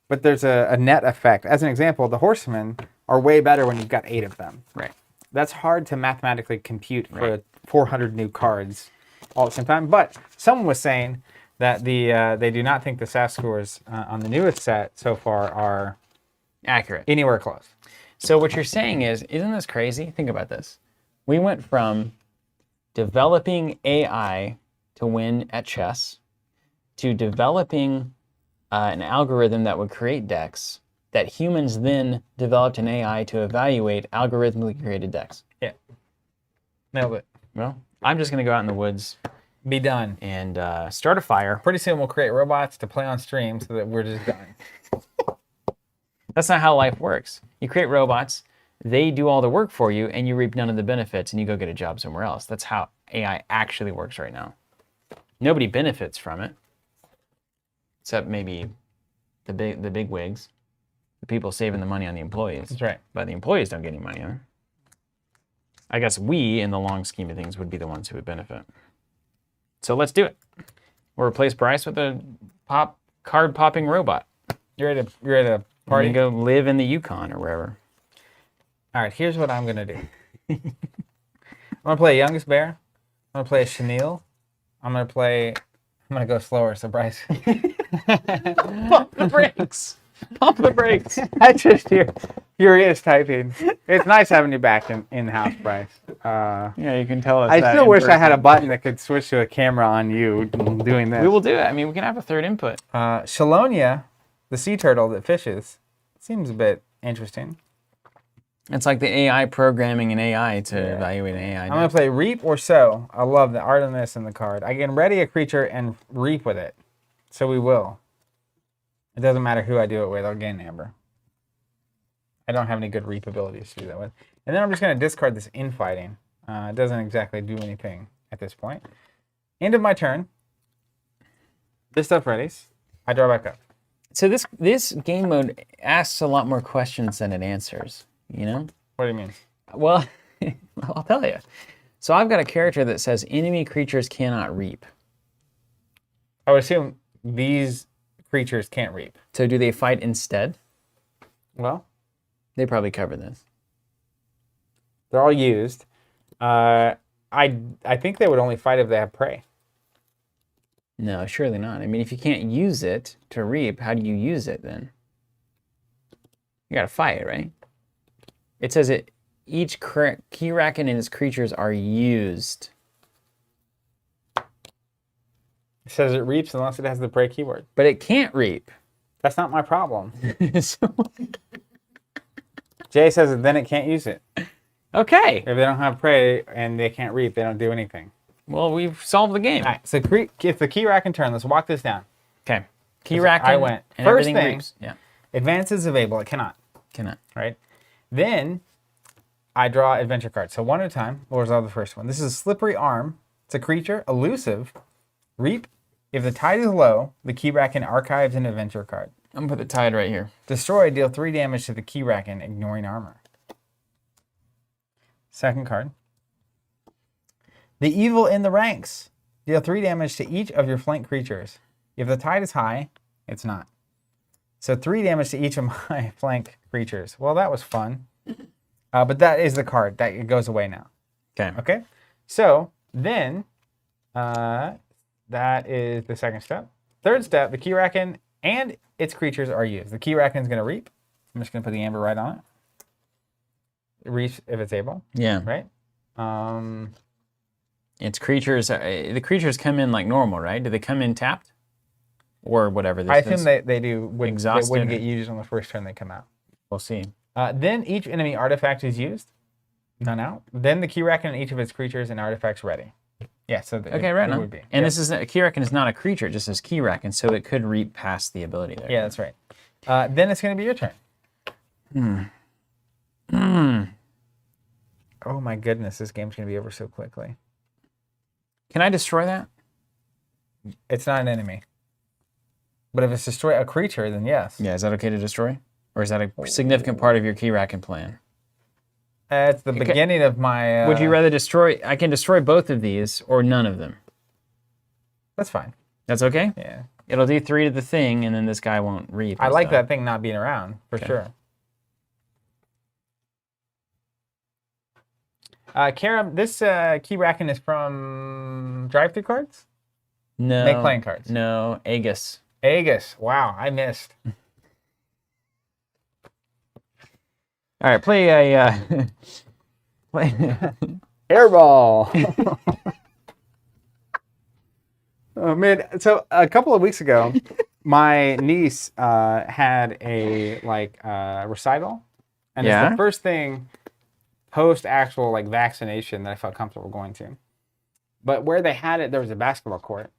but there's a net effect. As an example, the Horsemen are way better when you've got 8 of them.
Right.
That's hard to mathematically compute for 400 new cards all at the same time. But someone was saying that they do not think the SAS scores on the newest set so far are
Accurate.
anywhere close.
So what you're saying is, isn't this crazy? Think about this. We went from developing AI to win at chess to developing an algorithm that would create decks that humans then developed an AI to evaluate algorithmically created decks.
Yeah. Nailed it.
Well, I'm just going to go out in the woods
Be done.
and start a fire.
Pretty soon we'll create robots to play on stream so that we're just done.
That's not how life works. You create robots, they do all the work for you, and you reap none of the benefits, and you go get a job somewhere else. That's how AI actually works right now. Nobody benefits from it, except maybe the big wigs, the people saving the money on the employees.
That's right.
But the employees don't get any money either. I guess we, in the long scheme of things, would be the ones who would benefit. So let's do it. We'll replace Bryce with a card popping robot.
You ready to
Party.
party?
Go live in the Yukon or wherever.
All right, here's what I'm going to do. gonna play a youngest bear. I'm gonna play a chenille. I'm gonna go slower, so Bryce.
Pump the brakes. Pump the brakes.
I just hear furious typing. It's nice having you back in house, Bryce.
Yeah, you can tell us.
I
that
still
in
wish I had a
person.
button that could switch to a camera on you doing this.
We will do it. I mean, we can have a third input.
Chelonia, the sea turtle that fishes, seems a bit interesting.
It's like the AI programming an AI to evaluate an AI.
I'm going to play Reap or Sow. I love the art of this in the card. I can ready a creature and reap with it. So we will. It doesn't matter who I do it with. I'll gain Amber. I don't have any good reap abilities to do that with. And then I'm just going to discard this infighting. It doesn't exactly do anything at this point. End of my turn. This stuff readies. I draw back up.
So this game mode asks a lot more questions than it answers. You know?
What do you mean?
Well, I'll tell you. So I've got a character that says enemy creatures cannot reap.
I would assume these creatures can't reap.
So do they fight instead?
Well,
They probably cover this.
they're all used. I think they would only fight if they have prey.
No, surely not. I mean, if you can't use it to reap, how do you use it then? You gotta fight, right? It says each Keyraken and its creatures are used.
It says it reaps unless it has the prey keyword.
But it can't reap.
That's not my problem.
So-
Jay says that then it can't use it.
okay.
If they don't have prey and they can't reap, they don't do anything.
Well, we've solved the game.
All right, so if the Keyraken turn, let's walk this down.
Okay. Keyraken
I went.
and
First
everything
thing,
reaps. Yeah.
Advances Evable, it cannot,
Cannot.
right? Then I draw adventure cards. So one at a time, we'll resolve the first one. This is a Slippery Arm. It's a creature, elusive, reap. If the tide is low, the Keyraken archives an adventure card.
I'm gonna put the tide right here.
Destroy, deal 3 damage to the Keyraken, ignoring armor. Second card. The Evil in the Ranks. Deal 3 damage to each of your flank creatures. If the tide is high, it's not. So 3 damage to each of my flank creatures. Well, that was fun. But that is the card. It goes away now.
Okay.
Okay? So then, that is the second step. Third step, the Keyraken and its creatures are used. The Keyraken is going to reap. I'm just going to put the amber right on it. It reaps if it's able.
Yeah.
Right?
Its creatures, the creatures come in like normal, right? Do they come in tapped? Or whatever this
I
is?
assume they do. They
Exhausted.
wouldn't get used on the first turn they come out.
We'll see.
Then each enemy artifact is used. None out. Then the Keyraken and each of its creatures and artifacts ready. Yeah, so
Okay, right
it
now.
would be.
And
Yeah.
this is Keyraken is not a creature, it just says Keyraken, so it could reap past the ability there.
Yeah, that's right. Then it's going to be your turn. Oh my goodness, this game's going to be over so quickly.
Can I destroy that?
It's not an enemy. But if it's destroy a creature, then yes.
Yeah, is that okay to destroy? Or is that a significant part of your Keyraken plan?
It's the beginning of my...
Would you rather destroy... I can destroy both of these or none of them.
That's fine.
That's okay?
Yeah.
It'll do 3 to the thing, and then this guy won't reap.
I
and
like
stuff.
that thing not being around, for sure. Kara, this Keyraken is from Drive-Thru Cards?
No.
Make playing cards.
No, Aegis.
Aegis. Wow, I missed.
All right, play a... play...
Airball. Oh man! So a couple of weeks ago, my niece had a recital, and it's the first thing post actual vaccination that I felt comfortable going to. But where they had it, there was a basketball court.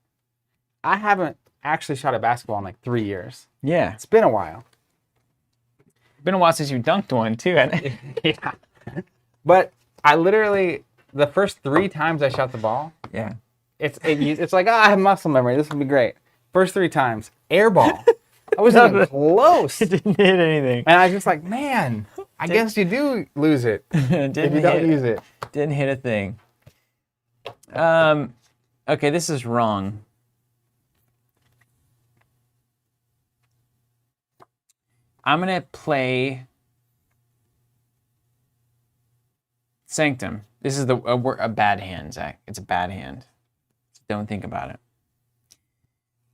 I haven't actually shot a basketball in 3 years.
Yeah.
It's been a while.
Been a while since you dunked one too, hasn't it?
Yeah. But I literally, the first 3 times I shot the ball,
Yeah.
it's like, I have muscle memory. This will be great. First 3 times, air ball. I wasn't even close.
It didn't hit anything.
And I was just like, man, I guess you do lose it if you don't use it.
Didn't hit a thing. Okay, this is wrong. I'm gonna play Sanctum. This is a bad hand, Zach. It's a bad hand. Don't think about it.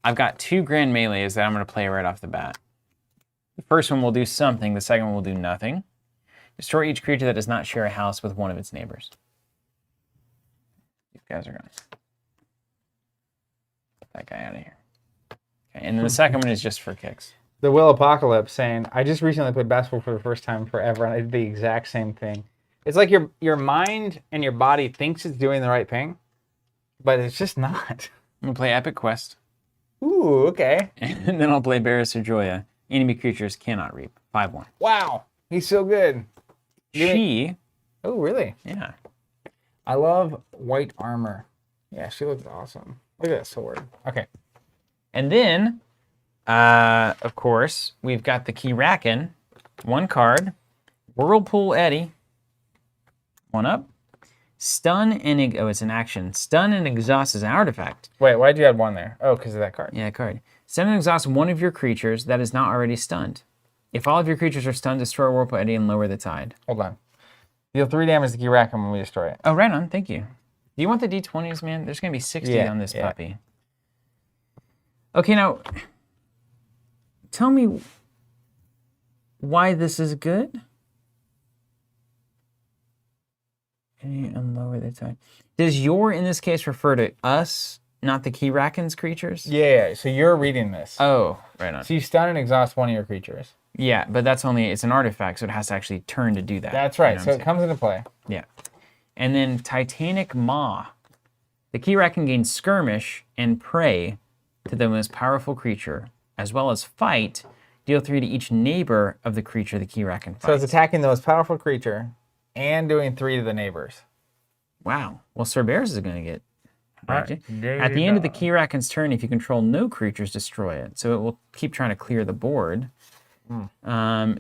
I've got 2 grand melees that I'm going to play right off the bat. The first one will do something. The second one will do nothing. Destroy each creature that does not share a house with one of its neighbors. These guys are going to get that guy out of here. Okay, and then the second one is just for kicks.
The Will Apocalypse saying, I just recently played basketball for the first time forever, and I did the exact same thing. It's like your mind and your body thinks it's doing the right thing, but it's just not.
I'm going to play Epic Quest.
Ooh, okay.
And then I'll play Barris or Joya. Enemy creatures cannot reap. 5/1.
Wow, he's so good.
Oh,
really?
Yeah.
I love white armor. Yeah, she looks awesome. Look at that sword. Okay.
And then, of course, we've got the Keyraken. 1 card. Whirlpool Eddy. 1 up. Stun and... Oh, it's an action. Stun and Exhaust is an artifact.
Wait, why'd you add 1 there? Oh, because of that card.
Yeah, card. Stun and Exhaust one of your creatures that is not already stunned. If all of your creatures are stunned, destroy Whirlpool Eddy and lower the tide.
Hold on. Deal 3 damage to Keyraken when we destroy it.
Oh, right on. Thank you. Do you want the D20s, man? There's going to be 60 on this puppy. Okay, now, tell me why this is good. And lower the tide. Does your, in this case, refer to us, not the Keyraken's creatures?
Yeah, so you're reading this.
Oh, right on.
So you stun and exhaust one of your creatures.
Yeah, but that's only, it's an artifact, so it has to actually turn to do that.
That's right,
You know
so it comes into play.
Yeah. And then Titanic Maw. The Keyraken gains Skirmish and Prey to the most powerful creature, as well as Fight. Deal 3 to each neighbor of the creature the Keyraken fights.
So it's attacking the most powerful creature and doing 3 to the neighbors.
Wow. Well, Cerberus is going to get...
Right.
At the end of the Keyraken's turn, if you control no creatures, destroy it. So it will keep trying to clear the board.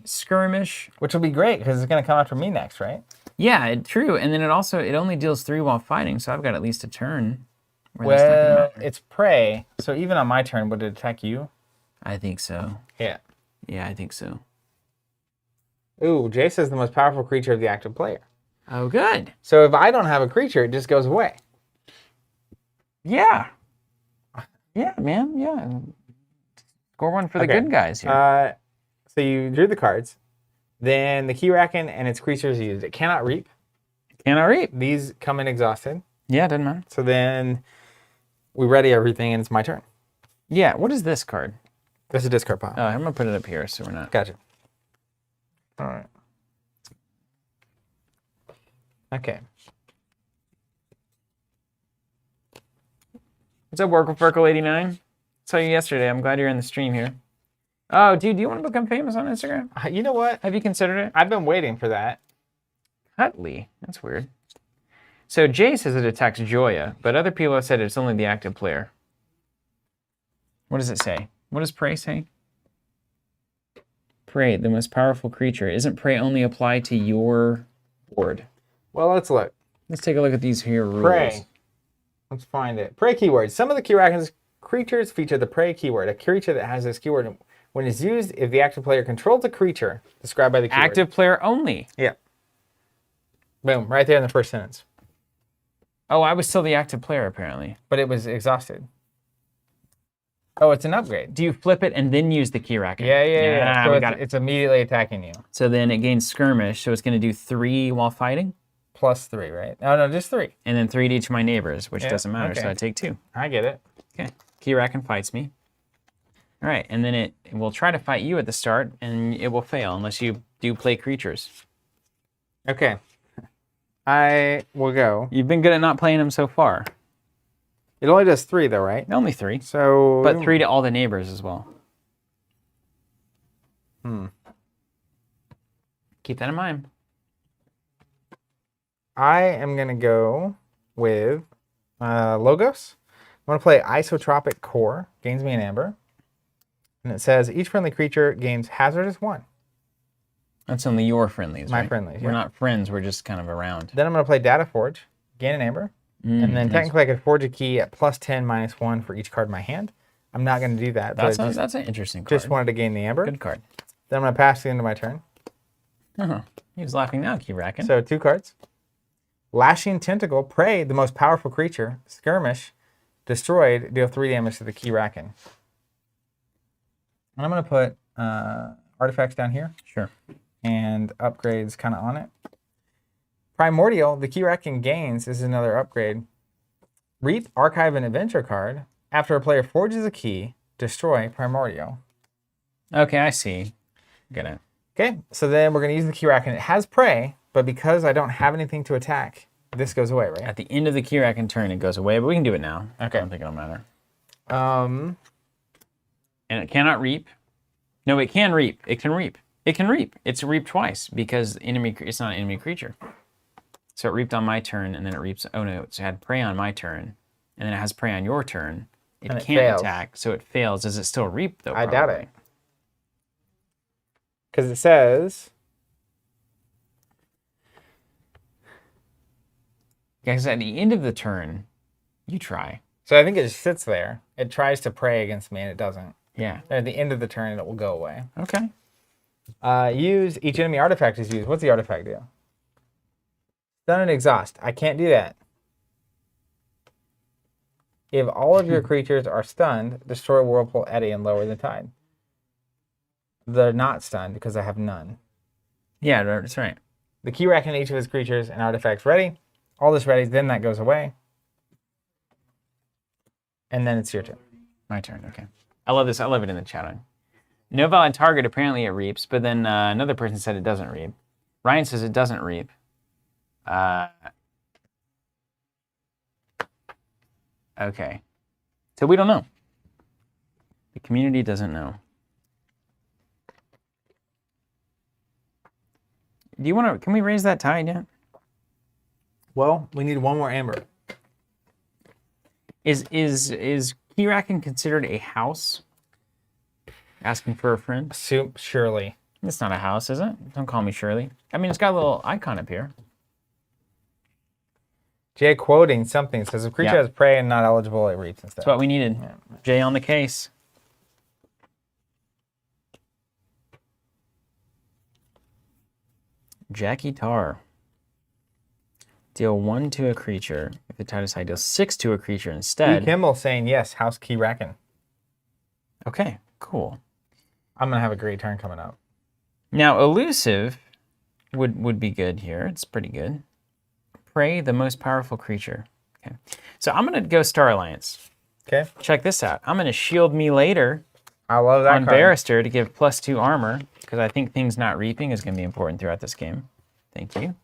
Skirmish.
Which will be great, because it's going to come after me next, right?
Yeah, true. And then it only deals 3 while fighting, so I've got at least a turn. Where that's not gonna
Well,
matter.
it's prey, so even on my turn, would it attack you?
I think so.
Yeah.
Yeah, I think so.
Ooh, Jace is the most powerful creature of the active player.
Oh, good.
So if I don't have a creature, it just goes away.
Yeah. Yeah, man. Yeah. Score 1 for the good guys here.
So you drew the cards. Then the Keyraken and its creatures used. It cannot reap.
Cannot reap.
These come in exhausted.
Yeah, doesn't matter.
So then we ready everything, and it's my turn.
Yeah, what is this card?
This is a discard pile.
I'm going to put it up here so we're not...
Gotcha. All right. Okay.
What's up, Workle89? Saw you yesterday. I'm glad you're in the stream here. Oh, dude, do you want to become famous on Instagram?
You know what?
Have you considered it?
I've been waiting for that.
Cutley. That's weird. So Jay says it attacks Joya, but other people have said it's only the active player. What does it say? What does Prey say? Prey, the most powerful creature. Isn't Prey only apply to your board?
Well, let's look.
Let's take a look at these here rules.
Prey. Let's find it. Prey keyword. Some of the Keyraken's creatures feature the prey keyword. A creature that has this keyword, when it's used, if the active player controls a creature described by the keyword.
Active player only.
Yeah. Boom, right there in the first sentence.
Oh, I was still the active player, apparently.
But it was exhausted. Oh, it's an upgrade.
Do you flip it and then use the Keyraken?
Yeah. So
we got it.
it's immediately attacking you.
So then it gains Skirmish, so it's going to do 3 while fighting?
Plus 3, right? No, just 3.
And then 3 to each of my neighbors, which doesn't matter,
okay.
so I take 2.
I get it.
Okay. Keyraken fights me. All right, and then it will try to fight you at the start, and it will fail unless you do play creatures.
Okay. I will go.
You've been good at not playing them so far.
It only does 3, though, right?
Only 3.
So,
But 3 to all the neighbors as well. Keep that in mind.
I am going to go with Logos. I'm going to play Isotropic Core. Gains me an Amber. And it says, each friendly creature gains Hazardous 1.
That's only your friendlies,
My
right?
friendlies,
We're
yeah.
not friends, we're just kind of around.
Then I'm going to play Data Forge. Gain an Amber. And then technically I could forge a key at plus 10, minus 1 for each card in my hand. I'm not going to do that.
That's,
but
that's an interesting card.
just wanted to gain the Amber.
Good card.
Then I'm going to pass it into my turn.
He was laughing now, Keyraken.
So 2 cards. Lashing Tentacle, prey, the most powerful creature. Skirmish, destroyed, deal 3 damage to the Keyraken. And I'm going to put artifacts down here.
Sure.
And upgrades kind of on it. Primordial, the Keyraken gains. This is another upgrade. Reap, archive an adventure card. After a player forges a key, destroy Primordial.
Okay, I see. Get it.
Okay, so then we're going to use the Keyraken. It has prey, but because I don't have anything to attack, this goes away, right?
At the end of the Keyraken turn, it goes away, but we can do it now.
Okay.
I don't think it'll matter.
Um,
And it cannot reap. No, it can reap. It can reap. It can reap. It's reaped twice because it's not an enemy creature. So it reaped on my turn, and then it reaps. Oh no, it had prey on my turn, and then it has prey on your turn. It
And it
can't
fails.
attack, so it fails. Does it still reap though?
I doubt it. Because it says...
Because at the end of the turn, you try.
So I think it just sits there. It tries to prey against me, and it doesn't.
Yeah.
And at the end of the turn, it will go away.
Okay.
Use each enemy artifact is used. What's the artifact do? Stun and exhaust. I can't do that. If all of your creatures are stunned, destroy Whirlpool Eddy and lower the tide. They're not stunned because I have none.
Yeah, that's right.
The Keyraken each of his creatures and artifacts ready. All this ready, then that goes away. And then it's your turn.
My turn, okay. I love this. I love it in the chat. No valid target, apparently it reaps, but then another person said it doesn't reap. Ryan says it doesn't reap. Okay. So we don't know. The community doesn't know. Do you want to, can we raise that tide yet?
Well, we need one more amber.
Is Keyraken considered a house? Asking for a friend?
Surely.
It's not a house, is it? Don't call me Shirley. I mean, it's got a little icon up here.
Jay quoting something says if creature
Yeah.
has prey and not eligible, it reaps instead.
That's what we needed.
Yeah.
Jay on the case. Jackie Tar. Deal 1 to a creature. If the tide is high, deal 6 to a creature instead.
E. Kimball saying yes, House Keyraken.
Okay, cool.
I'm going to have a great turn coming up.
Now, elusive would be good here. It's pretty good. Prey, the most powerful creature. Okay. So I'm going to go Star Alliance.
Okay.
Check this out. I'm going to shield me later
I love that
on
card.
Barrister to give +2 armor because I think things not reaping is going to be important throughout this game. Thank you.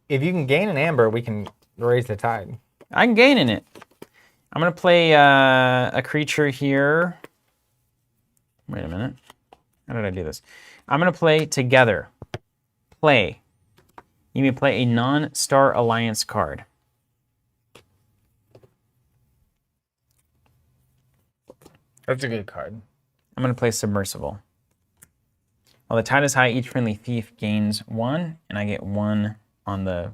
If you can gain an amber, we can raise the tide.
I can gain in it. I'm going to play a creature here. Wait a minute. How did I do this? I'm going to play together. Play. You may play a non-Star Alliance card.
That's a good card.
I'm going to play Submersible. While the tide is high, each friendly thief gains 1, and I get 1 on the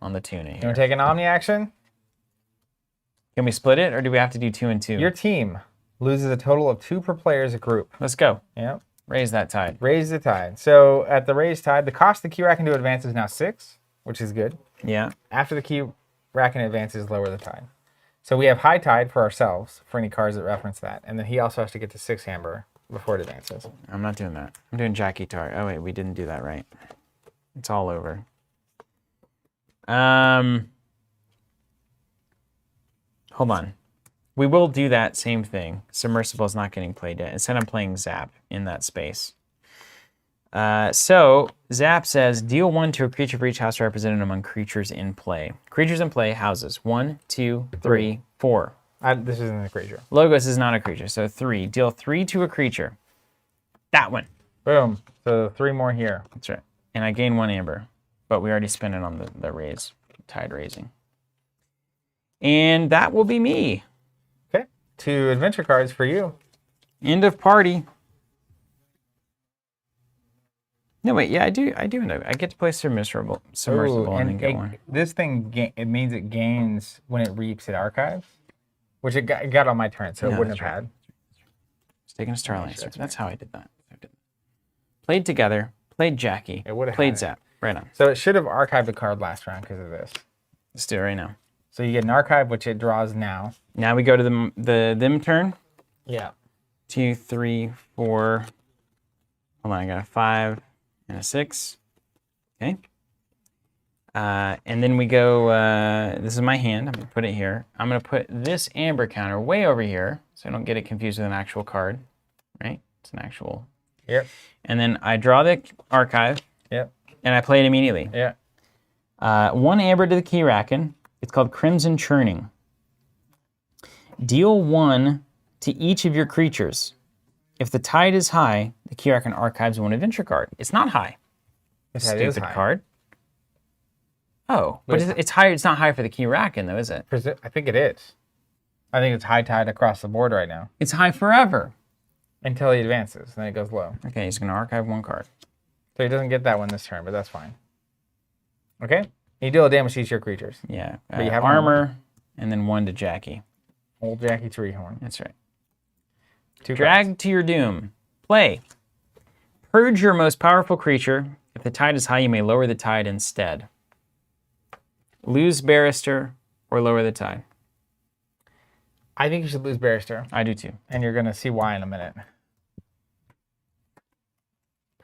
tuna
You
here.
want to take an Omni action?
Can we split it, or do we have to do 2 and 2?
Your team loses a total of 2 per player as a group.
Let's go.
Yep.
Raise that tide.
Raise the tide. So at the raised tide, the cost of the Keyraken to advance is now 6, which is good.
Yeah.
After the Keyraken advances, lower the tide. So we have high tide for ourselves, for any cards that reference that. And then he also has to get to 6 amber before it advances.
I'm not doing that. I'm doing Jackie Tar. Oh, wait, we didn't do that right. It's all over. Hold on. We will do that same thing. Submersible is not getting played yet. Instead, I'm playing Zap in that space. So Zap says, deal 1 to a creature for each house represented among creatures in play. Creatures in play, houses. 1, 2, 3, 4.
This isn't a creature.
Logos is not a creature, so 3. Deal 3 to a creature. That one.
Boom. So 3 more here.
That's right. And I gain 1 amber, but we already spent it on the raise, tide raising. And that will be me.
Okay. 2 adventure cards for you.
End of party. No, wait, yeah, I do know. I get to play Submersible
Ooh,
and then get 1.
This thing, it means it gains when it reaps, it archives, which it got on my turn, so
No,
it wouldn't have
that's
had.
It's taking a Star
Yeah,
Lancer.
sure,
That's how I did that. Played together, played Jackie,
It would have
played
had it.
Zap. Right on.
So it should have archived a card last round because of this.
Let's do it right now.
So you get an archive, which it draws now.
Now we go to them turn.
Yeah.
2, 3, 4. Hold on, I got a 5 and a 6. Okay. And then we go, this is my hand. I'm going to put it here. I'm going to put this amber counter way over here so I don't get it confused with an actual card, right? It's an actual.
Yep.
And then I draw the archive.
Yep.
And I play it immediately.
Yeah.
1 amber to the Keyraken. It's called Crimson Churning. Deal 1 to each of your creatures. If the tide is high, the Keyraken archives 1 adventure card. It's not high. Stupid card. Oh, but it's high. It's not high for the Keyraken, though, is it?
I think it is. I think it's high tide across the board right now.
It's high forever.
Until he advances, then it goes low.
Okay, he's going to archive 1 card.
So he doesn't get that one this turn, but that's fine. Okay? You deal damage to each of your creatures.
Yeah.
But you have
armor, and then 1 to Jackie.
Old Jackie Treehorn.
That's right.
2
Drag
cards.
to your doom. Play. Purge your most powerful creature. If the tide is high, you may lower the tide instead. Lose Barrister or lower the tide.
I think you should lose Barrister.
I do too.
And you're going to see why in a minute.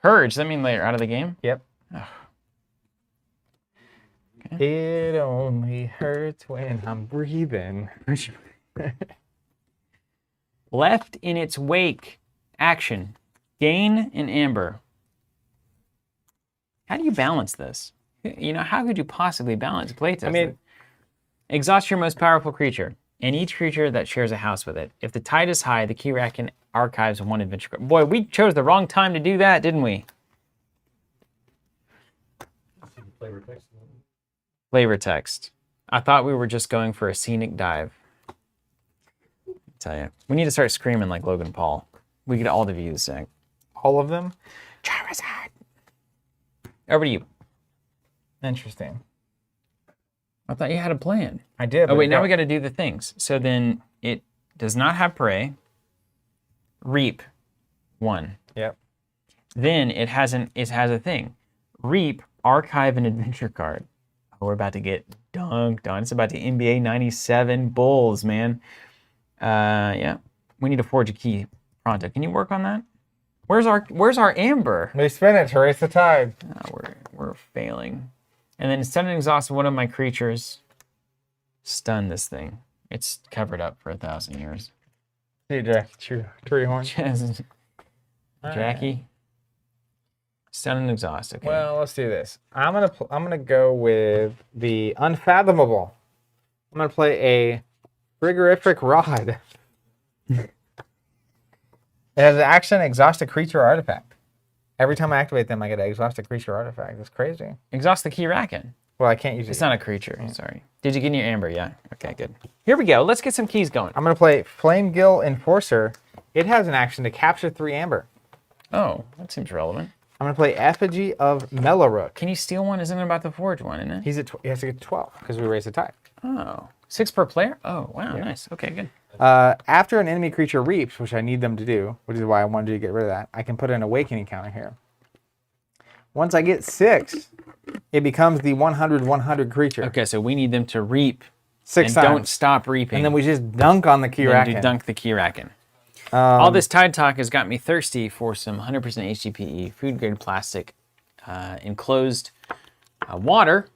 Purge. Does that mean they're out of the game?
Yep.
Oh. Okay.
It only hurts when I'm breathing.
Left in its wake. Action. Gain an amber. How do you balance this? You know, how could you possibly balance playtesting?
I mean,
exhaust your most powerful creature and each creature that shares a house with it. If the tide is high, the Keyraken archives 1 adventure card. Boy, we chose the wrong time to do that, didn't we? Flavor text. I thought we were just going for a scenic dive. I tell you, we need to start screaming like Logan Paul. We get all the views, Zach.
all of them.
Charizard. Over to you.
Interesting.
I thought you had a plan.
I did.
Oh, wait, now we got to do the things. So then it does not have prey. Reap, 1.
Yep.
Then it has a thing. Reap, archive an adventure card. Oh, we're about to get dunked on. It's about the NBA 97 Bulls, man. Yeah. We need to forge a key pronto. Can you work on that? Where's our amber?
We spin it to race the tide.
Oh, we're failing. And then stun and exhaust one of my creatures. Stun this thing. It's covered up for 1,000 years.
See, Jackie Treehorn.
Jackie. Stun and exhaust. Okay.
Well, let's do this. I'm gonna go with the unfathomable. I'm gonna play a frigorific rod. It has an action, exhaust a creature or artifact. Every time I activate them, I get an exhaust a creature or artifact. It's crazy.
Exhaust the Keyraken.
Well, I can't use it.
It's not a creature. Sorry. Did you get your amber? Yeah. Okay, good. Here we go. Let's get some keys going.
I'm gonna play Flamegill Enforcer. It has an action to capture 3 amber.
Oh, that seems relevant.
I'm gonna play Effigy of Mellorook.
Can you steal one? Isn't it about the forge one, isn't it?
He has to get 12 because we raised the tie.
Oh. 6 per player? Oh, wow. Yeah. Nice. Okay, good.
After an enemy creature reaps, which I need them to do, which is why I wanted to get rid of that, I can put an awakening counter here. Once I get 6, it becomes the 100/100 creature.
Okay, so we need them to reap
6
and
times.
don't stop reaping.
And then we just dunk on the Keyraken.
Dunk the Keyraken. All this Tide talk has got me thirsty for some 100% HDPE food grade plastic enclosed water,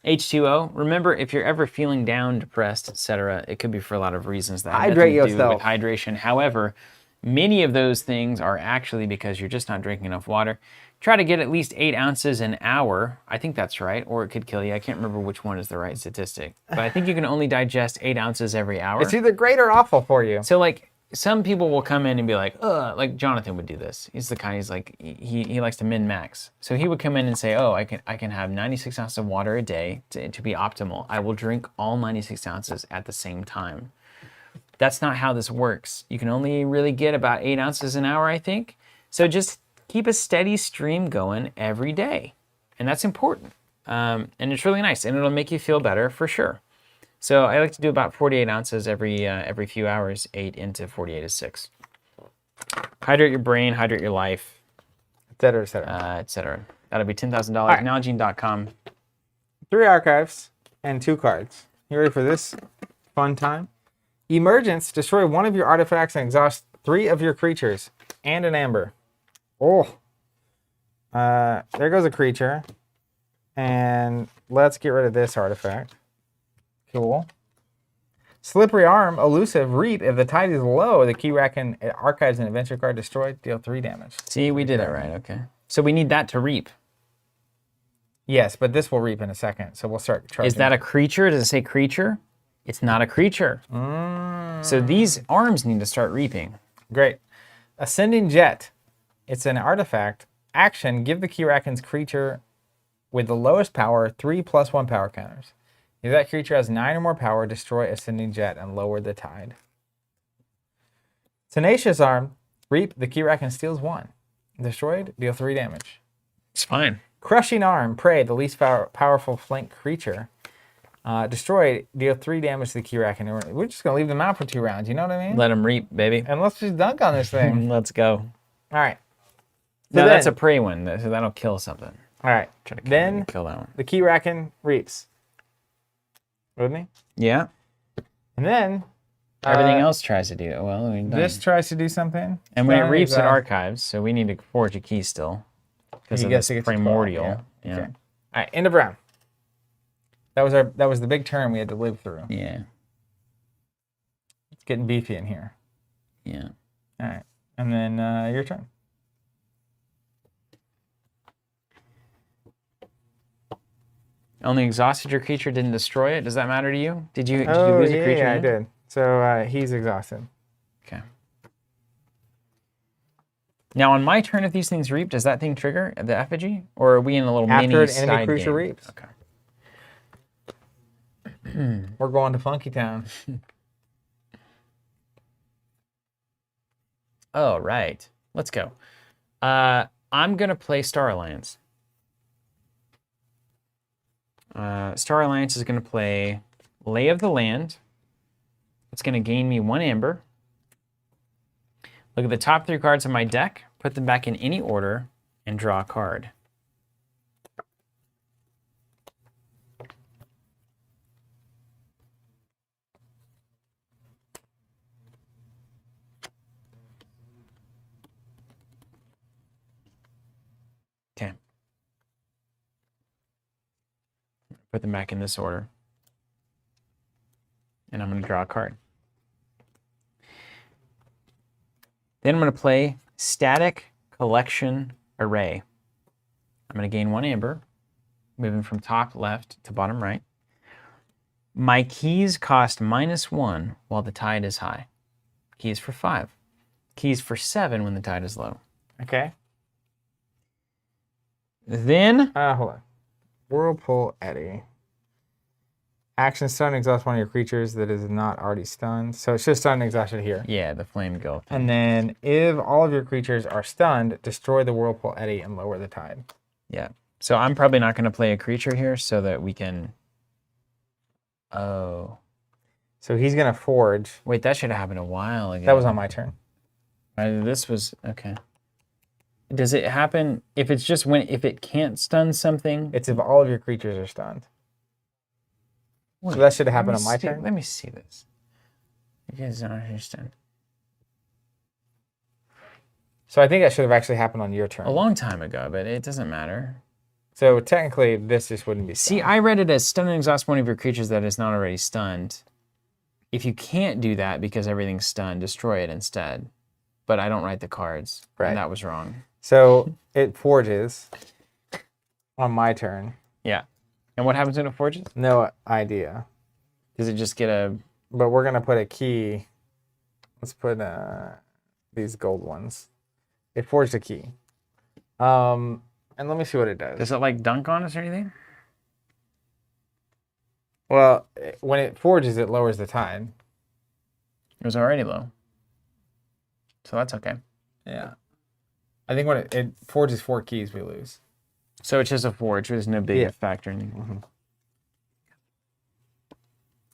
H2O. Remember, if you're ever feeling down, depressed, etc., it could be for a lot of reasons that have
Hydrate
nothing to do
yourself.
with hydration. However, many of those things are actually because you're just not drinking enough water. Try to get at least 8 ounces an hour. I think that's right, or it could kill you. I can't remember which one is the right statistic. But I think you can only digest 8 ounces every hour.
It's either great or awful for you.
So, like, some people will come in and be like, ugh, like Jonathan would do this. He's the kind, he's like, he likes to min-max. So he would come in and say, oh, I can have 96 ounces of water a day to be optimal. I will drink all 96 ounces at the same time. That's not how this works. You can only really get about 8 ounces an hour, I think. So just keep a steady stream going every day. And that's important. And it's really nice, and it'll make you feel better for sure. So I like to do about 48 ounces every few hours. 8 into 48 is 6. Hydrate your brain, hydrate your life,
Et cetera, et cetera.
et cetera. That'll be $10,000.
right.
Nowgene.com.
3 archives and 2 cards. You ready for this fun time? Emergence. Destroy 1 of your artifacts and exhaust 3 of your creatures and an amber. Oh. There goes a creature. And let's get rid of this artifact. Cool. Slippery Arm, Elusive, Reap. If the tide is low, the Keyraken archives an adventure card destroyed, deal 3 damage.
See, we did it right. Okay. So we need that to reap.
Yes, but this will reap in a second, so we'll start charging.
Is that a creature? Does it say creature? It's not a creature. So these arms need to start reaping.
Great. Ascending Jet. It's an artifact. Action, give the Keyraken's creature with the lowest power 3+1 power counters. If that creature has 9 or more power, destroy Ascending Jet and lower the tide. Tenacious Arm. Reap, the Keyraken steals 1. Destroyed, deal 3 damage.
It's fine.
Crushing Arm. Prey, the least powerful flank creature. Destroyed, deal 3 damage to the Keyraken. We're just going to leave them out for 2 rounds, you know what I mean?
Let them reap, baby.
And let's just dunk on this thing.
Let's go.
All right.
No, that's a prey one, so that'll kill something.
All right. Then
kill that one.
The Keyraken reaps. With me?
Yeah.
And then
everything else tries to do it. Well,
this tries to do something.
And when it reaps, it archives. So we need to forge a key still because of this primordial. Yeah.
Okay. All right. End of round. That was the big turn we had to live through.
Yeah.
It's getting beefy in here.
Yeah.
All right. And then your turn.
Only exhausted your creature, didn't destroy it. Does that matter to you? Did you lose a creature?
Yeah, I did. So he's exhausted.
Okay. Now on my turn, if these things reap, does that thing trigger the effigy, or are we in a little mini
After an
side
enemy creature
game?
reaps.
Okay.
We're going to Funky Town.
Oh right, let's go. I'm gonna play Star Alliance. Star Alliance is going to play Lay of the Land. It's going to gain me 1 amber. Look at the top 3 cards of my deck, put them back in any order, and draw a card. Okay. Put them back in this order. And I'm going to draw a card. Then I'm going to play Static Collection Array. I'm going to gain 1 amber, moving from top left to bottom right. My keys cost -1 while the tide is high. Keys for 5. Keys for 7 when the tide is low.
Okay.
Then...
hold on. Whirlpool Eddy. Action stun, exhaust 1 of your creatures that is not already stunned. So it's just stun and exhausted here.
Yeah, the flame guild.
And then if all of your creatures are stunned, destroy the Whirlpool Eddy and lower the tide.
Yeah. So I'm probably not going to play a creature here so that we can... Oh.
So he's going to forge.
Wait, that should have happened a while ago.
That was on my turn.
This was... Okay. Does it happen if it's just if it can't stun something?
It's if all of your creatures are stunned.
Wait,
so that should have happened on my turn?
Let me see this. You guys don't understand.
So I think that should have actually happened on your turn.
A long time ago, but it doesn't matter.
So technically, this just wouldn't be stunned.
See, I read it as stun and exhaust 1 of your creatures that is not already stunned. If you can't do that because everything's stunned, destroy it instead. But I don't write the cards.
Right.
And that was wrong.
So it forges on my turn.
Yeah. And what happens when it forges?
No idea.
Does it just get a...
But we're going to put a key. Let's put these gold ones. It forged a key. And let me see what it does.
Does it like dunk on us or anything?
Well, when it forges, it lowers the tide.
It was already low. So that's okay.
Yeah. I think when it forges 4 keys, we lose.
So it's just a forge. There's no big factor in it.
Mm-hmm.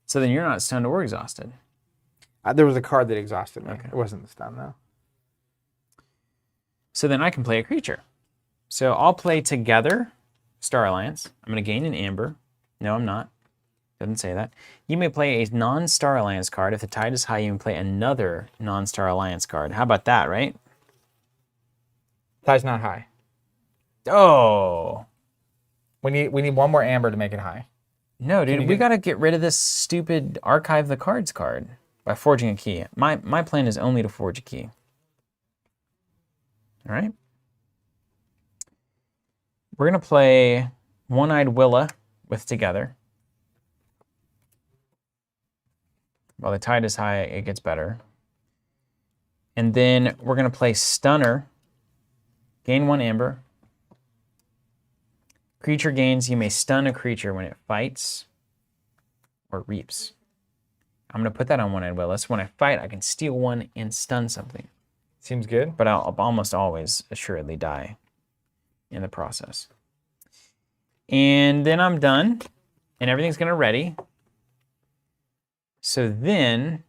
So then you're not stunned or exhausted.
There was a card that exhausted me.
Okay.
It wasn't the stun, though.
So then I can play a creature. So I'll play together, Star Alliance. I'm going to gain an amber. No, I'm not. Doesn't say that. You may play a non-Star Alliance card. If the tide is high, you can play another non-Star Alliance card. How about that, right?
Tide's not high.
Oh.
We need one more amber to make it high.
No, dude, we got to get rid of this stupid archive the cards card by forging a key. My plan is only to forge a key. All right. We're going to play One-Eyed Willa with Together. While the tide is high, it gets better. And then we're going to play Stunner. Gain 1 amber. Creature gains, you may stun a creature when it fights or reaps. I'm going to put that on One-Eyed Willa. So when I fight, I can steal 1 and stun something.
Seems good.
But I'll almost always assuredly die in the process. And then I'm done, and everything's going to ready. So then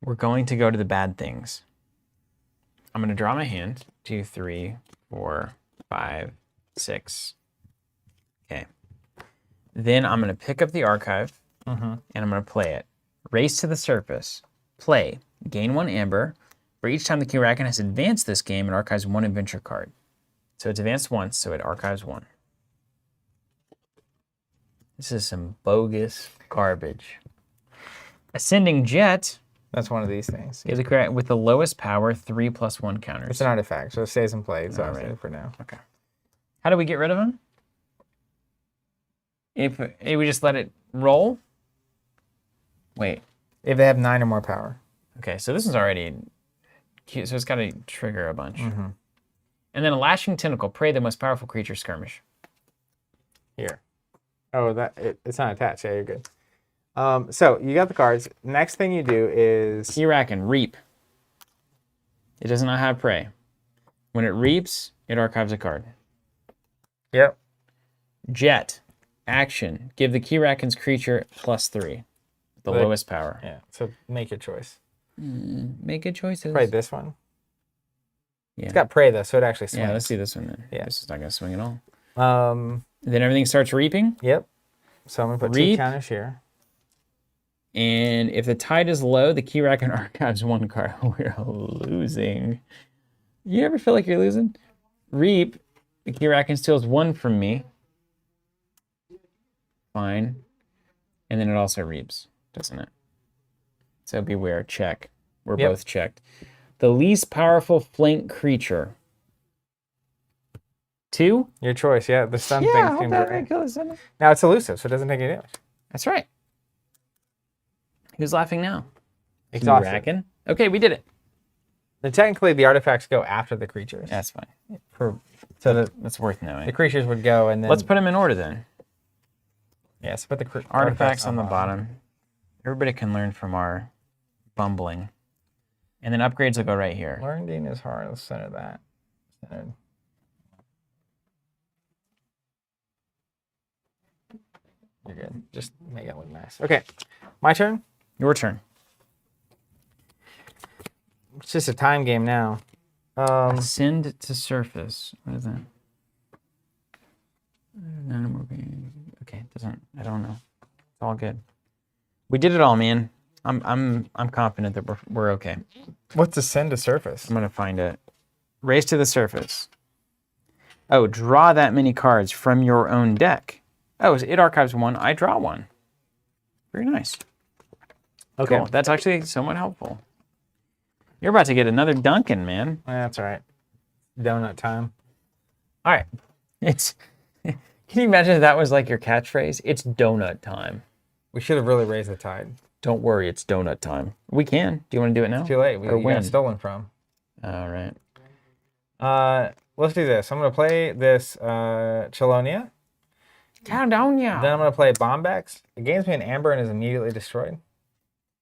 we're going to go to the bad things. I'm going to draw my hand. 2, 3, 4, 5, 6. Okay. Then I'm going to pick up the archive, and I'm going to play it. Race to the surface. Play. Gain 1 amber. For each time the Keyraken has advanced this game, it archives 1 adventure card. So it's advanced once, so it archives 1. This is some bogus garbage. Ascending Jet.
That's one of these things.
Gives a Keyraken with the lowest power 3+1 counters.
It's an artifact, so it stays in play. So
All right.
for now.
Okay. How do we get rid of him? If we just let it roll? Wait.
If they have 9 or more power.
Okay, so this is already cute. So it's got to trigger a bunch. And then a Lashing Tentacle. Prey the most powerful creature skirmish.
Here. Oh, it's not attached. Yeah, you're good. So you got the cards. Next thing you do is
Keyraken, Reap. It does not have Prey. When it reaps, it archives a card.
Yep.
Jet. Action. Give the Keyraken's creature +3. The lowest power.
Yeah. So make your choice.
Make good choices.
Probably this one.
Yeah.
It's got prey though, so it actually swings.
Yeah, let's see this one then.
Yeah.
This is not going to swing at all.
Then
everything starts reaping.
Yep. So I'm going to put
Reap.
2 counters here.
And if the tide is low, the Keyraken archives 1 card. We're losing. You ever feel like you're losing? Reap. The Keyraken steals 1 from me. Fine. And then it also reaps, doesn't it? So beware. Check. We're both checked. The least powerful flank creature. 2?
Your choice. Yeah, the stun
Yeah,
thing seems right.
kill the
Now it's elusive, so it doesn't take any damage.
That's right. Who's laughing now?
Exhausted.
Keyraken? Okay, we did it.
Then technically the artifacts go after the creatures.
That's fine.
So
That's worth knowing.
the creatures would go and then...
Let's put them in order then.
Yeah, so put the
Artifacts on the bottom. Everybody can learn from our bumbling. And then upgrades will go right here.
Learning is hard. Let's center that. Centered. You're good. Just make it look nice. Okay, my turn.
Your turn.
It's just a time game now.
Ascend to surface. What is that? Okay, I don't know. It's all good. We did it all, man. I'm confident that we're okay.
What's ascend to surface?
I'm gonna find it. Race to the surface. Oh, draw that many cards from your own deck. Oh, it archives 1. I draw 1. Very nice.
Okay,
Cool. That's actually somewhat helpful. You're about to get another Duncan, man.
That's all right. Donut time.
All right. It's. Can you imagine if that was like your catchphrase? It's donut time.
We should have really raised the tide.
Don't worry, it's donut time. We can. Do you want to do it now?
It's too late. We
Or when?
got stolen from.
All right.
Let's do this. I'm going to play this Chelonia.
Caledonia.
Then I'm going to play Bombex. It gains me an amber and is immediately destroyed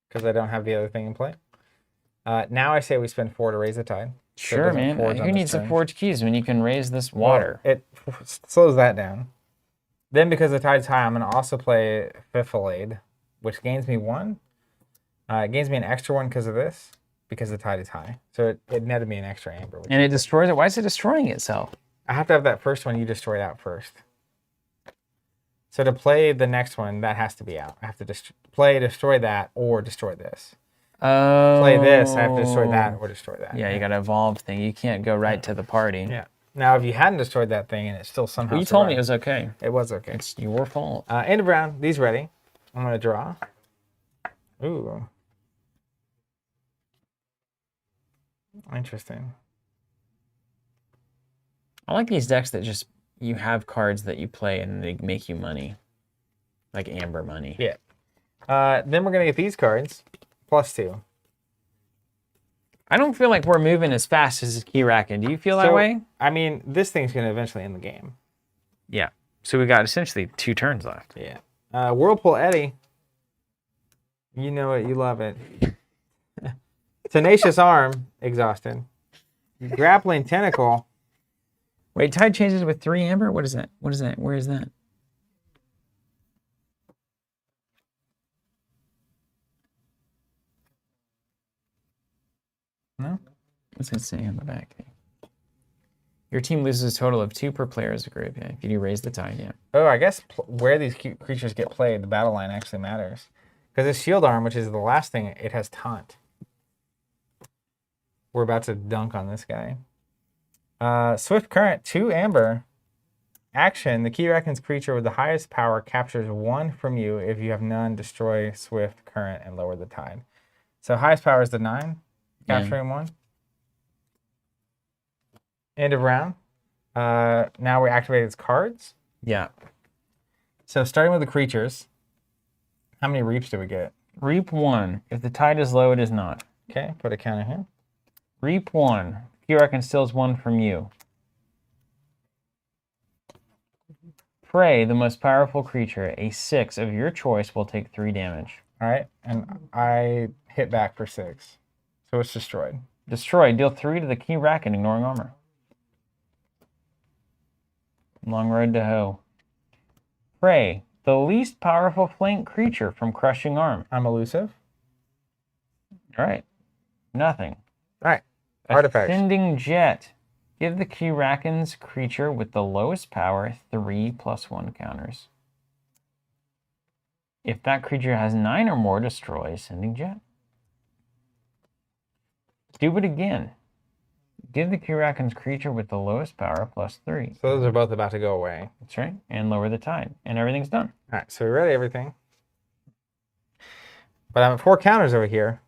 because I don't have the other thing in play. Now I say we spend 4 to raise the tide. So it
Sure,
doesn't
man.
forge on
Who
this
needs to
turn.
forge keys when you can raise this water?
Well, it slows that down. Then because the tide's high, I'm going to also play Fifilade, which gains me 1. It gains me an extra 1 because of this. because the tide is high. So it netted me an extra amber.
And it destroys it. Why is it destroying itself?
I have to have that first one you destroyed out first. So to play the next one, that has to be out. I have to destroy that, or destroy this.
Oh.
Play this, I have to destroy that, or destroy that.
Yeah, you got to evolve thing. You can't go right to the party.
Yeah. Now, if you hadn't destroyed that thing and it still somehow
You told me it was okay.
It was okay.
It's your fault.
End of round. These ready. I'm going to draw. Ooh. Interesting.
I like these decks that just, you have cards that you play and they make you money. Like amber money.
Yeah. Then we're going to get these cards. +2.
I don't feel like we're moving as fast as Keyraken. Do you feel that way?
I mean, this thing's going to eventually end the game.
Yeah. So we got essentially 2 turns left.
Yeah. Whirlpool Eddy. You know it. You love it. Tenacious Arm. Exhausted. Grappling Tentacle.
Wait, tide changes with 3 amber? What is that? What is that? Where is that?
No?
What's it say on the back? Your team loses a total of 2 per player as a group. Yeah, if you do raise the tide, yeah.
Oh, I guess where these creatures get played, the battle line actually matters. Because this Shield Arm, which is the last thing, it has Taunt. We're about to dunk on this guy. Swift Current, 2 amber. Action, the Keyraken's creature with the highest power captures 1 from you. If you have none, destroy Swift Current and lower the tide. So highest power is the 9, capturing 1. End of round. Now we activate its cards.
Yeah.
So starting with the creatures, how many reaps do we get?
Reap 1. If the tide is low, it is not.
Okay, put a counter here.
Reap 1. Keyraken steals 1 from you. Prey, the most powerful creature, a 6 of your choice, will take 3 damage.
All right, and I hit back for 6. So it's destroyed.
Destroy. Deal 3 to the Keyraken, ignoring armor. Long road to hoe. Prey, the least powerful flank creature from Crushing Arm.
I'm elusive.
All right. Nothing.
All right, artifacts.
Ascending Jet. Give the Keyraken's creature with the lowest power 3+1 counters. If that creature has 9 or more, destroy Ascending Jet. Do it again. Give the Keyraken's creature with the lowest power +3.
So those are both about to go away.
That's right. And lower the tide. And everything's done.
All right, so we ready everything. But I'm at 4 counters over here.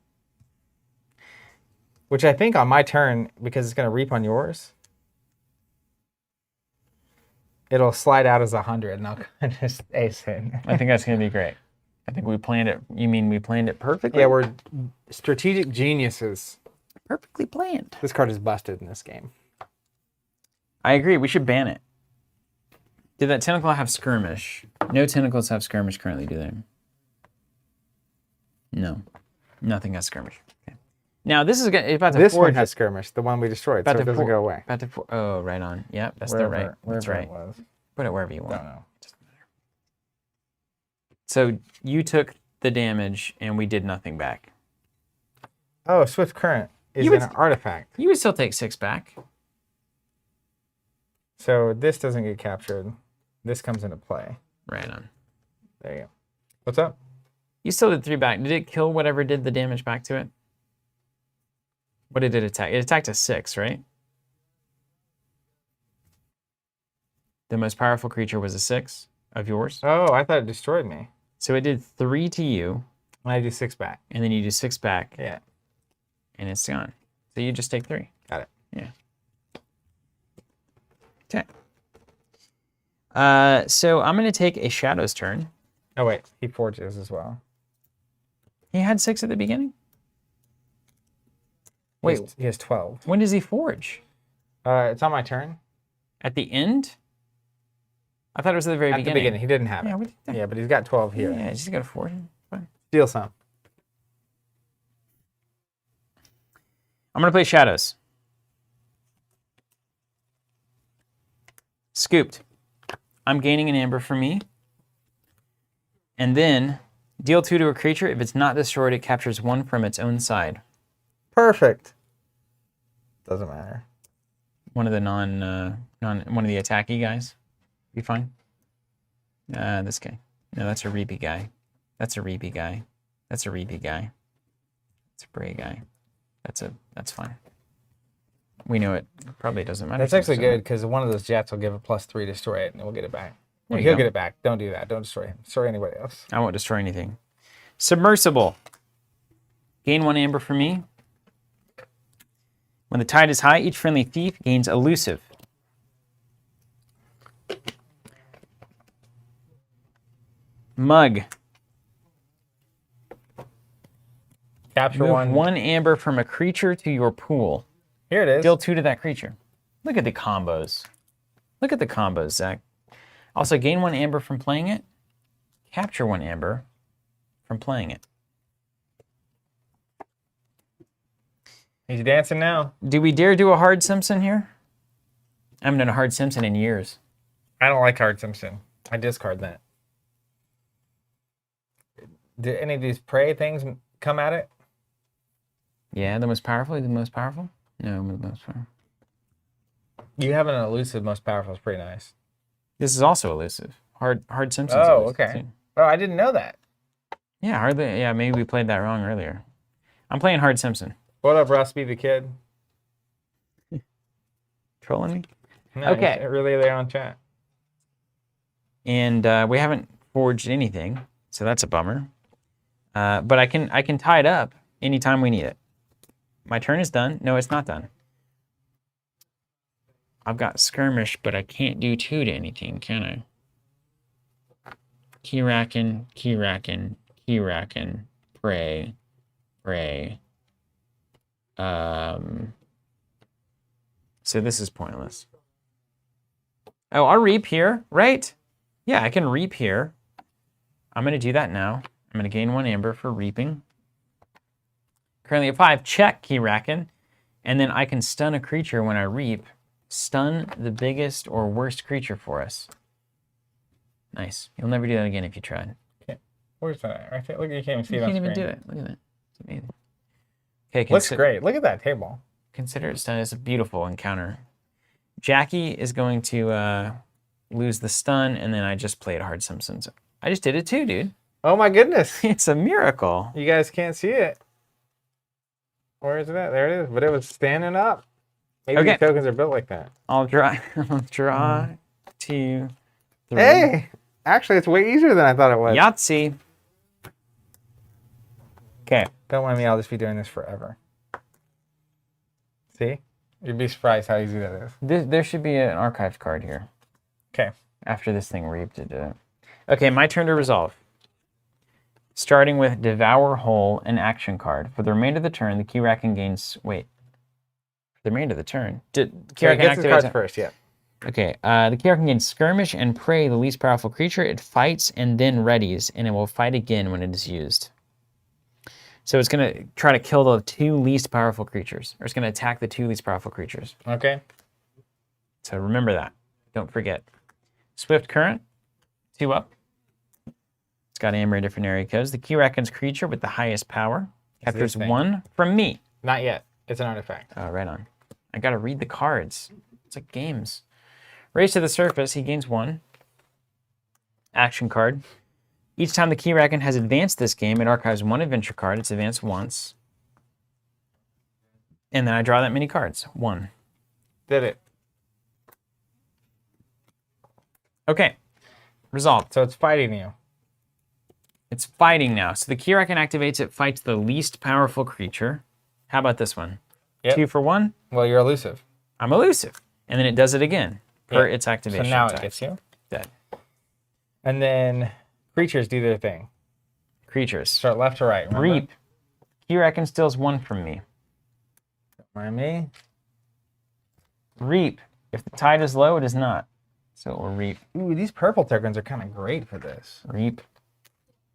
Which I think on my turn, because it's going to reap on yours, it'll slide out as 100 and I'll just ace it.
I think that's going to be great. I think we planned it. You mean we planned it perfectly?
Yeah, we're strategic geniuses.
Perfectly planned.
This card is busted in this game.
I agree. We should ban it. Did that tentacle have skirmish? No tentacles have skirmish currently, do they? No. Nothing has skirmish. Okay. Now, this is about to
This
forge.
one has skirmish, the one we destroyed, so it doesn't go away.
Oh, right on. Yep, that's
Wherever,
the right. That's
wherever
right.
it was.
Put it wherever you want.
Don't know.
Doesn't matter. So you took the damage and we did nothing back.
Oh, Swift Current is
You
an
would-
artifact.
You would still take 6 back.
So this doesn't get captured. This comes into play.
Right on.
There you go. What's up?
You still did 3 back. Did it kill whatever did the damage back to it? What did it attack? It attacked a 6, right? The most powerful creature was a 6 of yours.
Oh, I thought it destroyed me.
So it did 3 to you,
And I do 6 back.
and then you do 6 back,
Yeah,
and it's gone. So you just take 3.
got it.
Yeah. Okay. So I'm going to take a Shadow's turn.
Oh, wait. He forges as well.
He had 6 at the beginning? Wait,
He has 12.
when does he forge?
It's on my turn.
At the end? I thought it was at the very
At
beginning.
the beginning. He didn't have
Yeah,
it.
we did that.
Yeah, but he's got 12 here.
Yeah, he's got to forge. Fine.
Steal some.
I'm going to play Shadows. Scooped. I'm gaining an amber for me. And then deal 2 to a creature. If it's not destroyed, it captures 1 from its own side.
Perfect. Doesn't matter.
One of the one of the attacky guys. Be fine. This guy. No, that's a Reapy guy. That's a Reapy guy. That's a Reapy guy. That's a Bray guy. That's fine. We know it probably doesn't matter.
That's actually good because one of those jets will give a +3 to destroy it, and we'll get it back.
There you
He'll
go.
get it back. Don't do that. Don't destroy him. Destroy anybody else.
I won't destroy anything. Submersible. Gain 1 amber for me. When the tide is high, each friendly thief gains elusive. Mug.
Capture
Move
one.
1 amber from a creature to your pool.
Here it is.
Deal 2 to that creature. Look at the combos. Look at the combos, Zach. Also, gain 1 amber from playing it. Capture 1 amber from playing it.
He's dancing now.
Do we dare do a hard Simpson here? I haven't done a hard Simpson in years.
I don't like Hard Simpson. I discard that. Did any of these prey things come at it?
Yeah, the most powerful. The most powerful? No, the most powerful.
You have an elusive most powerful. Is pretty nice.
This is also elusive. Hard Simpsons.
Oh,
elusive,
okay.
too.
Oh, I didn't know that.
Yeah, hardly. Yeah, maybe we played that wrong earlier. I'm playing Hard Simpson.
What up, Rusty the Kid?
Trolling me?
No,
Okay.
he's really there on chat.
And we haven't forged anything, so that's a bummer. But I can tie it up anytime we need it. My turn is done. No, it's not done. I've got skirmish, but I can't do 2 to anything, can I? Keyraken, Keyraken, Keyraken, pray, pray. So this is pointless. Oh, I'll reap here, right? Yeah, I can reap here. I'm going to do that now. I'm going to gain 1 amber for reaping. Currently at 5, check Keyraken. And then I can stun a creature when I reap. Stun the biggest or worst creature for us. Nice. You'll never do that again if you tried.
Where's that? I think, look, you can't even see
You
it on
can't even
screen.
do it. Look at that. It's amazing. Okay,
Looks great. Look at that table.
Consider it stun. It's a beautiful encounter. Jackie is going to lose the stun, and then I just played Hard Simpsons. I just did it too, dude.
Oh my goodness.
It's a miracle.
You guys can't see it. Where is it at? There it is. But it was standing up. Maybe
Okay.
these tokens are built like that.
I'll draw 2, 3.
Hey! Actually, it's way easier than I thought it was.
Yahtzee. Okay.
Don't mind me. I'll just be doing this forever. See? You'd be surprised how easy that is.
There should be an archive card here.
Okay.
After this thing reaped it. Okay, my turn to resolve. Starting with Devour Whole, an action card. For the remainder of the turn, the Keyraken gains... Wait. For the remainder of the turn?
Keyraken gets his cards first, yeah.
Okay, the Keyraken gains Skirmish and Prey, the least powerful creature. It fights and then readies, and it will fight again when it is used. So it's going to try to kill the 2 least powerful creatures. Or it's going to attack the 2 least powerful creatures.
Okay.
So remember that. Don't forget. Swift Current, 2 up. It's got amber in different area codes. The Keyraken's creature with the highest power captures 1 from me.
Not yet. It's an artifact.
Oh, right on. I got to read the cards. It's like games. Raise to the surface, he gains 1. Action card. Each time the Keyraken has advanced this game, it archives 1 adventure card. It's advanced once. And then I draw that many cards. 1.
Did it.
Okay. Resolved.
So it's fighting you.
It's fighting now. So the Keyraken activates, it fights the least powerful creature. How about this one?
Yep.
2 for 1.
Well, you're elusive.
I'm elusive. And then it does it again per
Yep.
its activation.
So now
type.
it gets you.
Dead.
And then creatures do their thing.
Creatures.
Start left to right. Remember?
Reap. Keyraken steals 1 from me.
Mind me.
Reap. If the tide is low, it is not. So it will reap.
Ooh, these purple tokens are kind of great for this.
Reap.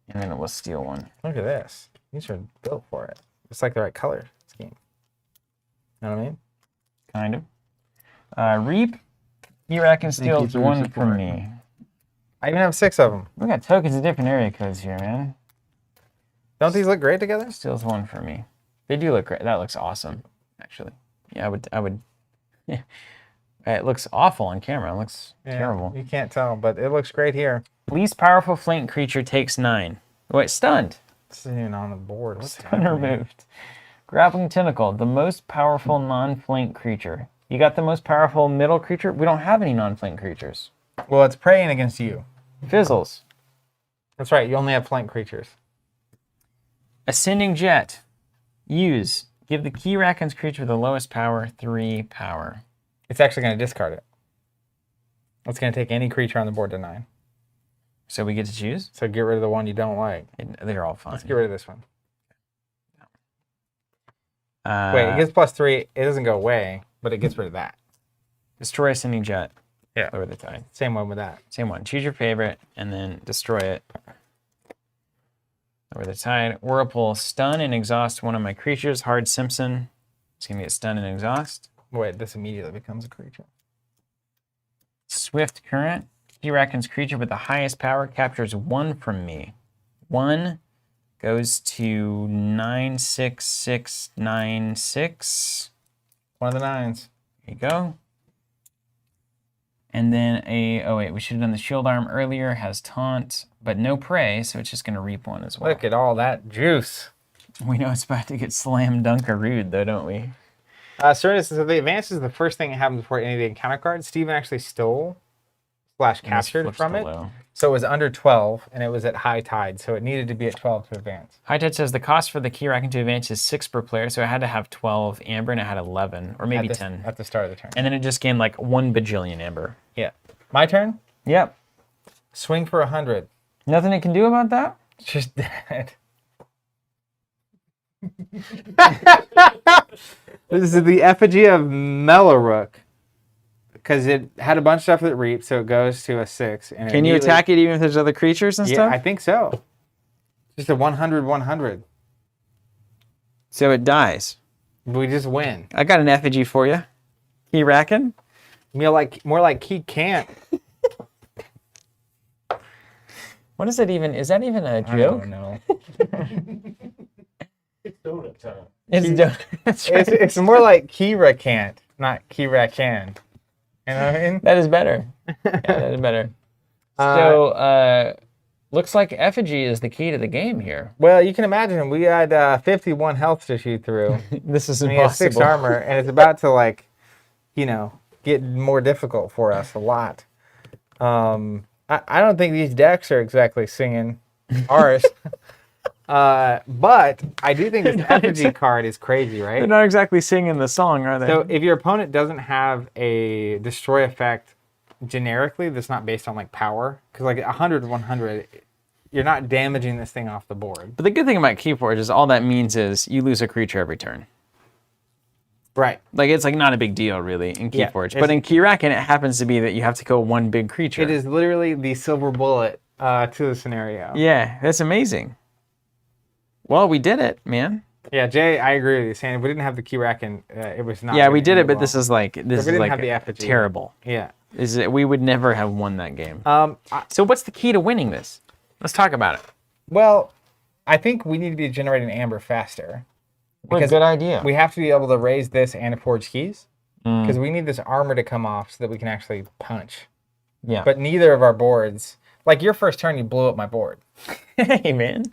And then it will steal 1.
Look at this. These are built for it. It's like the right color scheme. You know what I mean?
Kind of. Reap. Keyraken steals
for your
1
support.
from me.
I even have 6 of them.
We got tokens of different area codes here, man.
Don't these look great together?
Steals 1 from me. They do look great. That looks awesome, actually. Yeah, I would. Yeah. It looks awful on camera. It looks terrible.
You can't tell, but it looks great here.
Least powerful flank creature takes 9. Wait, stunned.
This isn't even on the board. What's
Stun
happening?
removed. Grappling Tentacle, the most powerful non-flank creature. You got the most powerful middle creature? We don't have any non-flank creatures.
Well, it's preying against you.
Fizzles.
That's right. You only have flank creatures.
Ascending Jet. Use. Give the Keyraken's creature the lowest power 3 power.
It's actually going to discard it. It's going to take any creature on the board to 9.
So we get to choose?
So get rid of the one you don't like.
They're all fine.
Let's get rid of this one.
Uh,
Wait, it gets +3. It doesn't go away, but it gets rid of that.
Destroy Ascending Jet.
Yeah.
Lower the tide.
Same one with that.
Same one. Choose your favorite and then destroy it. Lower the tide. Whirlpool. Stun and exhaust one of my creatures. Hard Simpson. It's going to get stun and exhaust.
Wait, this immediately becomes a creature.
Swift Current. Keyraken's creature with the highest power captures 1 from me. 1 goes to 96696.
One of the 9s.
There you go. And then oh wait, we should have done the shield arm earlier. Has taunt, but no prey, so it's just going to reap 1 as well.
Look at all that juice.
We know it's about to get slam dunkarooed, though, don't we?
So the advance is the first thing that happens before any of the encounter cards. Steven actually stole / captured from it. So it was under 12, and it was at high tide, so it needed to be at 12 to advance.
High Tide says the cost for the Keyraken to advance is 6 per player, so it had to have 12 amber, and it had 11, or maybe 10.
At the start of the turn.
And then it just gained like 1 bajillion amber.
Yeah. My turn?
Yep.
Swing for 100.
Nothing it can do about that?
It's just dead. This is the effigy of Melorook. Because it had a bunch of stuff that reaped, so it goes to a 6. And
Can you attack it even if there's other creatures and
yeah,
stuff?
I think so. Just a 100/100.
So it dies.
We just win.
I got an effigy for you. Keyraken.
More like Key can't.
What is it even? Is that even a joke?
I don't know.
It's donut time.
It's donut. That's right.
It's more like Keyraken, not Keyraken. You know what I mean?
That is better. Yeah, that is better. So, looks like effigy is the key to the game here.
Well, you can imagine we had 51 health to shoot through.
This is
And he has 6
impossible.
armor, and it's about to get more difficult for us a lot. I don't think these decks are exactly singing ours. But I do think this effigy card is crazy, right?
They're not exactly singing the song, are they?
So if your opponent doesn't have a destroy effect generically that's not based on like power, because like 100/100, you're not damaging this thing off the board.
But the good thing about Keyforge is all that means is you lose a creature every turn.
Right.
Like it's like not a big deal really in
Yeah,
Keyforge. But in Keyraken, it happens to be that you have to kill 1 big creature.
It is literally the silver bullet to the scenario.
Yeah, that's amazing. Well, we did it, man.
Yeah, Jay, I agree with you. Saying if we didn't have the Keyraken, it was not.
Yeah, we
gonna
did
end
it, but
well.
this is like
have the effigy.
terrible.
Yeah.
We would never have won that game.
I-
So what's the key to winning this? Let's talk about it.
well, I think we need to be generating amber faster.
What a good idea.
We have to be able to raise this and forge keys because we need this armor to come off so that we can actually punch.
Yeah.
But neither of our boards, like your first turn, you blew up my board.
Hey, man.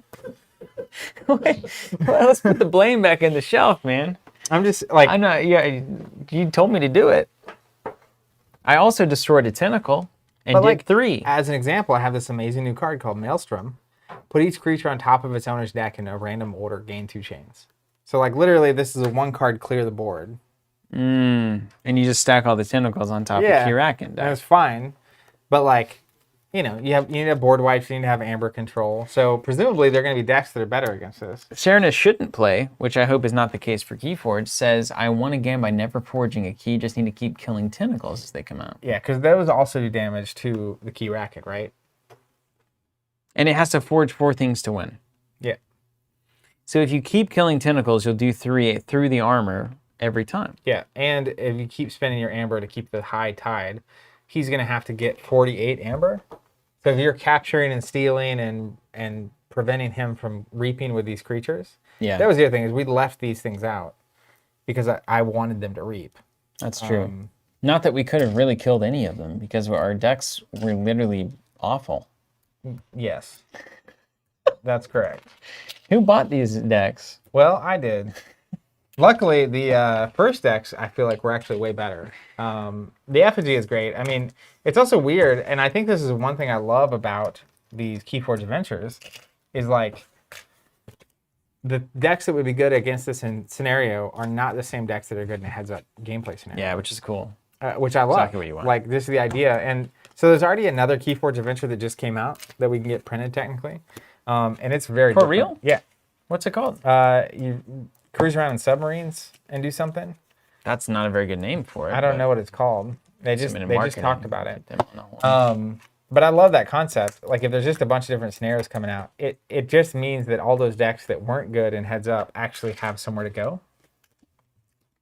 Wait, well, let's put the blame back in the shelf, man.
I'm just like,
I know. Yeah, you told me to do it. I also destroyed a tentacle and
But,
did
like,
3.
as an example, I have this amazing new card called Maelstrom. Put each creature on top of its owner's deck in a random order, gain 2 chains. So like literally, this is a 1 card clear the board.
And you just stack all the tentacles on top
Yeah,
of Keyraken.
and it's fine. But like, you need to have board wipes, you need to have amber control. So presumably, they're going to be decks that are better against this.
Sharoness shouldn't play, which I hope is not the case for Keyforge, says, I won a game by never forging a key, just need to keep killing tentacles as they come out.
Yeah, because those also do damage to the Keyraken, right?
And it has to forge 4 things to win.
Yeah.
So if you keep killing tentacles, you'll do 3 through the armor every time.
Yeah, and if you keep spending your amber to keep the high tide, he's going to have to get 48 amber. So if you're capturing and stealing and preventing him from reaping with these creatures,
Yeah.
That was the other thing, is we left these things out because I wanted them to reap.
That's true. Not that we could have really killed any of them because our decks were literally awful.
Yes. That's correct.
Who bought these decks?
Well, I did. Luckily, the first decks, I feel like, were actually way better. The effigy is great. I mean, it's also weird, and I think this is one thing I love about these Keyforge adventures, is like, the decks that would be good against this scenario are not the same decks that are good in a heads-up gameplay scenario.
Yeah, which is cool.
Which I love.
Exactly what you want.
Like, this is the idea. And so there's already another Keyforge adventure that just came out that we can get printed, technically. And it's very
For
different.
real?
Yeah.
What's it called?
You cruise around in submarines and do something.
That's not a very good name for it.
I don't know what it's called. They just talked about it. But I love that concept. Like, if there's just a bunch of different scenarios coming out, it just means that all those decks that weren't good in heads up actually have somewhere to go.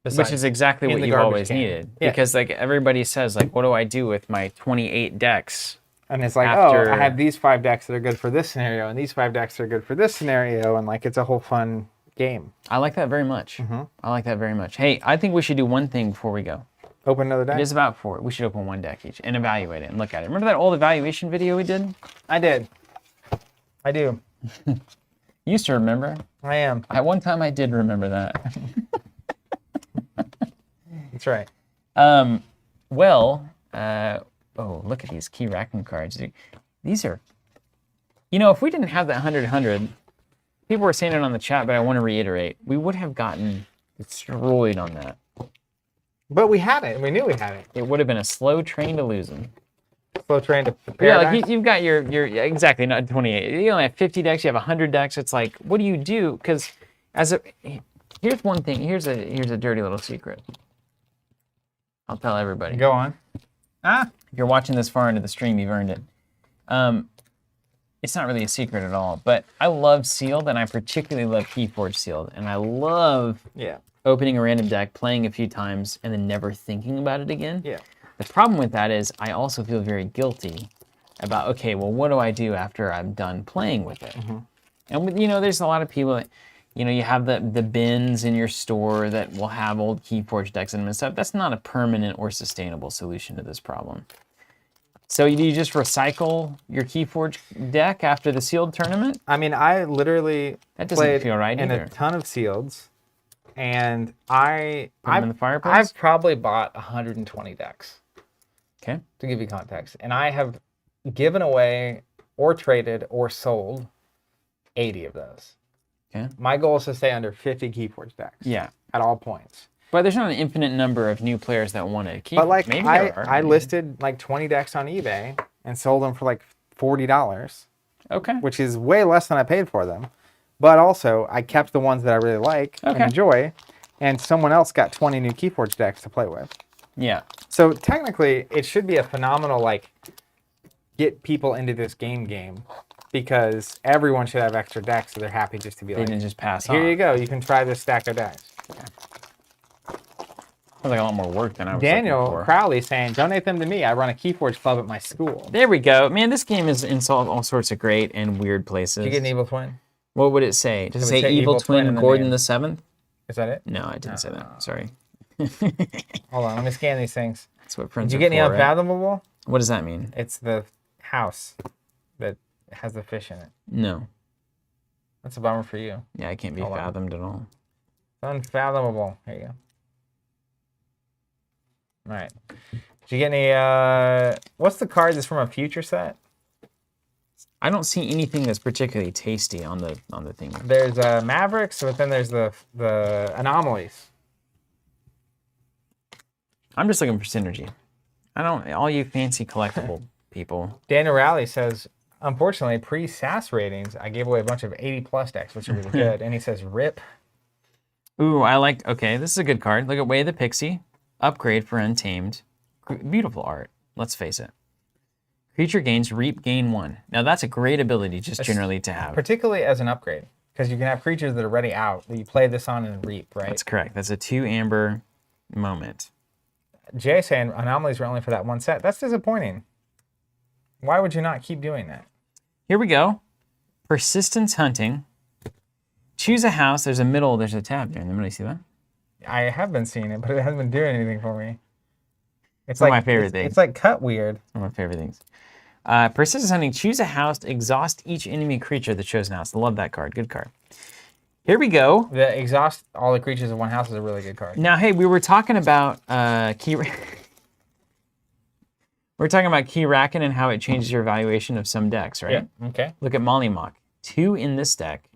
Which is exactly what you've always needed. Yeah. Because like everybody says, like, what do I do with my 28 decks?
And it's like, oh, I have these 5 decks that are good for this scenario, and these 5 decks that are good for this scenario, and like, it's a whole fun game.
I like that very much. I like that very much. Hey, I think we should do one thing before we go.
Open another deck?
It is about 4. We should open one deck each and evaluate it and look at it. Remember that old evaluation video we did?
I did. I do.
You used to remember?
I am.
At one time I did remember that.
That's right.
Oh, look at these Keyraken cards. These are, if we didn't have that 100, people were saying it on the chat, but I want to reiterate, we would have gotten destroyed on that.
But we had it. We knew we had it.
It would have been a slow train to lose them.
Slow train to
paradise? Yeah, like you've got your exactly, not 28. You only have 50 decks, you have 100 decks. It's like, what do you do? Because here's one thing. Here's a dirty little secret. I'll tell everybody.
Go on.
If you're watching this far into the stream, you've earned it. It's not really a secret at all, but I love sealed, and I particularly love Keyforge sealed, and I love opening a random deck, playing a few times, and then never thinking about it again. Yeah. The problem with that is I also feel very guilty about, okay, well, what do I do after I'm done playing with it? And there's a lot of people that, you have the bins in your store that will have old Keyforge decks in them and stuff. That's not a permanent or sustainable solution to this problem. So do you just recycle your Keyforge deck after the sealed tournament?
I mean, I literally played
feel right
in
either.
A ton of sealeds, and I've
in the fireplace?
I've probably bought 120 decks.
Okay.
To give you context. And I have given away or traded or sold 80 of those.
Okay.
My goal is to stay under 50 Keyforge decks.
Yeah.
At all points.
But there's not an infinite number of new players that want to keep.
But like,
maybe
I listed like 20 decks on eBay and sold them for like $40.
Okay.
Which is way less than I paid for them. But also, I kept the ones that I really like and enjoy, and someone else got 20 new Keyforge decks to play with.
Yeah.
So technically, it should be a phenomenal, like, get people into this game, because everyone should have extra decks, so they're happy just to be like,
they can just pass
here
on.
you go, you can try this stack of decks.
Yeah. Sounds like a lot more work than I was
Daniel
looking for.
Crowley saying, donate them to me. I run a Keyforge club at my school.
There we go. Man, this game is in all sorts of great and weird places.
Did you get an evil twin?
What would it say? Does it say evil twin Gordon the 7th?
Is that it?
No, I didn't say that. Sorry.
Hold on, let me scan these things.
That's what friends
Did you get any
for,
unfathomable?
Right? What does that mean?
It's the house that has the fish in it.
No.
That's a bummer for you.
Yeah, I can't be fathomed at all.
Unfathomable. Here you go. All right. Did you get any, what's the card that's from a future set?
I don't see anything that's particularly tasty on the thing.
There's Mavericks, but then there's the anomalies.
I'm just looking for synergy. All you fancy collectible people.
Daniel Rowley says, unfortunately, pre-SAS ratings, I gave away a bunch of 80+ decks, which are really good. And he says, rip.
Ooh, okay, this is a good card. Look at Way of the Pixie. Upgrade for Untamed. Beautiful art, let's face it. Creature gains reap, gain 1. Now that's a great ability just generally to have.
Particularly as an upgrade, because you can have creatures that are already out that you play this on and reap, right?
That's correct. That's a 2 amber moment.
Jay saying anomalies were only for that one set. That's disappointing. Why would you not keep doing that?
Here we go. Persistence Hunting. Choose a house. There's a tab there in the middle. You see that?
I have been seeing it, but it hasn't been doing anything for me. It's
One
like
of my favorite things.
It's like cut weird.
One of my favorite things. Persistent hunting. Choose a house to exhaust each enemy creature of the chosen house. I love that card. Good card. Here we go.
The exhaust all the creatures of one house is a really good card.
Now, hey, we were talking about Keyraken. We're talking about Keyraken and how it changes your evaluation of some decks, right?
Yeah. Okay.
Look at Mollymawk. 2 in this deck.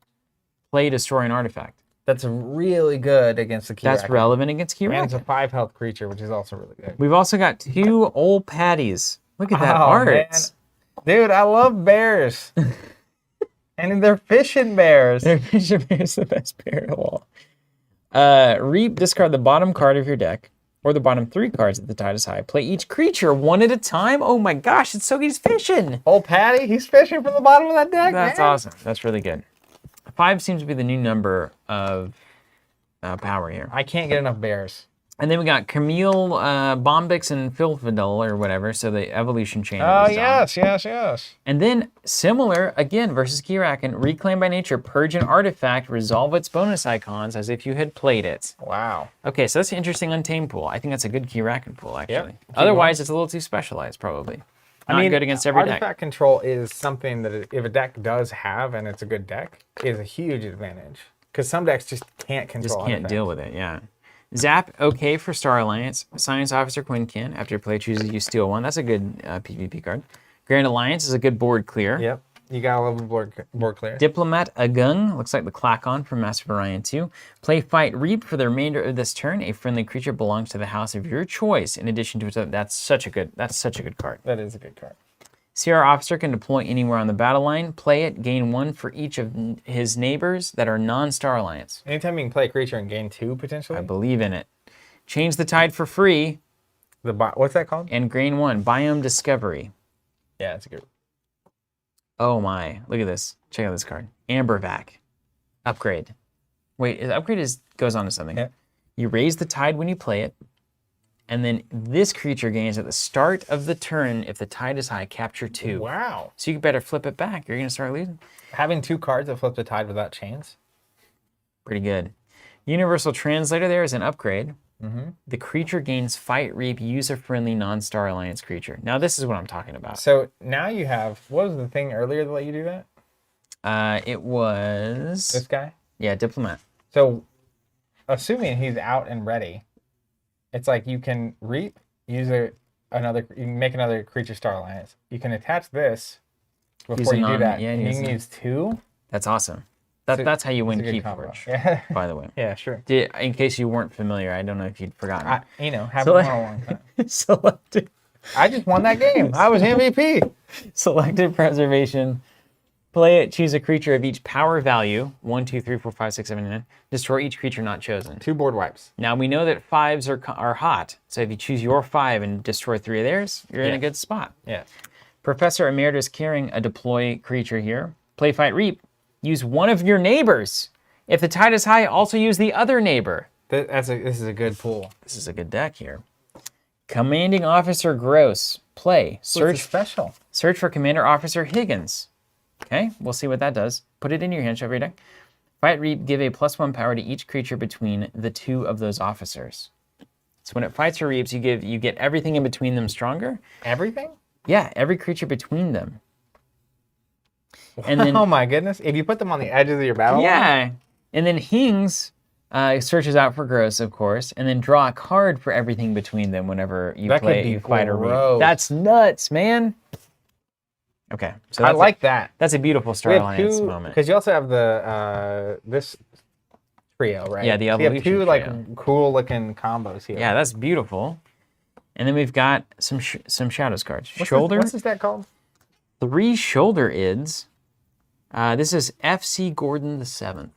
Play, destroy an artifact.
That's really good against the Keyraken.
That's relevant against
And it's
Keyraken.
a 5 health creature, which is also really good.
We've also got 2 old patties. Look at that art.
Man. Dude, I love bears. And they're fishing bears.
Fishing Bear is the best bear of all. Reap, discard the bottom card of your deck, or the bottom 3 cards if the tide is high. Play each creature one at a time. Oh my gosh, it's so good. He's fishing.
Old Patty, he's fishing from the bottom of that deck.
That's
man.
awesome. That's really good. 5 seems to be the new number of power here.
I can't get enough bears.
And then we got Camille, Bombix, and Filfidel, or whatever, so the evolution chain.
Oh, yes.
And then, similar, again, versus Keyraken, Reclaim by Nature, purge an artifact, resolve its bonus icons as if you had played it.
Wow.
Okay, so that's an interesting Untamed pool. I think that's a good Keyraken pool, actually.
Yep.
Otherwise, it's a little too specialized, probably. Not good against every
artifact
deck.
control is something that if a deck does have, and it's a good deck, is a huge advantage. Because some decks just can't control
Just can't
artifacts.
deal with it, yeah. Zap, okay for Star Alliance. Science Officer Quinkin, after your play chooses, you steal 1. That's a good PvP card. Grand Alliance is a good board clear.
Yep. You gotta love the board clear.
Diplomat Agung, looks like the Clackon from Master of Orion 2. Play Fight Reap for the remainder of this turn. A friendly creature belongs to the house of your choice. In addition to its other, that's such a good card.
That is a good card.
CR Officer can deploy anywhere on the battle line. Play it, gain 1 for each of his neighbors that are non-Star Alliance.
Anytime you can play a creature and gain 2 potentially.
I believe in it. Change the tide for free.
What's that called?
And gain 1. Biome Discovery.
Yeah, it's a good.
Oh my, look at this. Check out this card. Ambervac. Upgrade. Wait, upgrade goes on to something.
Yeah.
You raise the tide when you play it. And then this creature gains at the start of the turn, if the tide is high, capture 2.
Wow.
So you better flip it back. You're going to start losing.
Having 2 cards that flip the tide without chains.
Pretty good. Universal Translator there is an upgrade. The creature gains Fight Reap, user-friendly non-Star Alliance creature. Now this is what I'm talking about.
So now you have, what was the thing earlier that let you do that?
It was...
This guy?
Yeah, Diplomat.
So assuming he's out and ready, it's like you can reap, you can make another creature Star Alliance. You can attach this before you do that.
Yeah,
and you can use 2.
That's awesome. That's how you win
It's a good combo.
Keyforge,
Yeah.
by the way.
Yeah, sure.
In case you weren't familiar, I don't know if you'd forgotten.
Haven't won a long time.
Selected,
I just won that game. I was MVP.
selected preservation. Play it, choose a creature of each power value. 1, 2, 3, 4, 5, 6, 7, 8, 9. Destroy each creature not chosen.
2 board wipes.
Now we know that 5s are hot. So if you choose your 5 and destroy 3 of theirs, you're in a good spot.
Yeah.
Professor Emeritus carrying a deploy creature here. Play Fight Reap. Use 1 of your neighbors. If the tide is high, also use the other neighbor.
This is a good pool.
This is a good deck here. Commanding Officer Gross. Play.
Search special.
Search for Commander Officer Higgins. Okay, we'll see what that does. Put it in your hand, shove your deck. Fight Reap, give a +1 power to each creature between the 2 of those officers. So when it fights or reaps, you get everything in between them stronger.
Everything?
Yeah, every creature between them. And then,
Oh my goodness. If you put them on the edges of your battle line,
yeah. And then Hings searches out for Gross, of course, and then draw a card for everything between them whenever you
That
play
could be
you fight or reap.
gross.
That's nuts, man. Okay, so
I
that's
like that.
that's a beautiful Star
We have
Alliance moment.
because you also have the this trio, right?
Yeah, the
So you have
evolution
2 like
trio.
cool looking combos here.
Yeah, that's beautiful. And then we've got some Shadows cards.
What's this deck called?
3 shoulder ids. This is FC Gordon the 7th.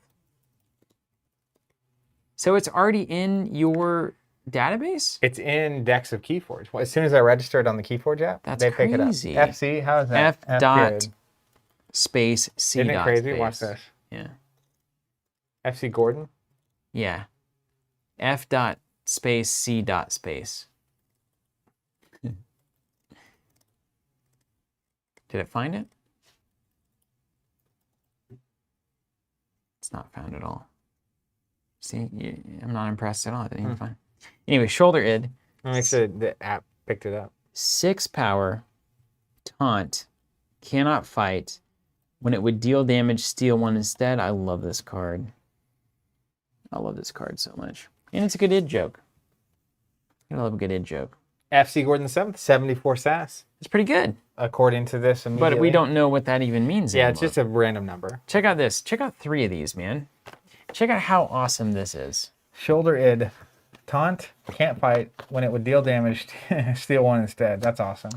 So it's already in your database?
It's in decks of Keyforge. Well, as soon as I registered on the Keyforge app,
That's
they pick
crazy.
it up. FC, how is that?
F dot
good.
space C
Isn't it
dot
crazy?
space.
Watch this.
Yeah.
FC Gordon.
Yeah. F dot space C dot space. Did it find it? It's not found at all. See, I'm not impressed at all. I didn't even find. Anyway, Shoulder Id.
Let me make sure the app picked it up.
6 power, taunt, cannot fight. When it would deal damage, steal 1 instead. I love this card. I love this card so much. And it's a good id joke. I love a good id joke.
FC Gordon the 7th, 74 sass.
It's pretty good.
According to this immediately.
But we don't know what that even means
Yeah,
anymore.
it's just a random number.
Check out this. Check out 3 of these, man. Check out how awesome this is.
Shoulder Id. Taunt, can't fight. When it would deal damage, steal 1 instead. That's awesome.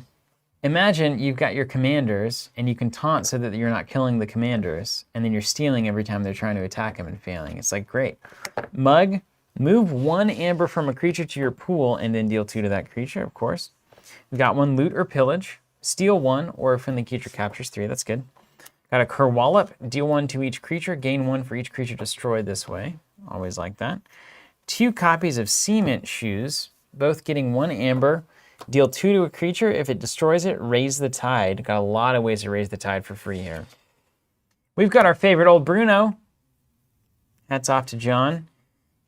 Imagine you've got your commanders, and you can taunt so that you're not killing the commanders, and then you're stealing every time they're trying to attack them and failing. It's like, great. Mug, move 1 amber from a creature to your pool, and then deal 2 to that creature, of course. We've got 1 loot or pillage, steal 1, or a friendly creature captures 3. That's good. Got a Kerwallop, deal 1 to each creature, gain 1 for each creature destroyed this way. Always like that. 2 copies of Cement Shoes, both getting 1 amber. Deal 2 to a creature. If it destroys it, raise the tide. Got a lot of ways to raise the tide for free here. We've got our favorite old Bruno. Hats off to John.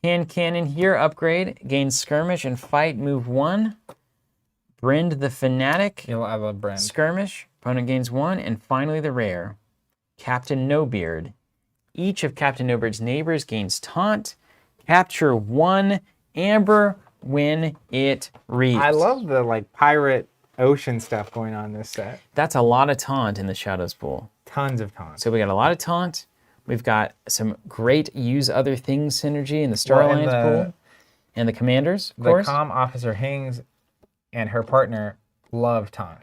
Hand cannon here, upgrade. Gain skirmish and fight, move 1. Brend the Fanatic.
I love Brand.
Skirmish, opponent gains 1. And finally the rare, Captain No-Beard. Each of Captain No-Beard's neighbors gains taunt. Capture 1 amber when it reaps.
I love the like pirate ocean stuff going on in this set.
That's a lot of taunt in the Shadows pool.
Tons of taunt.
So we got a lot of taunt. We've got some great use other things synergy in the Star Alliance pool. And the commanders, of course.
The comm officer Hings and her partner love taunt.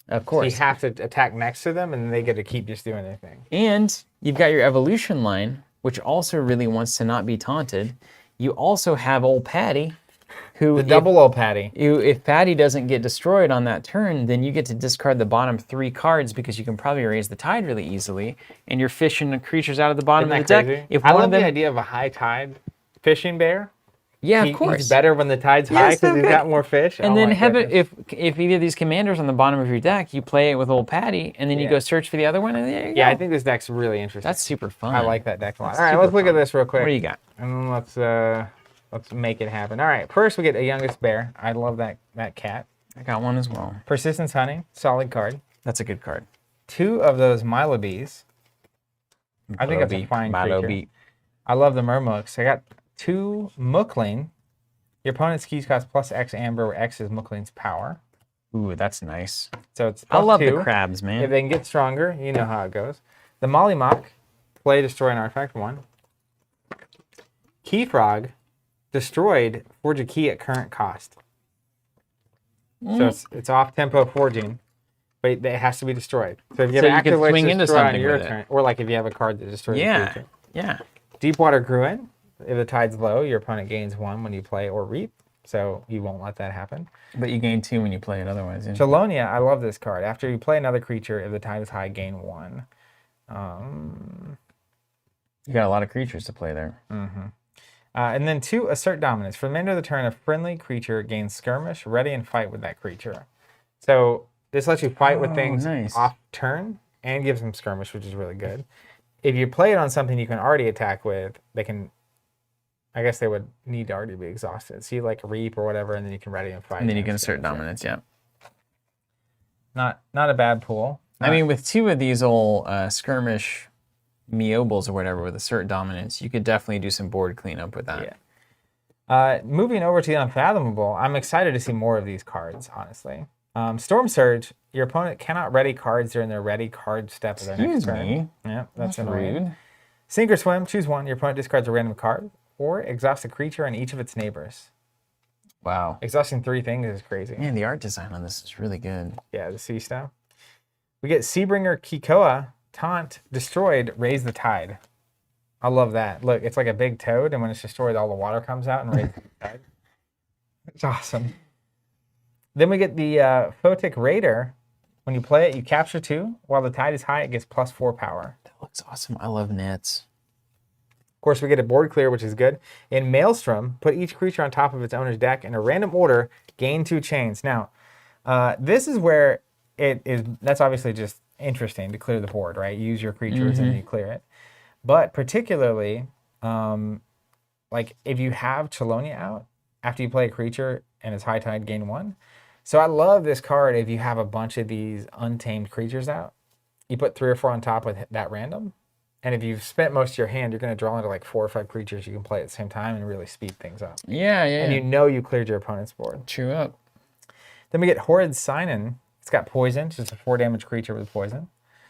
Of course.
So you have to attack next to them and they get to keep just doing their thing.
And you've got your evolution line, which also really wants to not be taunted. You also have old Patty, who...
The double old Patty.
If Patty doesn't get destroyed on that turn, then you get to discard the bottom 3 cards because you can probably raise the tide really easily, and you're fishing the creatures out of the bottom of the deck.
Crazy?
If
I
one
love
of them,
the idea of a high tide fishing bear.
yeah, of course.
He's better when the tide's
Yeah,
high
so
because he's
good.
got more fish.
And
Oh
then
my
heaven,
goodness.
if either of these commanders on the bottom of your deck, you play it with old Patty, and then you
Yeah.
go search for the other one, and there you go.
Yeah, I think this deck's really interesting.
That's super fun.
I like that deck a lot.
That's
All right,
super
let's look at
fun.
this real quick.
What do you got?
And then let's make it happen. All right, first we get a youngest bear. I love that cat.
I got one as well.
Persistence Hunting, solid card.
That's a good card.
2 of those Milobees. I think that's a fine creature. I love the Mermooks. I got 2 Mookling. Your opponent's keys cost plus X amber, where X is Mookling's power.
Ooh, that's nice.
So it's
I love
+2.
the crabs, man.
If they can get stronger, you know how it goes. The Mollymock, play, destroy an artifact, 1. Key Frog, destroyed, forge a key at current cost. So it's off tempo forging, but it has to be destroyed. So if you have
So
an
you
active
can
way
swing
to
into
destroy on
something
your
with it.
turn, or like if you have a card that destroys a
Yeah,
creature.
yeah.
Deepwater Gruin, if the tide's low, your opponent gains 1 when you play or reap, so you won't let that happen.
But you gain 2 when you play it otherwise. Yeah.
Chelonia, I love this card. After you play another creature, if the tide is high, gain 1.
You got a lot of creatures to play there.
And then 2, Assert Dominance. For the end of the turn, a friendly creature gains Skirmish, ready, and fight with that creature. So this lets you fight with things
nice.
off turn and gives them Skirmish, which is really good. If you play it on something you can already attack with, they can... I guess they would need to already be exhausted. So you like reap or whatever, and then you can ready and fight.
And then you can
against
assert
it.
dominance, yeah.
Not a bad pool.
I mean, with 2 of these old skirmish Meobles or whatever with assert dominance, you could definitely do some board cleanup with that.
Yeah. Moving over to the Unfathomable, I'm excited to see more of these cards, honestly. Storm Surge, your opponent cannot ready cards during their ready card step of their next turn.
Excuse me.
Yeah, that's
That's
annoying.
rude.
Sink or Swim, choose 1. Your opponent discards a random card or exhausts a creature and each of its neighbors.
Wow.
Exhausting 3 things is crazy.
Man, the art design on this is really good.
Yeah, the sea stuff. We get Seabringer Kikoa, Taunt, destroyed, raise the tide. I love that. Look, it's like a big toad, and when it's destroyed, all the water comes out and raises the tide. It's awesome. Then we get the Photic Raider. When you play it, you capture 2. While the tide is high, it gets +4 power.
That looks awesome. I love nets.
Of course, we get a board clear, which is good. In Maelstrom, put each creature on top of its owner's deck in a random order, gain 2 chains. Now, this is where it is, that's obviously just interesting to clear the board, right? Use your creatures and you clear it. But particularly, like if you have Chelonia out after you play a creature and it's high tide, gain 1. So I love this card if you have a bunch of these untamed creatures out. You put 3 or 4 on top with that random. And if you've spent most of your hand, you're going to draw into like 4 or 5 creatures you can play at the same time and really speed things up.
Yeah, yeah.
And you know you cleared your opponent's board.
True up.
Then we get Horrid Sign-In. It's got poison. It's just a 4 damage creature with poison.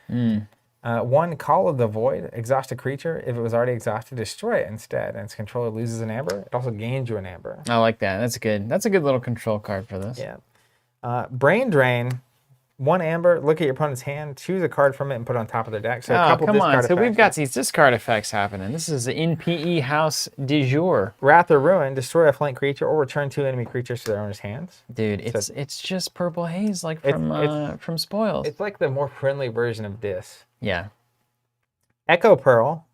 1 Call of the Void. Exhaust a creature. If it was already exhausted, destroy it instead. And its controller loses an amber. It also gains you an amber.
I like that. That's good. That's a good little control card for this.
Yeah. Brain Drain. 1 amber. Look at your opponent's hand. Choose a card from it and put it on top of their deck. So a couple
come on.
discard
So we've
effects.
got these discard effects happening. This is the NPE house du jour.
Wrath or Ruin. Destroy a flank creature or return 2 enemy creatures to their owner's hands.
Dude, it's just Purple Haze like from Spoils.
It's like the more friendly version of this.
Yeah.
Echo Pearl.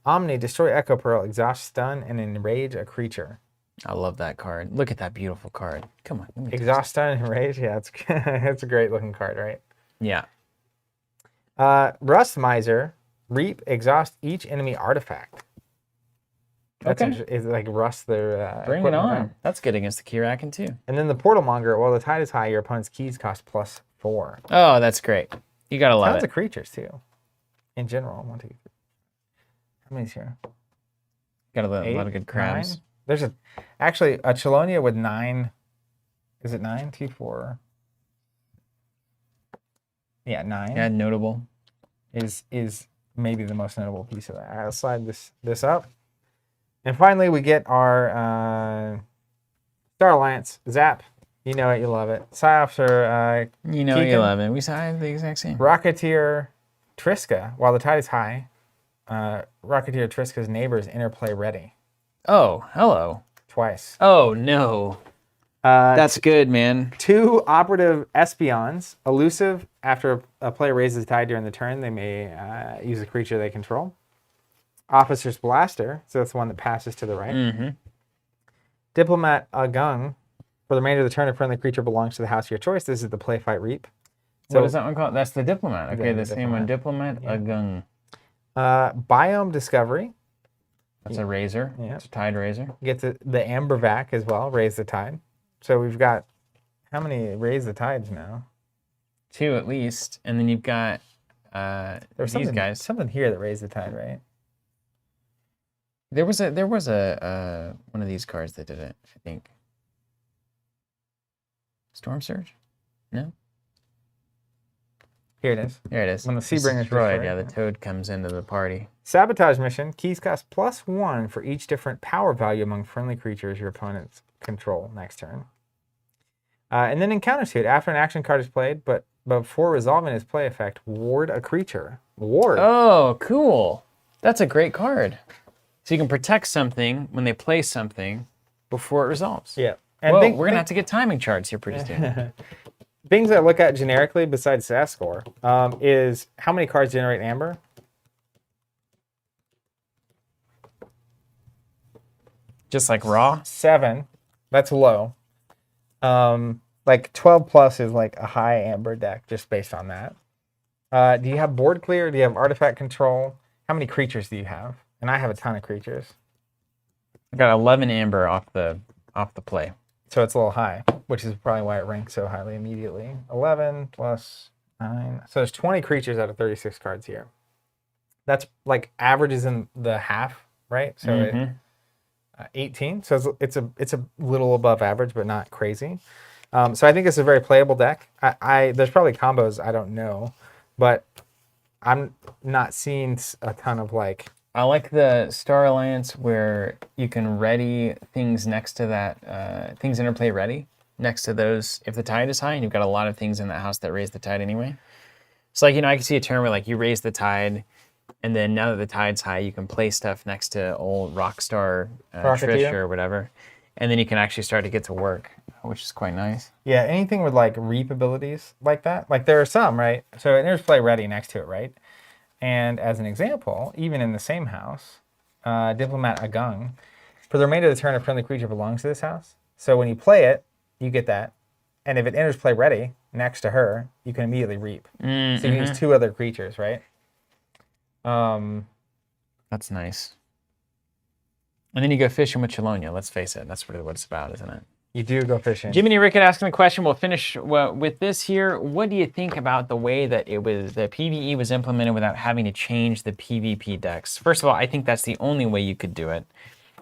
Omni. Destroy Echo Pearl. Exhaust, stun, and enrage a creature.
I love that card. Look at that beautiful card. Come on. Let me
Exhaust, stun, and enrage. Yeah, it's it's a great looking card, right?
Yeah.
Rust Miser. Reap. Exhaust each enemy artifact. That's
Okay.
It's like rust their
Bring it
equipment
on.
out.
That's good against the Keyraken too.
And then the Portal Monger. While the tide is high, your opponent's keys cost +4.
Oh, that's great. You gotta love
Tons
it.
of creatures too. In general, 1, 2, 3. How many's here?
Got a lot
8,
of good crabs.
9? There's actually a Chelonia with 9. Is it 9? 2, 4. Yeah, 9
Yeah, notable.
is maybe the most notable piece of that. All right, let's slide this up. And finally, we get our Star Alliance Zap. You know it, you love it. Psyops are
You know you
Keyraken.
love it. We saw the exact same.
Rocketeer Triska. While the tide is high, Rocketeer Triska's neighbors interplay ready
Oh, hello.
twice.
Oh no. That's good, man.
2 operative Espions. Elusive. After a player raises the tide during the turn, they may use a creature they control. Officer's Blaster. So that's the one that passes to the right.
Mm-hmm.
Diplomat Agung. For the remainder of the turn, a friendly creature belongs to the house of your choice. This is the Play, Fight, Reap. So,
What is that one called? That's the Diplomat. Okay,
the
the same one. Diplomat,
Yeah.
a gun.
Biome Discovery.
That's a razor.
Yeah.
It's a tide razor.
You get the Ambervac as well. Raise the tide. So we've got how many Raise the Tides now?
2 at least. And then you've got
There's
these guys.
something here that raised the tide, right?
There was a one of these cards that did it, I think. Storm Surge? No?
Here it is.
There it is.
When the
It's
Seabringer's
destroyed,
destroyed,
yeah, the
yeah.
toad comes into the party.
Sabotage mission. Keys cost +1 for each different power value among friendly creatures your opponents control next turn. And then encounter suit. After an action card is played, but before resolving its play effect, ward a creature. Ward.
Oh, cool. That's a great card. So you can protect something when they play something before it resolves.
Yeah.
And we're going to have to get timing charts here pretty soon.
Things I look at generically besides SAS score is how many cards generate amber.
Just like raw?
7. That's low. Like 12 plus is like a high amber deck just based on that. Do you have board clear? Do you have artifact control? How many creatures do you have? And I have a ton of creatures.
I got 11 amber off the play.
So it's a little high, which is probably why it ranks so highly immediately. 11 plus 9. So there's 20 creatures out of 36 cards here. That's like averages in the half, right? So 18. So it's a little above average, but not crazy. So I think it's a very playable deck. There's probably combos I don't know, but I'm not seeing a ton of like.
I like the Star Alliance where you can ready things next to that, things interplay ready next to those if the tide is high and you've got a lot of things in that house that raise the tide anyway. So like, I can see a turn where like you raise the tide and then now that the tide's high, you can play stuff next to old Rockstar Trish or whatever. And then you can actually start to get to work, which is quite nice.
Yeah, anything with like reap abilities like that. Like there are some, right? So it interplay ready next to it, right? And as an example, even in the same house, Diplomat Agung, for the remainder of the turn, a friendly creature belongs to this house. So when you play it, you get that. And if it enters play ready next to her, you can immediately reap. So you can use 2 other creatures, right?
That's That's nice. And then you go fishing with Chelonia. Let's face it, that's really what it's about, isn't it?
You do go fishing.
Jiminy Rickett asking the question. We'll finish with this here. What do you think about the way that the PvE was implemented without having to change the PvP decks? First of all, I think that's the only way you could do it.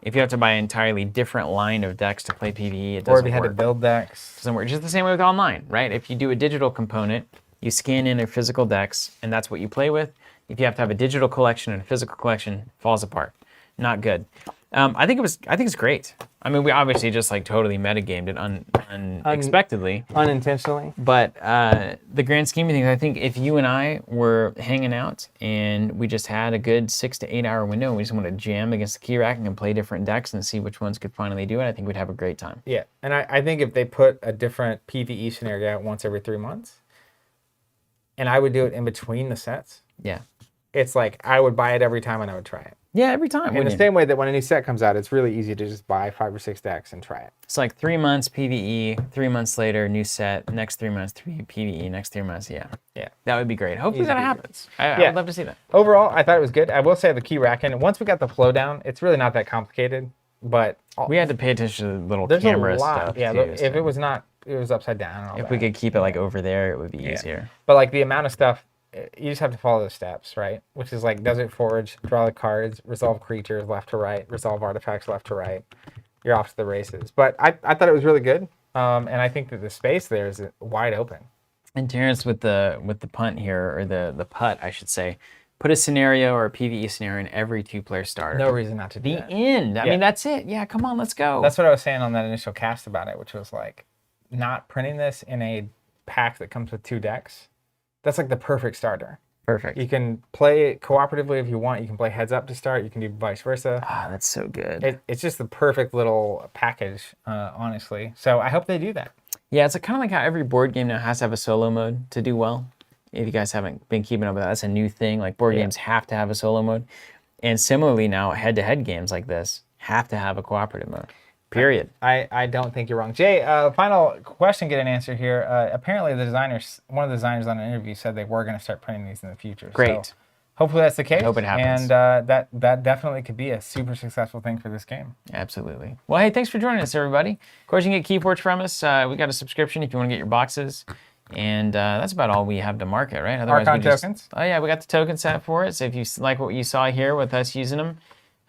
If you have to buy an entirely different line of decks to play PvE, it doesn't work.
Or if you had to build decks.
It doesn't work. Just the same way with online, right? If you do a digital component, you scan in a physical decks, and that's what you play with. If you have to have a digital collection and a physical collection, it falls apart. Not good. I think it's great. I mean, we obviously just like totally metagamed it unexpectedly.
Unintentionally.
But the grand scheme of things, I think if you and I were hanging out and we just had a good 6 to 8 hour window and we just want to jam against the Keyraken and play different decks and see which ones could finally do it, I think we'd have a great time.
Yeah, and I think if they put a different PvE scenario out once every 3 months, and I would do it in between the sets,
Yeah.
it's like I would buy it every time and I would try it.
Yeah, every time.
In the same way that when a new set comes out, it's really easy to just buy 5 or 6 decks and try it.
It's like 3 months PvE, 3 months later, new set, next 3 months, PvE, next 3 months, yeah.
Yeah.
That would be great. Hopefully that happens. I would love to see that.
Overall, I thought it was good. I will say the Keyraken, once we got the flow down, it's really not that complicated, but...
We had to pay attention to the little
there's
camera
a lot.
stuff.
Yeah,
too,
if it was not, it was upside down. And all
if
that.
we could keep it like over there, it would be easier.
But like the amount of stuff, you just have to follow the steps, right? Which is like Desert Forge, draw the cards, resolve creatures left to right, resolve artifacts left to right. You're off to the races. But I thought it was really good, and I think that the space there is wide open.
And Terrence, with the punt here, or the putt, I should say, put a scenario or a PvE scenario in every 2-player starter.
No reason not to do that.
The end. I mean, that's it. Yeah, come on, let's go.
That's what I was saying on that initial cast about it, which was like not printing this in a pack that comes with 2 decks. That's like the perfect starter.
Perfect.
You can play it cooperatively if you want. You can play heads up to start. You can do vice versa.
Ah, that's so good.
It's just the perfect little package, honestly. So I hope they do that.
Yeah, it's kind of like how every board game now has to have a solo mode to do well. If you guys haven't been keeping up with that, that's a new thing. Like board games have to have a solo mode. And similarly now, head-to-head games like this have to have a cooperative mode. Period.
I don't think you're wrong. Jay, final question, get an answer here. Apparently one of the designers on an interview said they were going to start printing these in the future.
Great.
So hopefully that's the case.
Hope it happens.
And that definitely could be a super successful thing for this game.
Absolutely. Well, hey, thanks for joining us, everybody. Of course, you can get Keyforge from us. We got a subscription if you want to get your boxes. And that's about all we have to market, right?
Otherwise, Archon tokens.
Oh, yeah, we got the token set for it. So if you like what you saw here with us using them,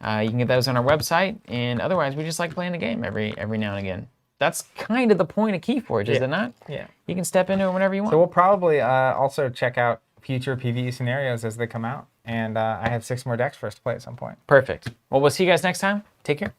you can get those on our website, and otherwise, we just like playing the game every now and again. That's kind of the point of Keyforge, is it not?
Yeah.
You can step into it whenever you want.
So we'll probably also check out future PvE scenarios as they come out, and I have 6 more decks for us to play at some point.
Perfect. Well, we'll see you guys next time. Take care.